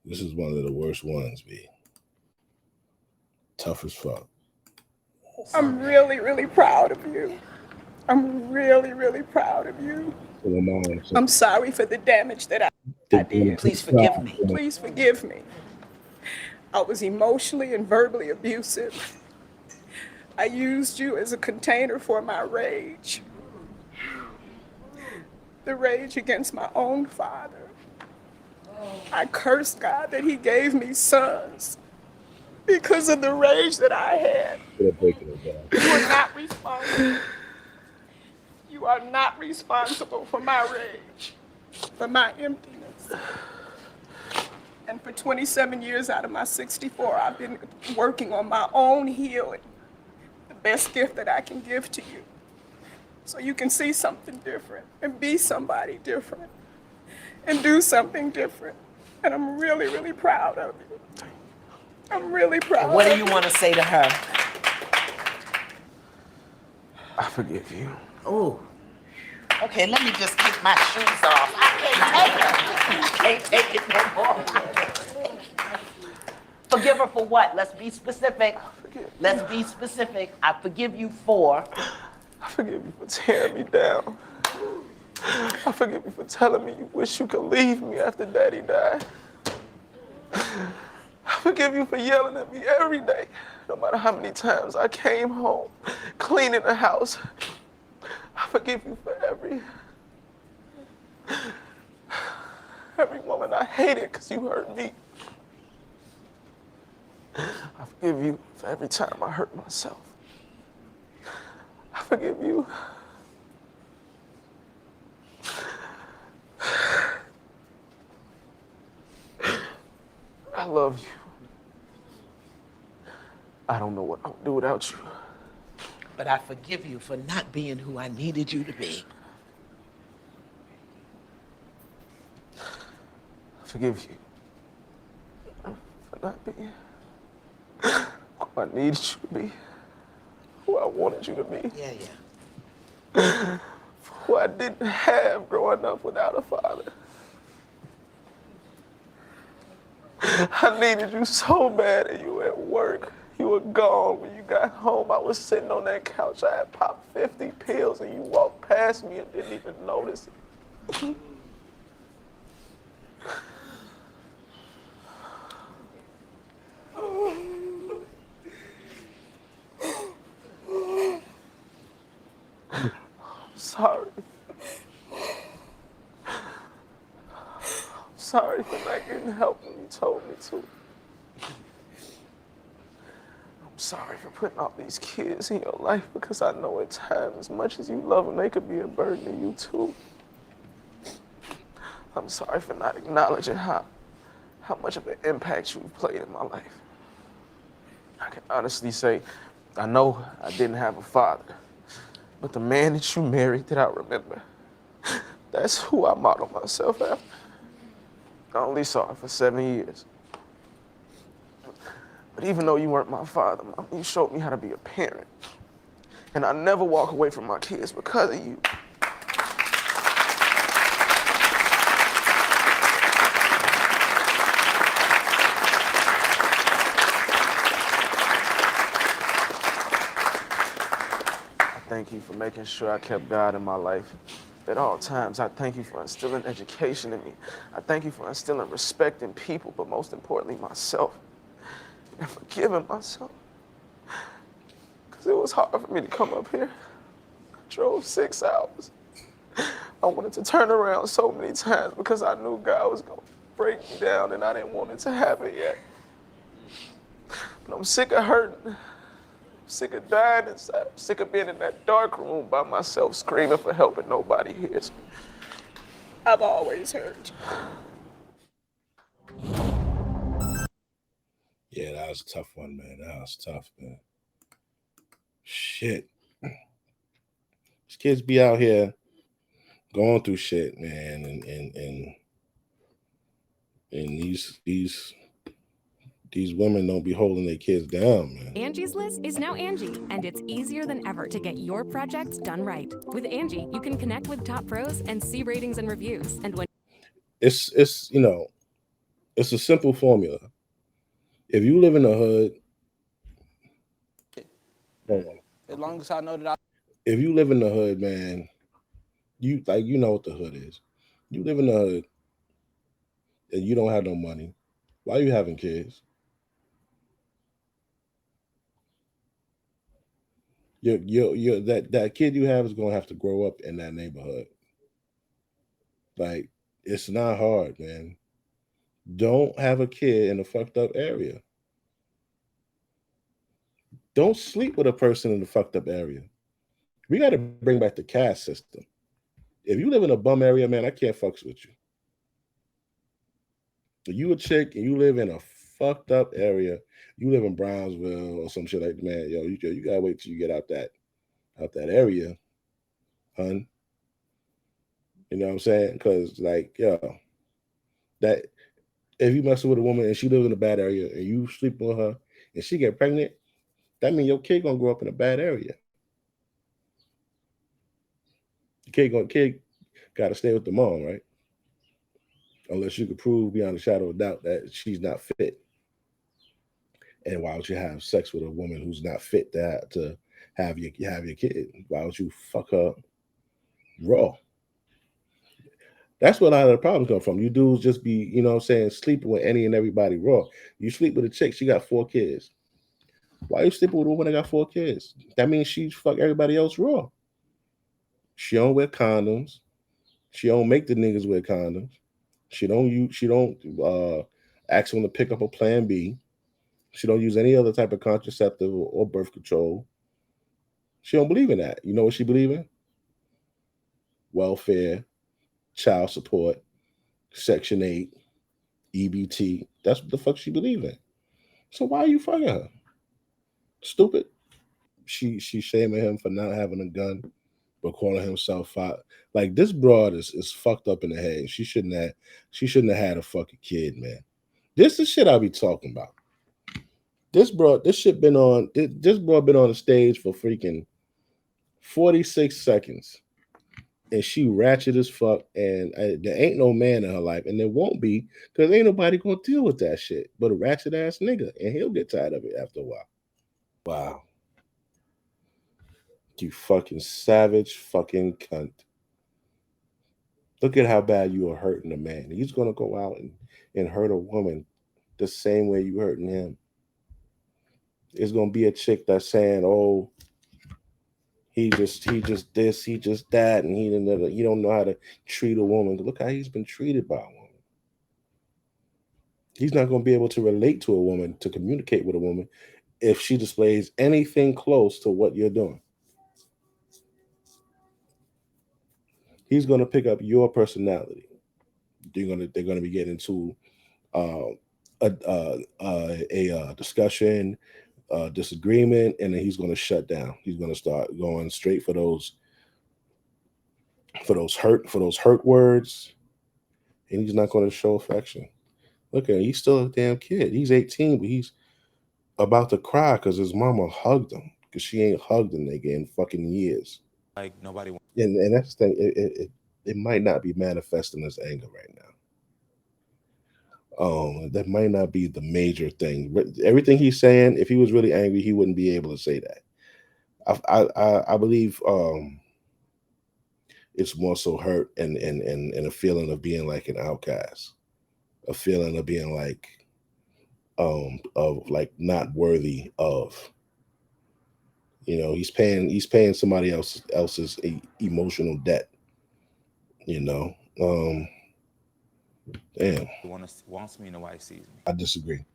This is one of the worst ones, B. Tough as fuck. I'm really, really proud of you. I'm really, really proud of you. I'm sorry for the damage that I did. Please forgive me. Please forgive me. I was emotionally and verbally abusive. I used you as a container for my rage. The rage against my own father. I cursed God that he gave me sons because of the rage that I had. You are not responsible. You are not responsible for my rage, for my emptiness. And for 27 years out of my 64, I've been working on my own healing, the best gift that I can give to you. So you can see something different and be somebody different and do something different. And I'm really, really proud of you. I'm really proud. What do you want to say to her? I forgive you. Oh. Okay, let me just take my shoes off. I can't take it no more. Forgive her for what? Let's be specific. Let's be specific. I forgive you for. I forgive you for tearing me down. I forgive you for telling me you wish you could leave me after Daddy died. I forgive you for yelling at me every day, no matter how many times I came home, cleaning the house. I forgive you for every woman I hated because you hurt me. I forgive you for every time I hurt myself. I forgive you. I love you. I don't know what I would do without you. But I forgive you for not being who I needed you to be. I forgive you for not being who I needed you to be, who I wanted you to be. Yeah. For who I didn't have growing up without a father. I needed you so bad, and you were at work. You were gone. When you got home, I was sitting on that couch. I had popped 50 pills, and you walked past me and didn't even notice it. I'm sorry. I'm sorry for not getting help when you told me to. I'm sorry for putting all these kids in your life, because I know at times, as much as you love them, they could be a burden to you too. I'm sorry for not acknowledging how much of an impact you've played in my life. I can honestly say, I know I didn't have a father, but the man that you married that I remember, that's who I modeled myself after. I only saw her for 7 years. But even though you weren't my father, Mom, you showed me how to be a parent. And I never walk away from my kids because of you. Thank you for making sure I kept God in my life at all times. I thank you for instilling education in me. I thank you for instilling respect in people, but most importantly, myself. And forgiving myself. Because it was hard for me to come up here. I drove 6 hours. I wanted to turn around so many times because I knew God was going to break me down, and I didn't want it to happen yet. But I'm sick of hurting. Sick of dying inside. I'm sick of being in that dark room by myself, screaming for help and nobody hears me. I've always hurt. Yeah, that was a tough one, man. That was tough, man. Shit. These kids be out here going through shit, man, and these women don't be holding their kids down, man. Angie's List is now Angie, and it's easier than ever to get your projects done right. With Angie, you can connect with top pros and see ratings and reviews. And when It's it's a simple formula. If you live in the hood, As long as I know that if you live in the hood, man, you know what the hood is. You live in the hood and you don't have no money. Why are you having kids? That kid you have is gonna have to grow up in that neighborhood. Like, it's not hard, man. Don't have a kid in a fucked up area. Don't sleep with a person in the fucked up area. We got to bring back the caste system. If you live in a bum area, man, I can't fucks with you. If you a chick and you live in a fucked up area, you live in Brownsville or some shit like that, man, yo, you gotta wait till you get out that area, hun. You know what I'm saying? Because, like, yo, that if you messing with a woman and she lives in a bad area and you sleep with her and she get pregnant, that means your kid gonna grow up in a bad area. The kid gotta stay with the mom, right? Unless you can prove beyond a shadow of doubt that she's not fit. And why would you have sex with a woman who's not fit to have your kid? Why would you fuck her raw? That's where a lot of the problems come from. You dudes just be, you know what I'm saying, sleeping with any and everybody raw. You sleep with a chick, she got 4 kids. Why are you sleeping with a woman that got 4 kids? That means she fuck everybody else raw. She don't wear condoms. She don't make the niggas wear condoms. She don't ask them to pick up a plan B. She don't use any other type of contraceptive or birth control. She don't believe in that. You know what she believe in? Welfare, child support, Section 8, EBT. That's what the fuck she believe in. So why are you fucking her? Stupid. She shaming him for not having a gun, but calling himself out. Like, this broad is fucked up in the head. She shouldn't have had a fucking kid, man. This is shit I be talking about. This broad been on the stage for freaking 46 seconds. And she ratchet as fuck, and there ain't no man in her life, and there won't be, because ain't nobody gonna deal with that shit but a ratchet ass nigga, and he'll get tired of it after a while. Wow. You fucking savage fucking cunt. Look at how bad you are hurting a man. He's gonna go out and hurt a woman the same way you hurting him. It's gonna be a chick that's saying, oh, he just this, he just that, and he don't know how to treat a woman. Look how he's been treated by a woman. He's not going to be able to relate to a woman, to communicate with a woman, if she displays anything close to what you're doing. He's going to pick up your personality. They're going to be getting into a discussion, disagreement, and then he's going to shut down. He's going to start going straight for those hurt words, and he's not going to show affection. Look at him. He's still a damn kid. He's 18, but he's about to cry because his mama hugged him, because she ain't hugged a nigga in fucking years. Like nobody wants. And that's the thing. It might not be manifesting as anger right now. That might not be the major thing. Everything he's saying, if he was really angry, he wouldn't be able to say that. I believe it's more so hurt and a feeling of being like an outcast, a feeling of being like of like not worthy of. You know, he's paying somebody else's emotional debt. You know, damn. He wants me to know why he sees me. I disagree.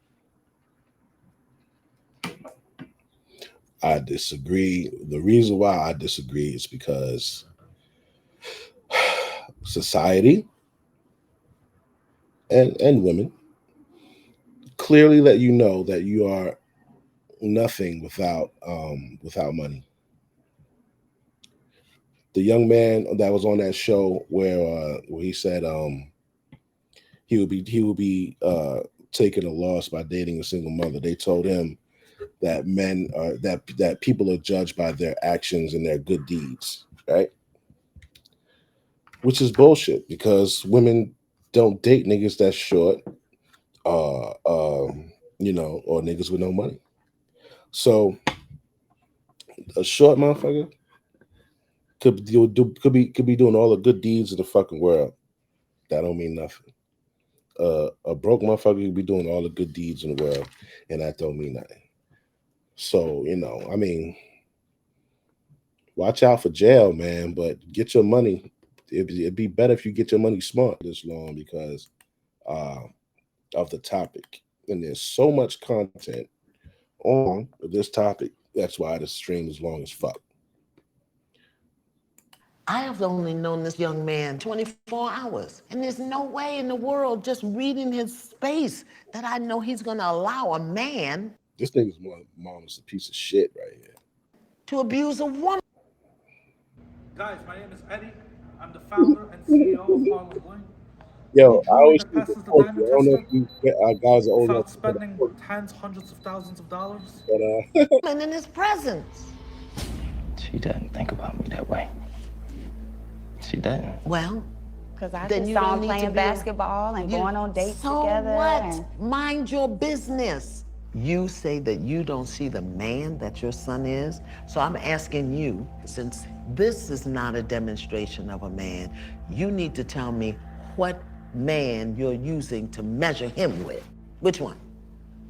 The reason why I disagree is because society and women clearly let you know that you are nothing without money. The young man that was on that show where he said he would be taking a loss by dating a single mother. They told him that men are that people are judged by their actions and their good deeds, right? Which is bullshit, because women don't date niggas that's short, you know, or niggas with no money. So a short motherfucker could be doing all the good deeds in the fucking world. That don't mean nothing. A broke motherfucker could be doing all the good deeds in the world, and that don't mean nothing. So, you know, I mean, watch out for jail, man, but get your money. It'd be better if you get your money smart this long, because of the topic. And there's so much content on this topic. That's why the stream is long as fuck. I have only known this young man 24 hours, and there's no way in the world, just reading his space, that I know he's going to allow a man. This nigga's mom is a piece of shit right here. To abuse a woman. Guys, my name is Eddie. I'm the founder and CEO of Harlem Bling. Yo, I always think passes the diamond guys are old without enough spending tens, hundreds of thousands of dollars. But And in his presence. She doesn't think about me that way. She doesn't. Well, because I then just you saw don't them need to playing be basketball and going on dates so together. what? and- Mind your business. You say that you don't see the man that your son is. So I'm asking you, since this is not a demonstration of a man, you need to tell me what man you're using to measure him with. Which one?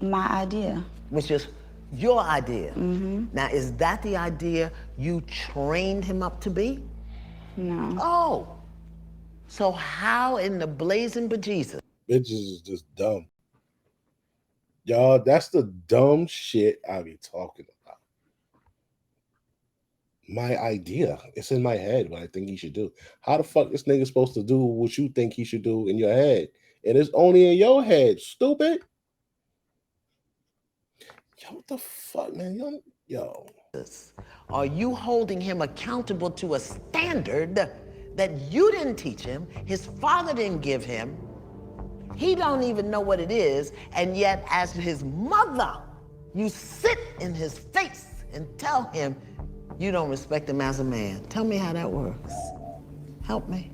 My idea. Which is your idea. Mm-hmm. Now, is that the idea you trained him up to be? No. Oh. So how in the blazing bejesus? bitches is just dumb. Y'all, that's the dumb shit I be talking about. My idea. It's in my head what I think he should do. How the fuck this nigga supposed to do what you think he should do in your head? And it's only in your head, stupid. Yo, what the fuck, man? Yo. Are you holding him accountable to a standard that you didn't teach him, his father didn't give him, he don't even know what it is, and yet as his mother, you sit in his face and tell him you don't respect him as a man? Tell me how that works. Help me.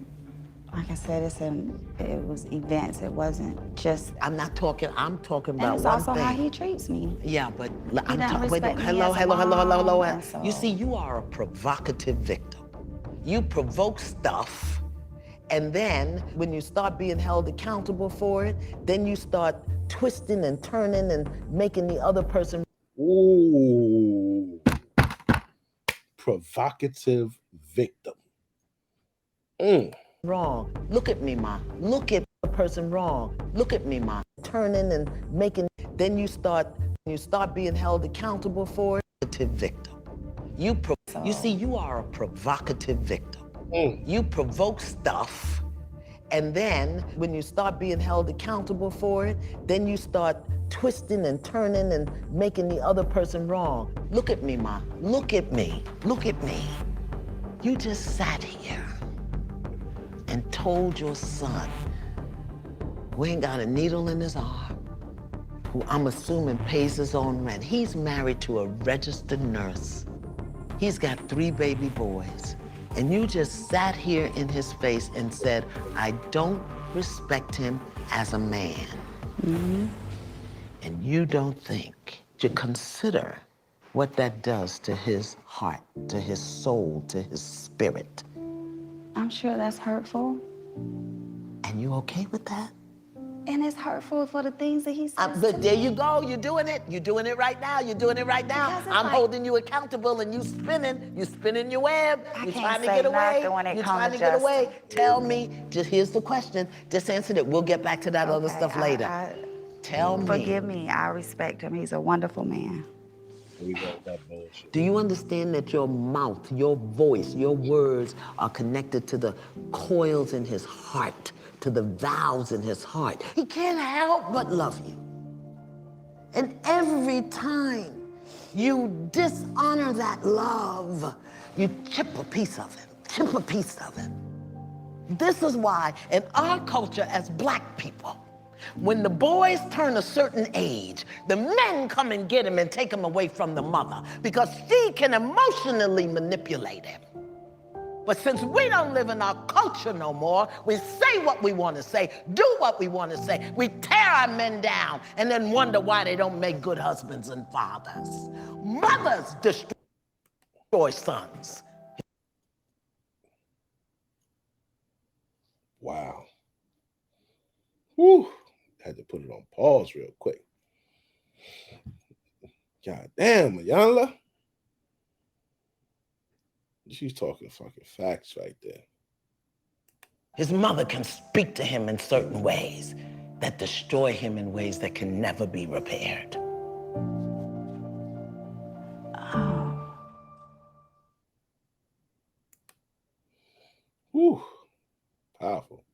Like I said, it was events. It wasn't just. I'm talking And about it's one also thing. how he treats me. Yeah, but I'm doesn't talking. respect me Hello. as a mom, and so- You see, you are a provocative victim. You provoke stuff, and then when you start being held accountable for it, then you start twisting and turning and making the other person. Ooh. Provocative victim. Wrong. Look at me, Ma. Look at the person wrong. Look at me, Ma. Turning and making. Then you start being held accountable for it. Provocative victim. You see, you are a provocative victim. You provoke stuff, and then when you start being held accountable for it, then you start twisting and turning and making the other person wrong. Look at me, Ma. Look at me. Look at me. You just sat here and told your son, who ain't got a needle in his arm, who I'm assuming pays his own rent. He's married to a registered nurse. He's got 3 baby boys. And you just sat here in his face and said, I don't respect him as a man. And you don't think to consider what that does to his heart, to his soul, to his spirit. I'm sure that's hurtful. And you okay with that? And it's hurtful for the things that he says. But there you go, you're doing it. You're doing it right now. You're doing it right now. Because it's I'm like- holding you accountable and you spinning your web. I You're can't trying to say get away. nothing when it You're comes trying to to get Justin. away. Tell me, just here's the question. Just answer it. We'll get back to that other stuff later. Tell me. Forgive me. I respect him. He's a wonderful man. We got that bullshit. Do you understand that your mouth, your voice, your words are connected to the coils in his heart, to the valves in his heart? He can't help but love you. And every time you dishonor that love, you chip a piece of him, chip a piece of him. This is why in our culture as Black people, when the boys turn a certain age, the men come and get him and take him away from the mother because she can emotionally manipulate him. But since we don't live in our culture no more, we say what we want to say, do what we want to say. We tear our men down and then wonder why they don't make good husbands and fathers. Mothers destroy sons. Wow. Whew. Had to put it on pause real quick. God damn, Iyanla. She's talking fucking facts right there. His mother can speak to him in certain ways that destroy him in ways that can never be repaired. Whew. Powerful.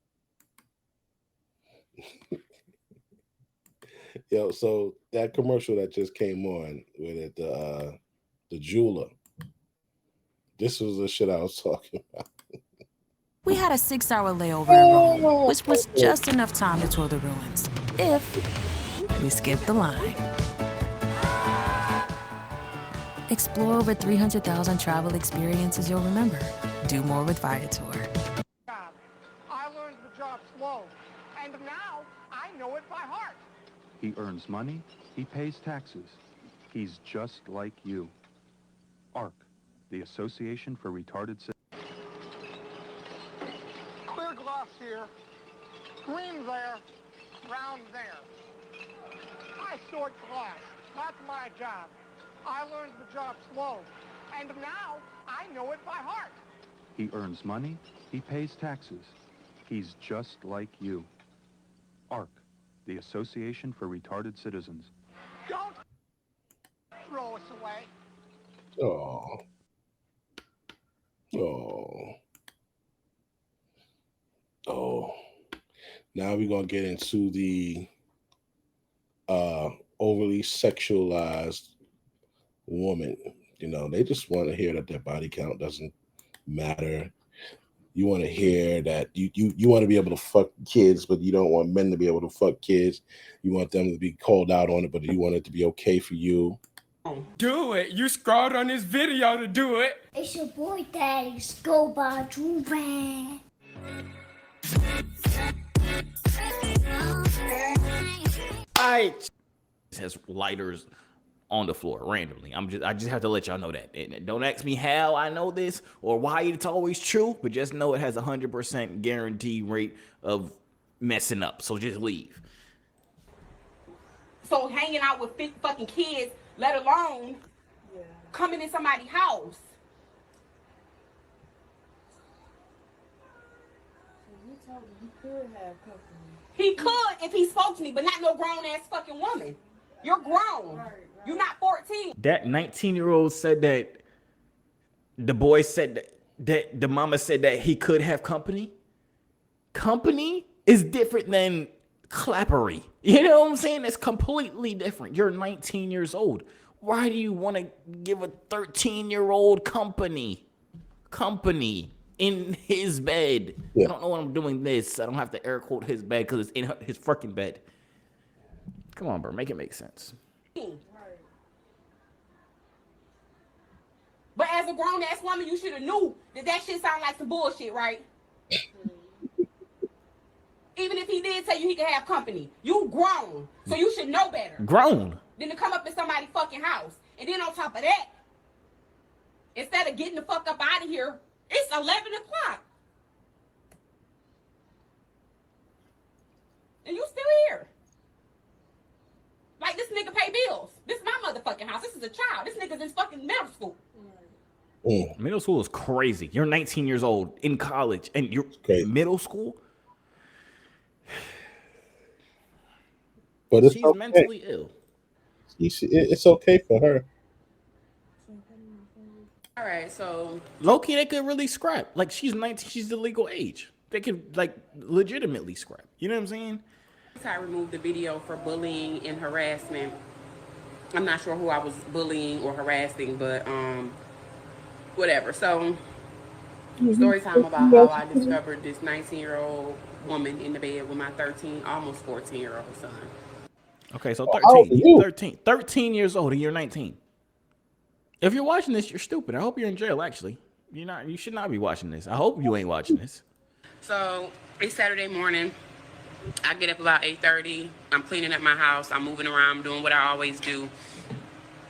Yo, so that commercial that just came on with it, the jeweler. This was the shit I was talking about. We had a 6-hour layover in Rome, which was just enough time to tour the ruins, if we skipped the line. Explore over 300,000 travel experiences you'll remember. Do more with Viator. I learned the job slow, and now I know it by heart. He earns money, he pays taxes. He's just like you. ARC, the Association for Retarded Citizens. Clear glass here, green there, round there. I sort glass. That's my job. I learned the job slow, and now I know it by heart. He earns money, he pays taxes. He's just like you. ARC, the Association for Retarded Citizens. Don't throw us away. Oh. Oh. Oh. Now we're gonna get into the overly sexualized woman. You know, they just want to hear that their body count doesn't matter. You want to hear that you want to be able to fuck kids, but you don't want men to be able to fuck kids. You want them to be called out on it, but you want it to be okay for you. Do it. You scrolled on this video to do it. It's your boy Daddy Scuba Juvan. Has lighters on the floor randomly. I just have to let y'all know that. And don't ask me how I know this or why it's always true, but just know it has 100% guarantee rate of messing up. So just leave. So hanging out with fucking kids, let alone coming in somebody's house. He could if he spoke to me, but not no grown ass fucking woman. You're grown. You're not 14. That 19-year-old said that the boy said that the mama said that he could have company. Company is different than clappery. You know what I'm saying? It's completely different. You're 19 years old. Why do you want to give a 13-year-old company in his bed? I don't know why I'm doing this. I don't have to air quote his bed because it's in his freaking bed. Come on, bro. Make it make sense. But as a grown ass woman, you should have knew that shit sound like some bullshit, right? Even if he did tell you he could have company, you grown, so you should know better. Grown. Than to come up in somebody's fucking house, and then on top of that, instead of getting the fuck up out of here, it's 11 o'clock, and you still here. Like, this nigga pay bills. This is my motherfucking house. This is a child. This nigga's in fucking middle school. Middle school is crazy. You're 19 years old in college, and you're middle school. But it's She's okay. mentally ill. It's okay for her. All right, so Low-key, they could really scrap. Like, she's 19. She's the legal age. They could, like, legitimately scrap. You know what I'm saying? I removed the video for bullying and harassment. I'm not sure who I was bullying or harassing, but whatever. So, story time about how I discovered this 19-year-old woman in the bed with my almost 14-year-old son. Okay, so 13. You're 13. 13 years old and you're 19. If you're watching this, you're stupid. I hope you're in jail, actually. You should not be watching this. I hope you ain't watching this. So, it's Saturday morning. I get up about 8:30. I'm cleaning up my house. I'm moving around. I'm doing what I always do.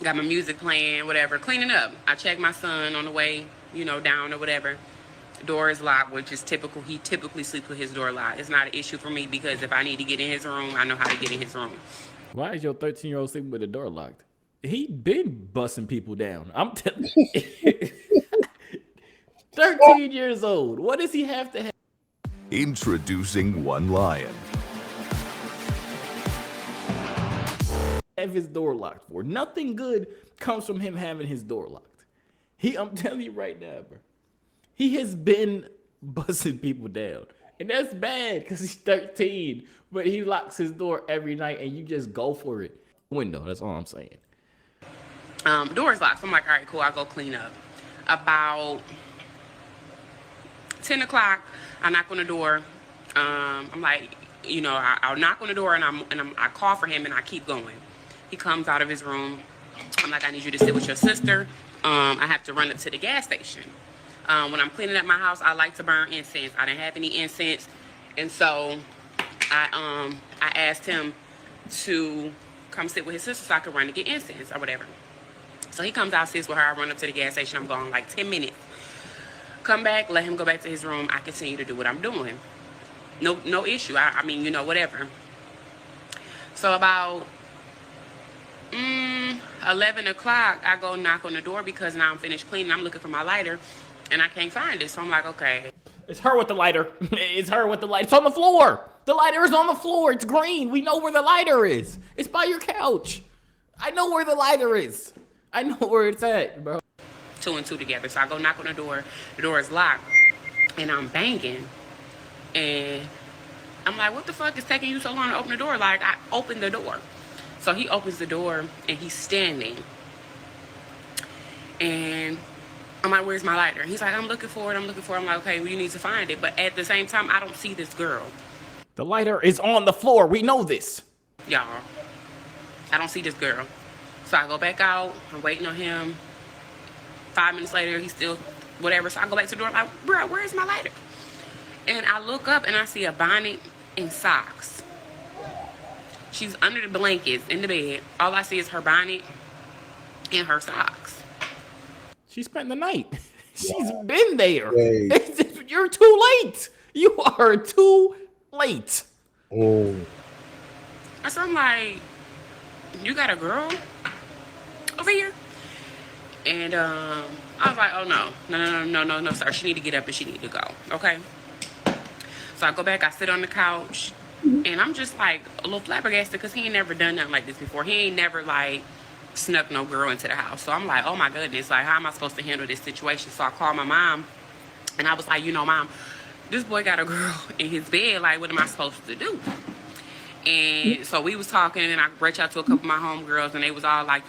Got my music playing, whatever. Cleaning up. I check my son on the way, down or whatever. Door is locked, which is typical. He typically sleeps with his door locked. It's not an issue for me because if I need to get in his room, I know how to get in his room. Why is your 13-year-old sleeping with the door locked? He been busting people down. I'm telling you. 13 years old. What does he have to have? Introducing One Lion. Have his door locked for. Nothing good comes from him having his door locked. I'm telling you right now, bro. He has been busting people down. And that's bad because he's 13. But he locks his door every night and you just go for it. Window, that's all I'm saying. Door is locked. So I'm like, all right, cool. I'll go clean up. About 10 o'clock, I knock on the door. I'm like, I'll knock on the door and I call for him and I keep going. He comes out of his room. I'm like, I need you to sit with your sister. I have to run up to the gas station. When I'm cleaning up my house, I like to burn incense. I didn't have any incense. And so I asked him to come sit with his sister so I could run to get incense or whatever. So he comes out, sits with her. I run up to the gas station. I'm gone like 10 minutes. Come back, let him go back to his room. I continue to do what I'm doing. No issue. I mean, whatever. So about 11 o'clock, I go knock on the door because now I'm finished cleaning. I'm looking for my lighter, and I can't find it. So I'm like, okay. It's her with the lighter. It's her with the lighter. It's on the floor. The lighter is on the floor. It's green. We know where the lighter is. It's by your couch. I know where the lighter is. I know where it's at, bro. 2 and 2 together. So I go knock on the door. The door is locked, and I'm banging. And I'm like, what the fuck is taking you so long to open the door? Like, I opened the door. So he opens the door and he's standing. And I'm like, where's my lighter? He's like, I'm looking for it. I'm like, okay, well, you need to find it. But at the same time, I don't see this girl. The lighter is on the floor. We know this. Y'all, I don't see this girl. So I go back out. I'm waiting on him. 5 minutes later, he's still whatever. So I go back to the door like, bro, where's my lighter? And I look up and I see a bonnet and socks. She's under the blankets in the bed. All I see is her bonnet and her socks. She spent the night. She's been there. Hey. You're too late. You are too late. Oh. So I'm like, you got a girl over here? And I was like, oh no, sir. She need to get up and she need to go. Okay. So I go back, I sit on the couch, and I'm just like a little flabbergasted because he ain't never done nothing like this before. He ain't never like snuck no girl into the house. So I'm like, oh my goodness, like how am I supposed to handle this situation? So I called my mom and I was like, Mom, this boy got a girl in his bed. Like, what am I supposed to do? And so we was talking and I reached out to a couple of my homegirls and they was all like,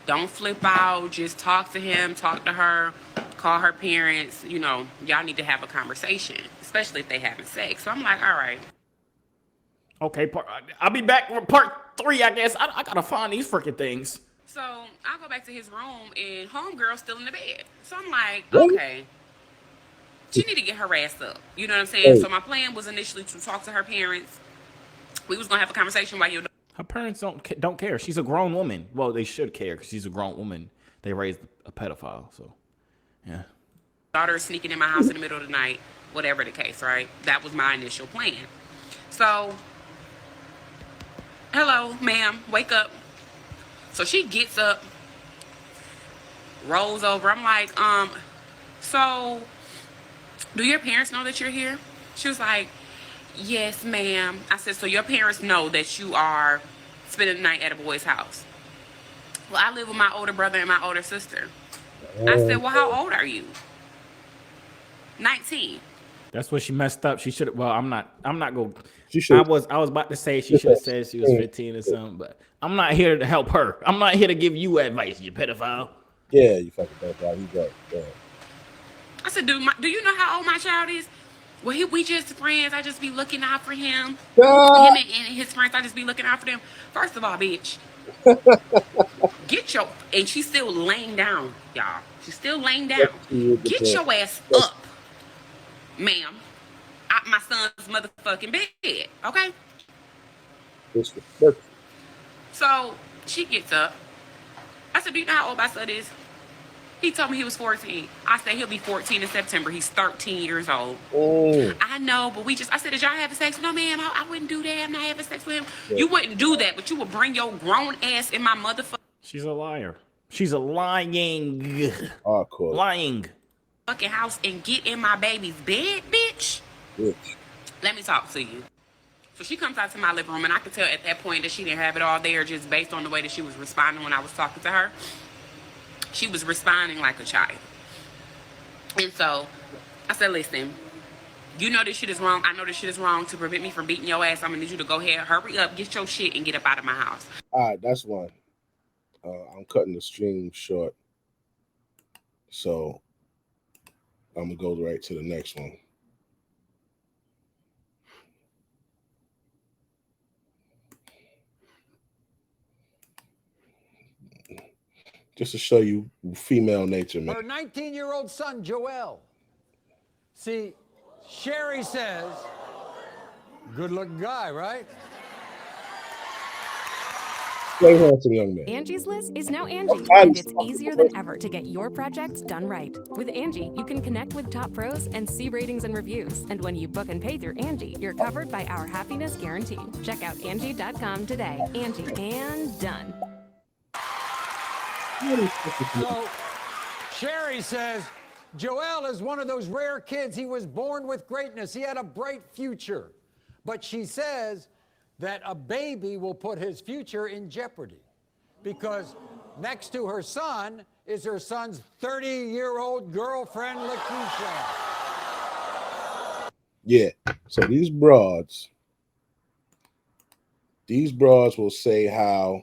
don't flip out, just talk to him, talk to her, call her parents, y'all need to have a conversation, especially if they having sex. So I'm like, all right. Okay, I'll be back for part 3, I guess. I gotta find these freaking things. So I go back to his room and homegirl's still in the bed. So I'm like, okay, she need to get her ass up. You know what I'm saying? So my plan was initially to talk to her parents. We was gonna have a conversation while you're. Her parents don't care. She's a grown woman. Well, they should care because she's a grown woman. They raised a pedophile, so yeah. Daughter is sneaking in my house in the middle of the night, whatever the case, right? That was my initial plan. So, hello, ma'am, wake up. So she gets up, rolls over. I'm like, so do your parents know that you're here? She was like, yes, ma'am. I said, so your parents know that you are spending the night at a boy's house? Well, I live with my older brother and my older sister. I said, well, how old are you? 19. That's what she messed up. She should have. Well, I'm not going. I was about to say she should have said she was 15 or something, but I'm not here to help her. I'm not here to give you advice, you pedophile. Yeah, you fucking pedophile. He's right. Yeah. I said, do you know how old my child is? Well, we just friends. I just be looking out for him. Him and his friends, I just be looking out for them. First of all, bitch, and she's still laying down, y'all. She's still laying down. Get your ass up, ma'am. Out my son's motherfucking bed, okay? So she gets up. I said, do you know how old my son is? He told me he was 14. I said, he'll be 14 in September. He's 13 years old. Oh. I know, but I said, did y'all have sex? No, ma'am, I wouldn't do that. I'm not having sex with him. Yeah. You wouldn't do that, but you would bring your grown ass in my motherfucker. She's a liar. She's a lying. Hardcore. Lying. Fucking house and get in my baby's bed, bitch. Let me talk to you. So she comes out to my living room, and I could tell at that point that she didn't have it all there just based on the way that she was responding when I was talking to her. She was responding like a child. And so I said, listen, you know this shit is wrong. I know this shit is wrong. To prevent me from beating your ass, I'm going to need you to go ahead, hurry up, get your shit, and get up out of my house. All right, that's one. I'm cutting the stream short. So I'm going to go right to the next one. Just to show you female nature, man. Her 19-year-old son, Joel. See, Sherry says, good-looking guy, right? Very handsome young man. Angie's List is now Angie, and it's easier than ever to get your projects done right. With Angie, you can connect with top pros and see ratings and reviews. And when you book and pay through Angie, you're covered by our happiness guarantee. Check out Angie.com today. Angie, and done. So, Sherry says, Joel is one of those rare kids. He was born with greatness. He had a bright future. But she says that a baby will put his future in jeopardy because next to her son is her son's 30-year-old girlfriend, Lakeisha. Yeah. So these broads These broads will say how,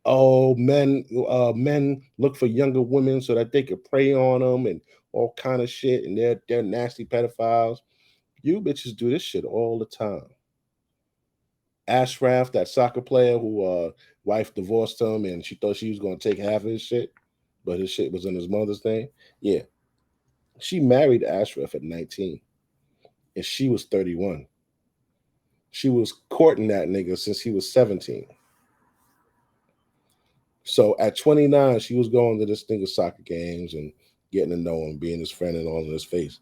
oh, men look for younger women so that they could prey on them and all kind of shit, and they're nasty pedophiles. You bitches do this shit all the time. Ashraf, that soccer player who wife divorced him and she thought she was going to take half of his shit, but his shit was in his mother's name. Yeah. She married Ashraf at 19 and she was 31. She was courting that nigga since he was 17. So at 29, she was going to this nigga's soccer games and getting to know him, being his friend and all in his face.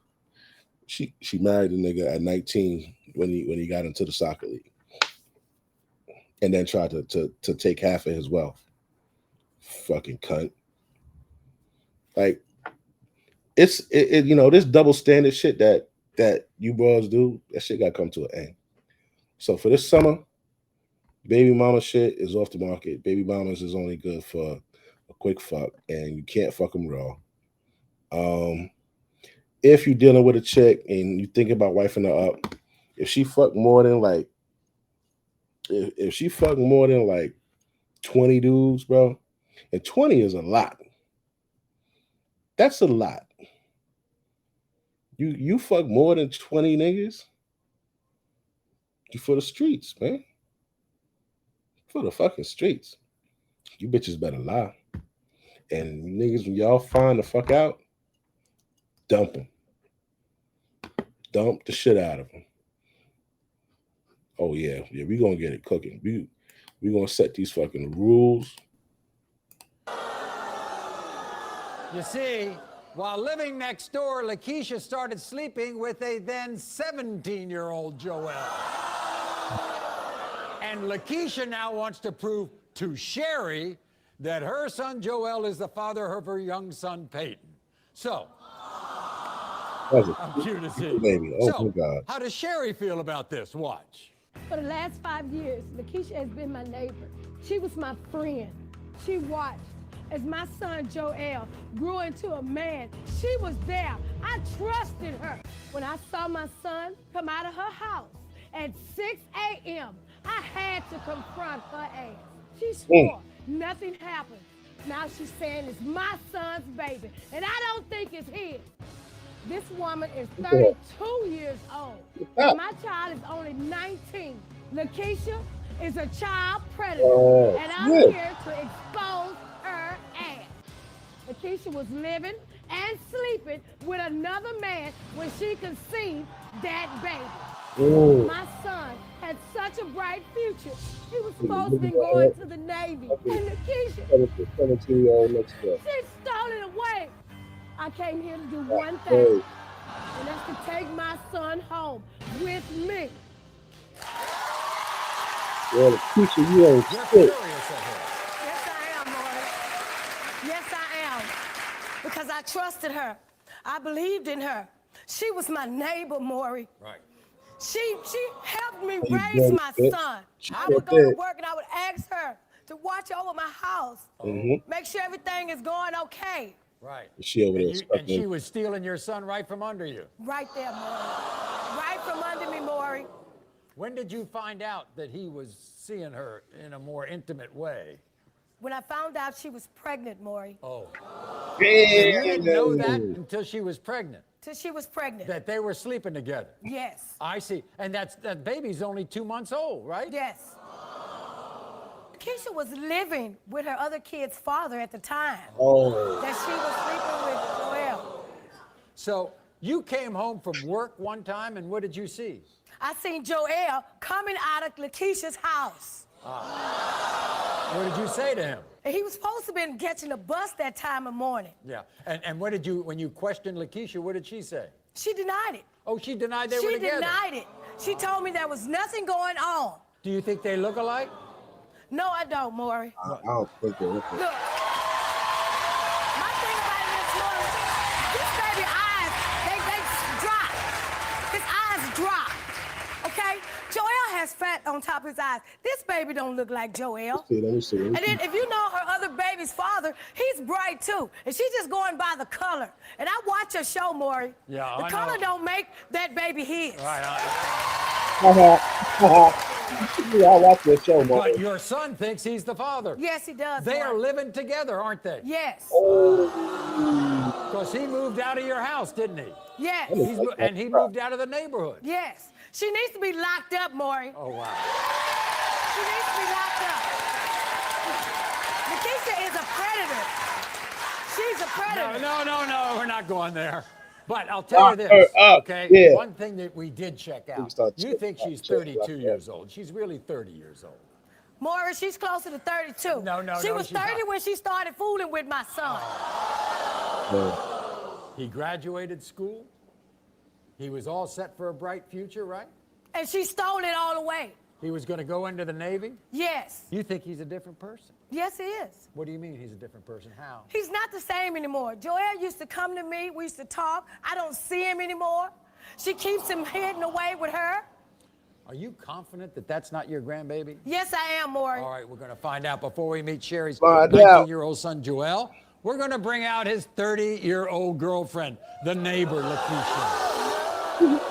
She married the nigga at 19 when he got into the soccer league. And then tried to take half of his wealth. Fucking cunt. Like, it's this double standard shit that you bros do, that shit got to come to an end. So for this summer, baby mama shit is off the market. Baby mamas is only good for a quick fuck, and you can't fuck them raw. If you're dealing with a chick and you think about wifing her up, if she fuck more than like, if she fuck more than like 20 dudes, bro, and 20 is a lot. That's a lot. You fuck more than 20 niggas, you for the streets, man. For the fucking streets. You bitches better lie. And niggas, when y'all find the fuck out, dump them. Dump the shit out of them. Oh yeah, we gonna get it cooking. We gonna set these fucking rules. You see, while living next door, Lakeisha started sleeping with a then 17-year-old Joel. And Lakeisha now wants to prove to Sherry that her son Joel is the father of her young son Peyton. So, I'm curious to see. Baby. Oh So, my God. how does Sherry feel about this? Watch. For the last 5 years, Lakeisha has been my neighbor. She was my friend. She watched as my son Joel grew into a man. She was there. I trusted her. When I saw my son come out of her house at 6 a.m., I had to confront her ass. She swore nothing happened. Now she's saying it's my son's baby, and I don't think it's his. This woman is 32 years old, and my child is only 19. Lakeisha is a child predator, and I'm here to expose her ass. Lakeisha was living and sleeping with another man when she conceived that baby. My son had such a bright future. He was supposed to be going to the Navy, and Lakeisha, 17-year-old next door. she stole it away. I came here to do one thing, and that's to take my son home with me. Well, Lakeisha, you ain't shit. Yes, I am, Maury. Yes, I am. Because I trusted her. I believed in her. She was my neighbor, Maury. Right. She helped me You raise dirty my bitch. son. She I would did go to that. work and I would ask her to watch over my house. Make sure everything is going okay. Right. She over there And sucking. she was stealing your son right from under you. Right there, Maury. Right from under me, Maury. When did you find out that he was seeing her in a more intimate way? When I found out she was pregnant, Maury. Oh. You didn't know that until she was pregnant, Till she was pregnant. that they were sleeping together. Yes. I see. And that baby's only 2 months old, right? Yes. Keisha was living with her other kid's father at the time. That she was sleeping with Joel. So you came home from work one time, and what did you see? I seen Joel coming out of Lakeisha's house. What did you say to him? And he was supposed to be catching a bus that time of morning. Yeah. And what did you, when you questioned Lakeisha, what did she say? She denied it. Oh, she denied they were together? She denied it. She told me there was nothing going on. Do you think they look alike? No, I don't, Maury. I don't think they look Look, my thing about it is, Maury, this baby eyes, they drop. His eyes drop, okay? Joel has fat on on top of his eyes. This baby don't look like Joel. Let me see. And then if you know her other baby's father, he's bright too. And she's just going by the color. And I watch her show, Maury. Yeah, the I color know. don't make that baby his. Right. I watch that show, man. But your son thinks he's the father. Yes, he does. They are Maury. living together, aren't they? Yes. Because he moved out of your house, didn't he? Yes. And he moved out of the neighborhood. Yes. She needs to be locked up, Maury. Oh, wow. She needs to be locked up. Lakeisha is a predator. She's a predator. No, we're not going there. But I'll tell you this, okay? Yeah. One thing that we did check out. You think she's 32 years old. She's really 30 years old. Maury, she's closer to 32. She was 30 when she started fooling with my son. He graduated school. He was all set for a bright future, right? And she stole it all away. He was going to go into the Navy? Yes. You think he's a different person? Yes, he is. What do you mean he's a different person? How? He's not the same anymore. Joel used to come to me. We used to talk. I don't see him anymore. She keeps him hidden away with her. Are you confident that that's not your grandbaby? Yes, I am, Maury. All right, we're going to find out before we meet Sherry's Find out. 19-year-old son, Joel. We're going to bring out his 30-year-old girlfriend, the neighbor, Lakeisha.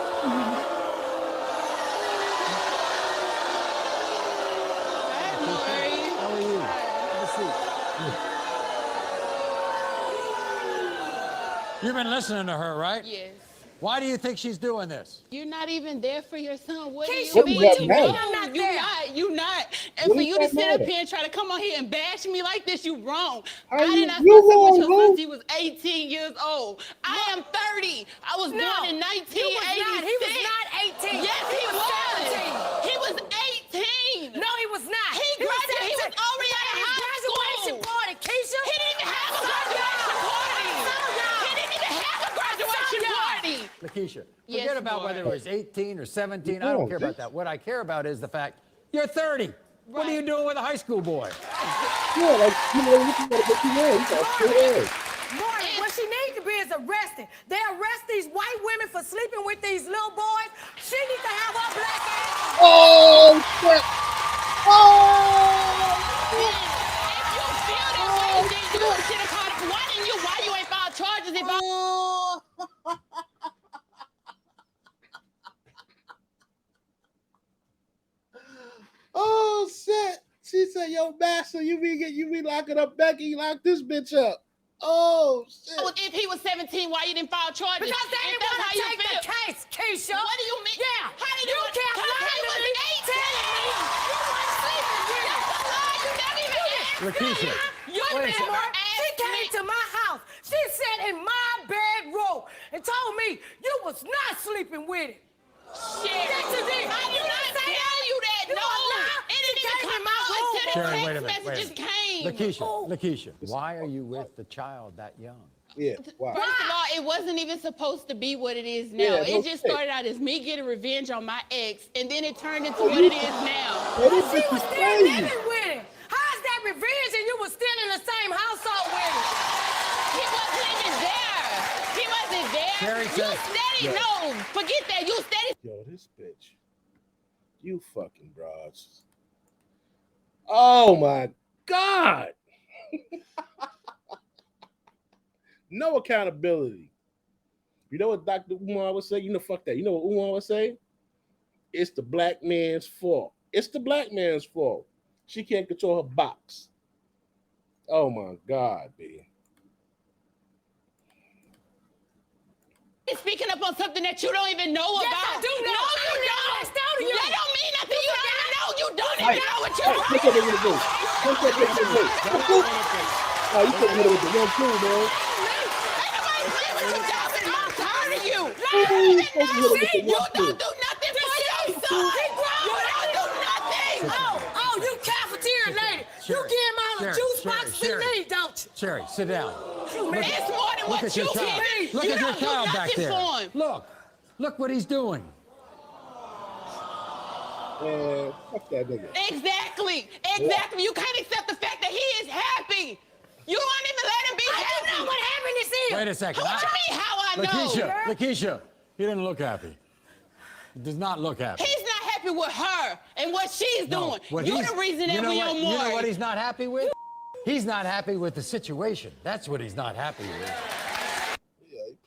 How are you? Have a seat. You've been listening to her, right? Yes. Why do you think she's doing this? You're not even there for your son. What do Keisha, you what mean? does that matter? No, I'm not you there. not. You not. And What for does you to that sit matter? up here and try to come on here and bash me like this, you wrong. How I you- did not you start wrong, with your bro. son. He was 18 years old. I am 30. I was born in 1986. He was not 18. Yes, he was. 17. He was 18. No, he was not. He graduated. He was already out of high graduation school. party, Keisha. He didn't even have a graduation party. He didn't even have a graduation party. Lakeisha, Yes, forget about boy. whether it was 18 or 17. I don't care about that. What I care about is the fact you're 30. What are you doing with a high school boy? Yeah, like, you know, you gotta get you in. You gotta stay in. Maury, what she needs to be is arrested. They arrest these white women for sleeping with these little boys. She needs to have her black ass. Oh, shit. Oh! If you feel that way, then you should have called. Why you ain't filed charges if I... Oh, shit. She said, yo, master, you be locking up Becky, lock this bitch up. Oh, shit. If he was 17, why you didn't file charges? Because they If didn't that's want how to you take the feel. case, Keisha. What do you mean? Yeah. How did You you can't because lie he to was me. 18. Tell me you weren't sleeping with him. That's a lie. You never even asked Lakeisha. me. You Wait a minute, never Maury. She asked came me. to my house. She sat in my bedroom and told me you was not sleeping with him. Shit. Yes, you did. I did not say tell you that. You No. are lying. It She didn't even came come in my out room. until the Sherry, text wait a minute. messages came. Lakeisha, why are you with the child that young? Yeah, wow. First of all, it wasn't even supposed to be what it is now. Yeah, no It just shit. started out as me getting revenge on my ex, and then it turned into what it is now. Hey, this She bitch was is still crazy. living with him. How's that revenge and you were still in the same household with him? He wasn't even there. He wasn't there. Sherry You said- steady. Yeah. No, forget that. You steady. Yo, this bitch. You fucking broads. Oh, my God. No accountability. You know what Dr. Umar would say? You know, fuck that. You know what Umar would say? It's the black man's fault. It's the black man's fault. She can't control her box. Oh, my God, B. Speaking up on something that you don't even know Yes, about. I do know. No, I you live don't. next door to you. That don't mean nothing. You don't even know. You don't Hey, even know what hey, you're look at it with the look at it with the look. Oh, you couldn't hit it with the one, too, man. You don't do nothing for your son. You don't do nothing. Oh, you cafeteria lady. You give him all the Sherry, juice Sherry, boxes he Sherry. need, don't you? Sherry, sit down. It's more than Look what at you your child. can. Look You at your don't do child back nothing there. for him. Look what he's doing. Man, fuck that nigga. Exactly. You can't accept the fact that he is happy. You won't even let him be happy. I don't know what happiness is. Wait a second. What you mean, how I know? Lakeisha, he didn't look happy. He does not look happy. He's not happy happy with her and what she's doing. What You he's- the reason you that know we what- on You know more. what he's not happy with? He's not happy with the situation. That's what he's not happy with.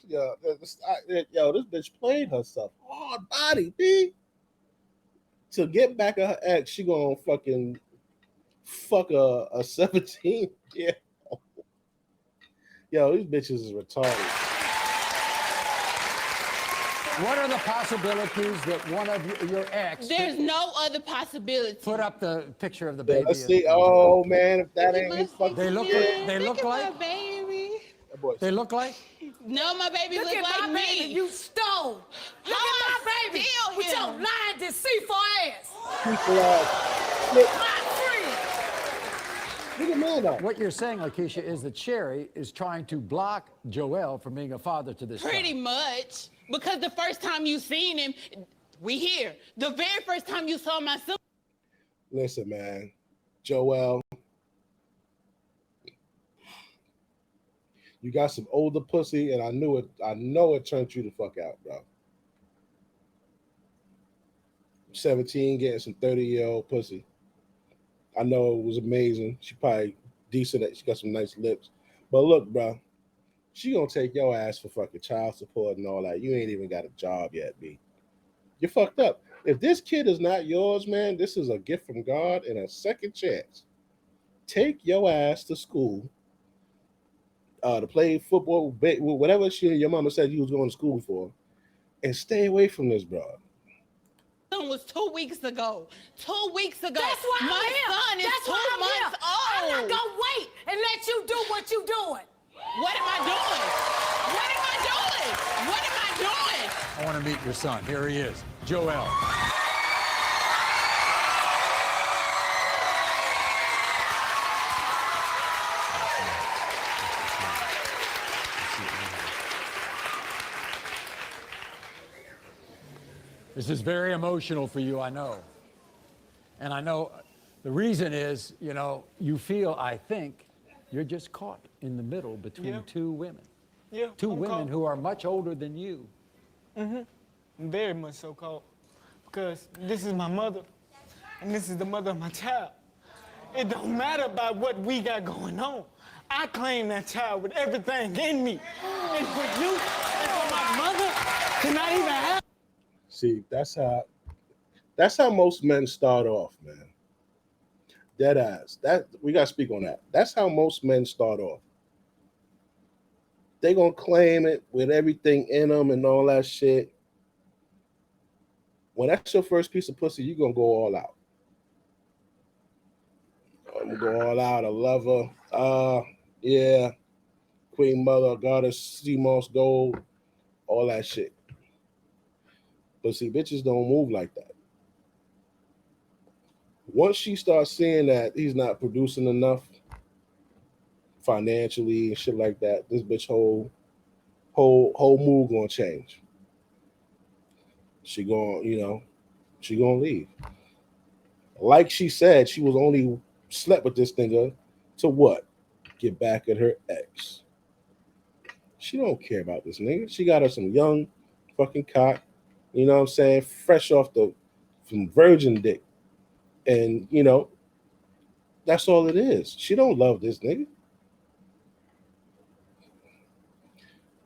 Yo, this bitch played herself. Hard body, B. To get back at her ex, she gonna fucking fuck a 17. Yeah. Yo, these bitches is retarded. What are the possibilities that one of your ex... There's no other possibility. Put up the picture of the Yeah, baby. let's see. Oh man, if that ain't his fucking They look kid. They look like? My baby. That boy. They look like? No, my baby Look look at like my me. baby you stole. Look at my baby steal with your him? lying, deceitful ass. People are. Look, My friend. look at man though. What you're saying, Lakeisha, is that Sherry is trying to block Joel from being a father to this Pretty child. much. Because the first time you seen him, we here. The very first time you saw my son. Listen, man, Joel, you got some older pussy, and I knew it. I know it turned you the fuck out, bro. 17, getting some 30-year-old pussy. I know it was amazing. She probably decent. She got some nice lips. But look, bro, she gonna take your ass for fucking child support and all that. You ain't even got a job yet, B. You're fucked up. If this kid is not yours, man, this is a gift from God and a second chance. Take your ass to school to play football, whatever shit your mama said you was going to school for, and stay away from this broad. Son was 2 weeks ago. 2 weeks ago. That's why I'm my here. son is That's 2 why I'm months here. I'm not old. gonna wait and let you do what you doing. What am I doing? What am I doing? What am I doing? I want to meet your son. Here he is, Joel. This is very emotional for you, I know. And I know the reason is, you know, you feel, I think, you're just caught in the middle between two women. Yeah. Two I'm women caught. who are much older than you. Very much so called. Because this is my mother, and this is the mother of my child. It don't matter about what we got going on. I claim that child with everything in me. And for you, and for my mother, to not even have. See, that's how most men start off, man. Dead ass. That we gotta speak on that. That's how most men start off. They gonna claim it with everything in them and all that shit. When that's your first piece of pussy, you gonna go all out. I'm gonna go all out. I love her. Yeah. Queen Mother, Goddess, Sea Moss Gold, all that shit. But see, bitches don't move like that. Once she starts seeing that he's not producing enough financially and shit like that, this bitch whole mood gonna change. She gonna leave. Like she said, she was only slept with this nigga to what? Get back at her ex. She don't care about this nigga. She got her some young fucking cock, you know what I'm saying? Fresh off from virgin dick. And you know, that's all it is. She don't love this nigga.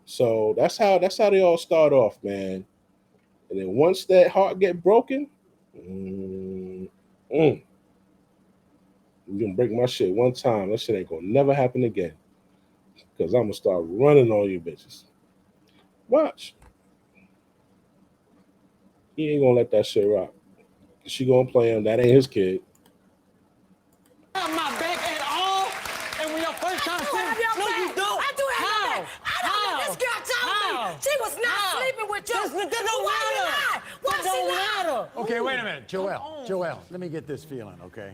So that's how they all start off, man. And then once that heart get broken, you can break my shit one time. That shit ain't gonna never happen again. Because I'm gonna start running on you bitches. Watch. He ain't gonna let that shit rock. She gonna play him. That ain't his kid. Have my back at all? And when your first time seeing no, you don't. I do have your back. I don't know. This girl told me she was not sleeping with you. That don't Why you matter. lie? Why That she don't lie? matter. Okay, wait a minute. Joel, let me get this feeling, okay?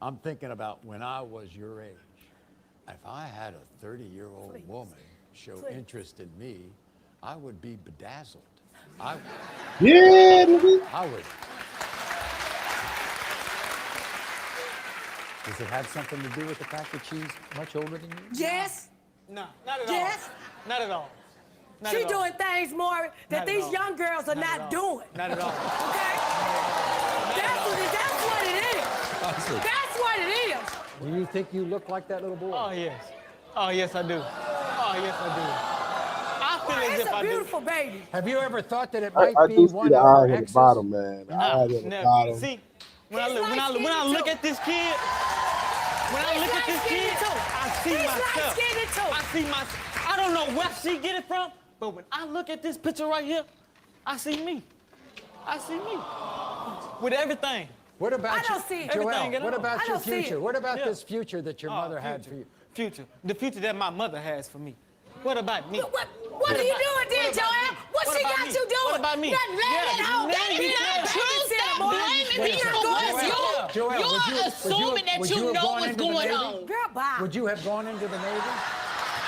I'm thinking about when I was your age. If I had a 30-year-old woman show interest in me, I would be bedazzled. Yeah, nigga. I would. Does it have something to do with the fact that she's much older than you? Yes. No, not at all. Yes. Not at all. Not She at all. doing things more that Not at these all. young girls are not doing. Not at all. Okay? That's what it is. That's what it is. Do you think you look like that little boy? Oh, yes. Oh, yes, I do. Oh, yes, I do. I feel as It's if a I do. beautiful baby. Have you ever thought that it I might be do see one the of her eyes at the exes? bottom, man. The Nah, eyes at the never. bottom. See, when I look at this kid, when I look at this kid, I see myself. I see myself. I don't know where she get it from, but when I look at this picture right here, I see me. I see me. With everything. What about I don't see it. Joel, Everything at what all. about I your don't see it. future? What about Yeah. this future that your mother had for you? Future. The future that my mother has for me. What about me? What are you doing then, Joel? What she got you doing? What about me? Nothing laying at home. Baby, You're not true. babysitting, boy. blaming You're me not for going what's to- Joel, You're assuming that would you have know gone what's into the going Navy? on. Girl, bye. Would you have gone into the Navy?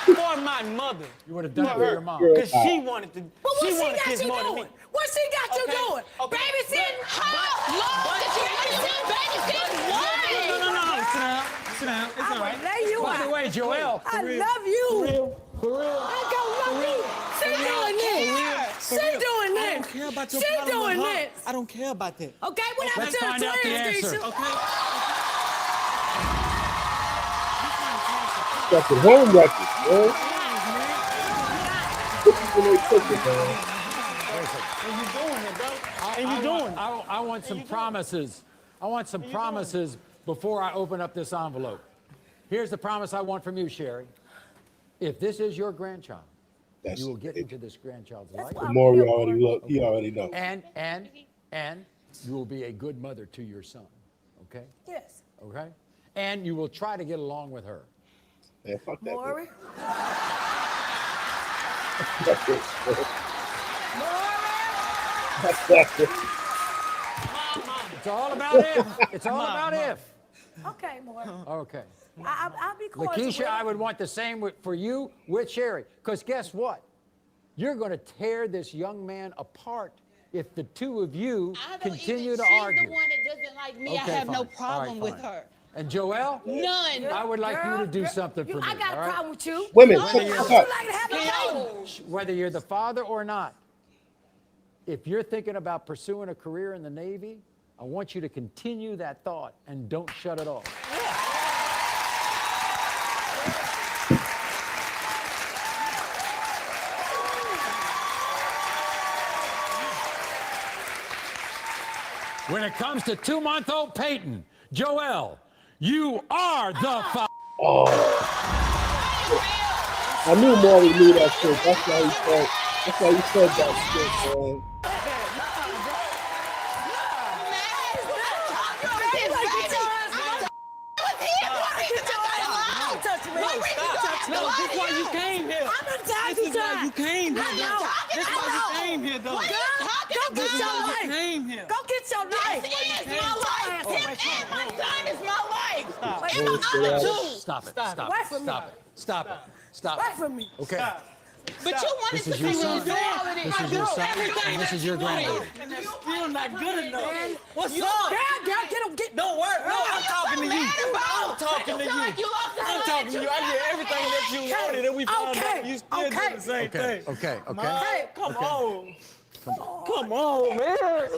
For my mother. You would have done it For for her. your mom. Because she wanted to. But what she she wanted got this you more than me. doing? What she got you doing? Okay. Babysitting? How long did you babysit? What? No. Sit down. Sit down. It's all right. Lay you By out. the way, Joel, I love you. For real. I don't love you. She doing this. She doing I this. don't care about your She problem with doing her. this. I don't care about that. Okay, what happened Let's to find the out the twins, answer. Keisha? Okay? Got the home records, man. When they took it, man. And you doing it, bro. And you doing it. I want some promises. I want some promises before I open up this envelope. Here's the promise I want from you, Sherry. If this is your grandchild, That's you will get it. into this grandchild's life. The more we already look, he already know. And you will be a good mother to your son. Okay? Yes. Okay? And you will try to get along with her. Man, fuck that. Maury? It's all about if. It's all about if. Okay, Maury. Okay. I'll be cordial. with Lakeisha, it. I would want the same for you with Sherry. Because guess what? You're going to tear this young man apart if the two of you continue to argue. She's the one that doesn't like me. I Okay, have no fine. problem All right, with fine. her. And Joel? None. I would like you to do something for me. I got a all right? problem with you. Women, I shut would the fuck like up. to have a baby. Whether you're the father or not, if you're thinking about pursuing a career in the Navy, I want you to continue that thought and don't shut it off. When it comes to 2-month-old Peyton, Joel, you are the father. Oh. I knew Maury knew that shit. That's why he said. That's why he said that shit, man. No, this is why you came here. This is why you came here, though. This is why you came here, though. Go get your life. Came here. Go get your life. This is my life. Him and my son is my life. Wait, And my other two. Stop it. Stop Stop Away it. from me. Stop it. Stop it. Stop Away it. from me. Okay. But you wanted This to is your see son. me do all of this. This is your son. And this is your granddaughter. And that's still not good enough. What's Girl, up? get him. Don't worry. No, I'm talking to you. I'm talking to You feel like you you. lost the I'm love talking that to you you. I had. get everything that you wanted, and we found out you still did the same Okay. thing. Okay. Okay. Man, come on. Come on, man.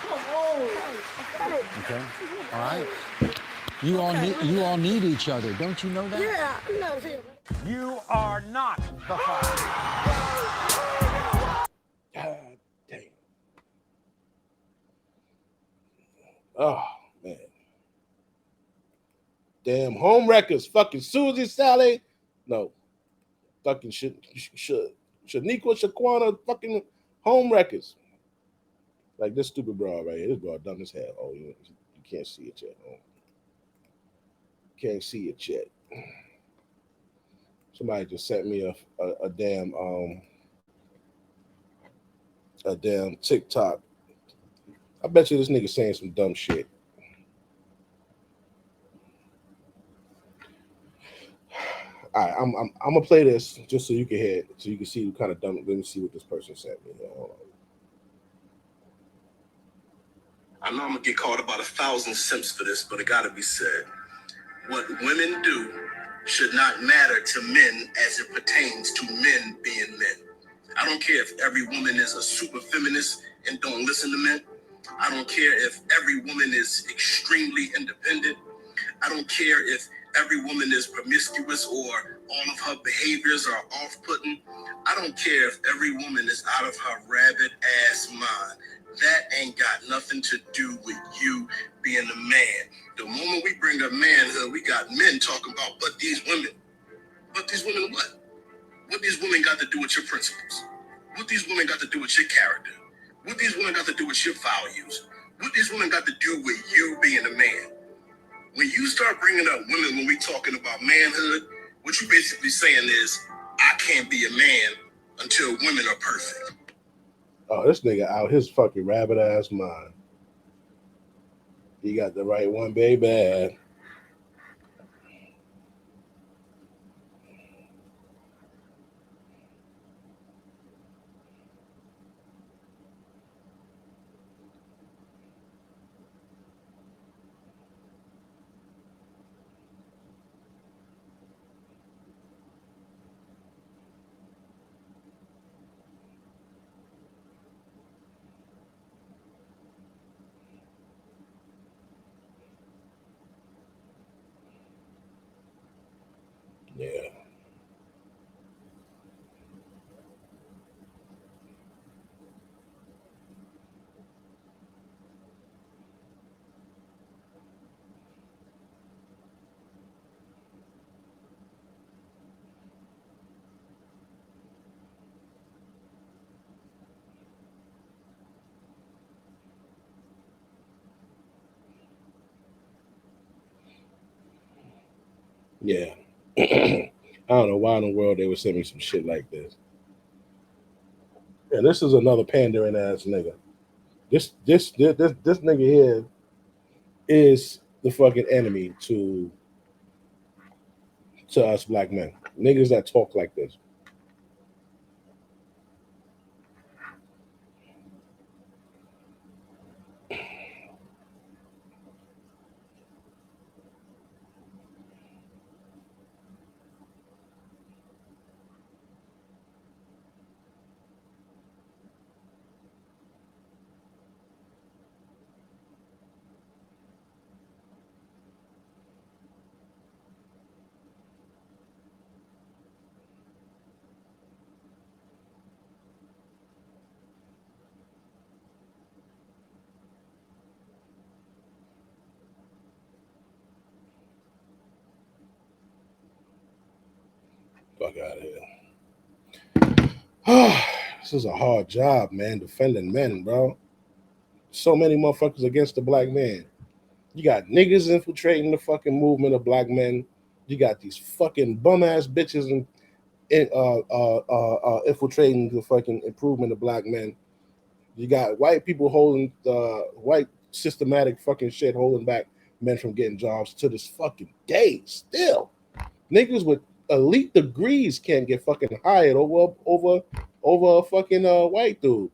Come on. Okay. All right. You all need each other. Don't you know that? Yeah, I love him. You are not the father. God damn. Oh, man. Damn home records. Fucking Susie, Sally. No. Fucking Shaniqua, Shaquana, fucking home records. Like this stupid bra right here. This bra dumb as hell. Oh, you can't see it yet. Oh. Can't see it yet. Somebody just sent me a damn TikTok. I bet you this nigga saying some dumb shit. All right, I'm gonna play this just so you can hear it, so you can see what kind of dumb. Let me see what this person sent me. Hold on. I know I'm gonna get called about 1,000 simps for this, but it gotta be said. What women do should not matter to men as it pertains to men being men. I don't care if every woman is a super feminist and don't listen to men. I don't care if every woman is extremely independent. I don't care if every woman is promiscuous or all of her behaviors are off-putting. I don't care if every woman is out of her rabbit ass mind. That ain't got nothing to do with you being a man. The moment we bring up manhood, we got men talking about, but these women. But these women what? What these women got to do with your principles? What these women got to do with your character? What these women got to do with your values? What these women got to do with you being a man? When you start bringing up women when we talking about manhood, what you basically saying is, I can't be a man until women are perfect. Oh, this nigga out his fucking rabbit ass mind. He got the right one, baby. Yeah. Yeah. I don't know why in the world they would send me some shit like this. And this is another pandering ass nigga. This nigga here is the fucking enemy to us black men. Niggas that talk like this. Fuck out of here. This is a hard job, man, defending men, bro. So many motherfuckers against the black man. You got niggas infiltrating the fucking movement of black men. You got these fucking bum ass bitches infiltrating the fucking improvement of black men. You got white people holding white systematic fucking shit holding back men from getting jobs to this fucking day. Still, niggas with elite degrees can't get fucking hired over a fucking white dude.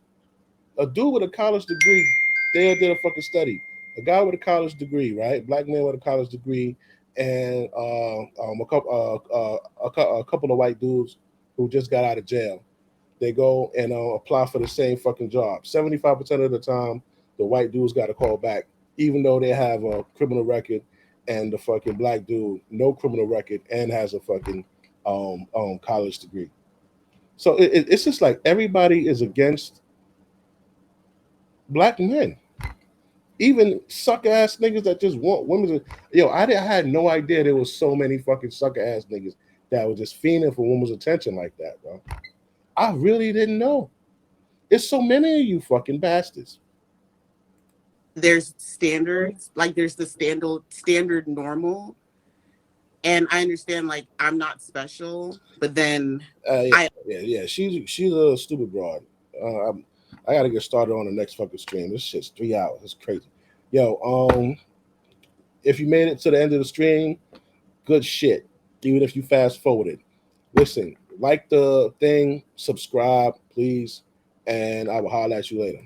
A dude with a college degree, they did a fucking study. A guy with a college degree, right? Black man with a college degree, and a couple of white dudes who just got out of jail. They go and apply for the same fucking job. 75% of the time, the white dudes got a call back, even though they have a criminal record, and the fucking black dude no criminal record and has a fucking college degree. So it's just like everybody is against black men. Even sucker ass niggas that just want women. I had no idea there was so many fucking sucker ass niggas that were just fiending for women's attention like that, bro. I really didn't know. There's so many of you fucking bastards. There's standards, like there's the standard normal. And I understand, like, I'm not special, but then she's a stupid broad. I gotta get started on the next fucking stream. This shit's 3 hours. It's crazy. If you made it to the end of the stream, good shit. Even if you fast forwarded, listen, like the thing, subscribe, please, and I will holler at you later.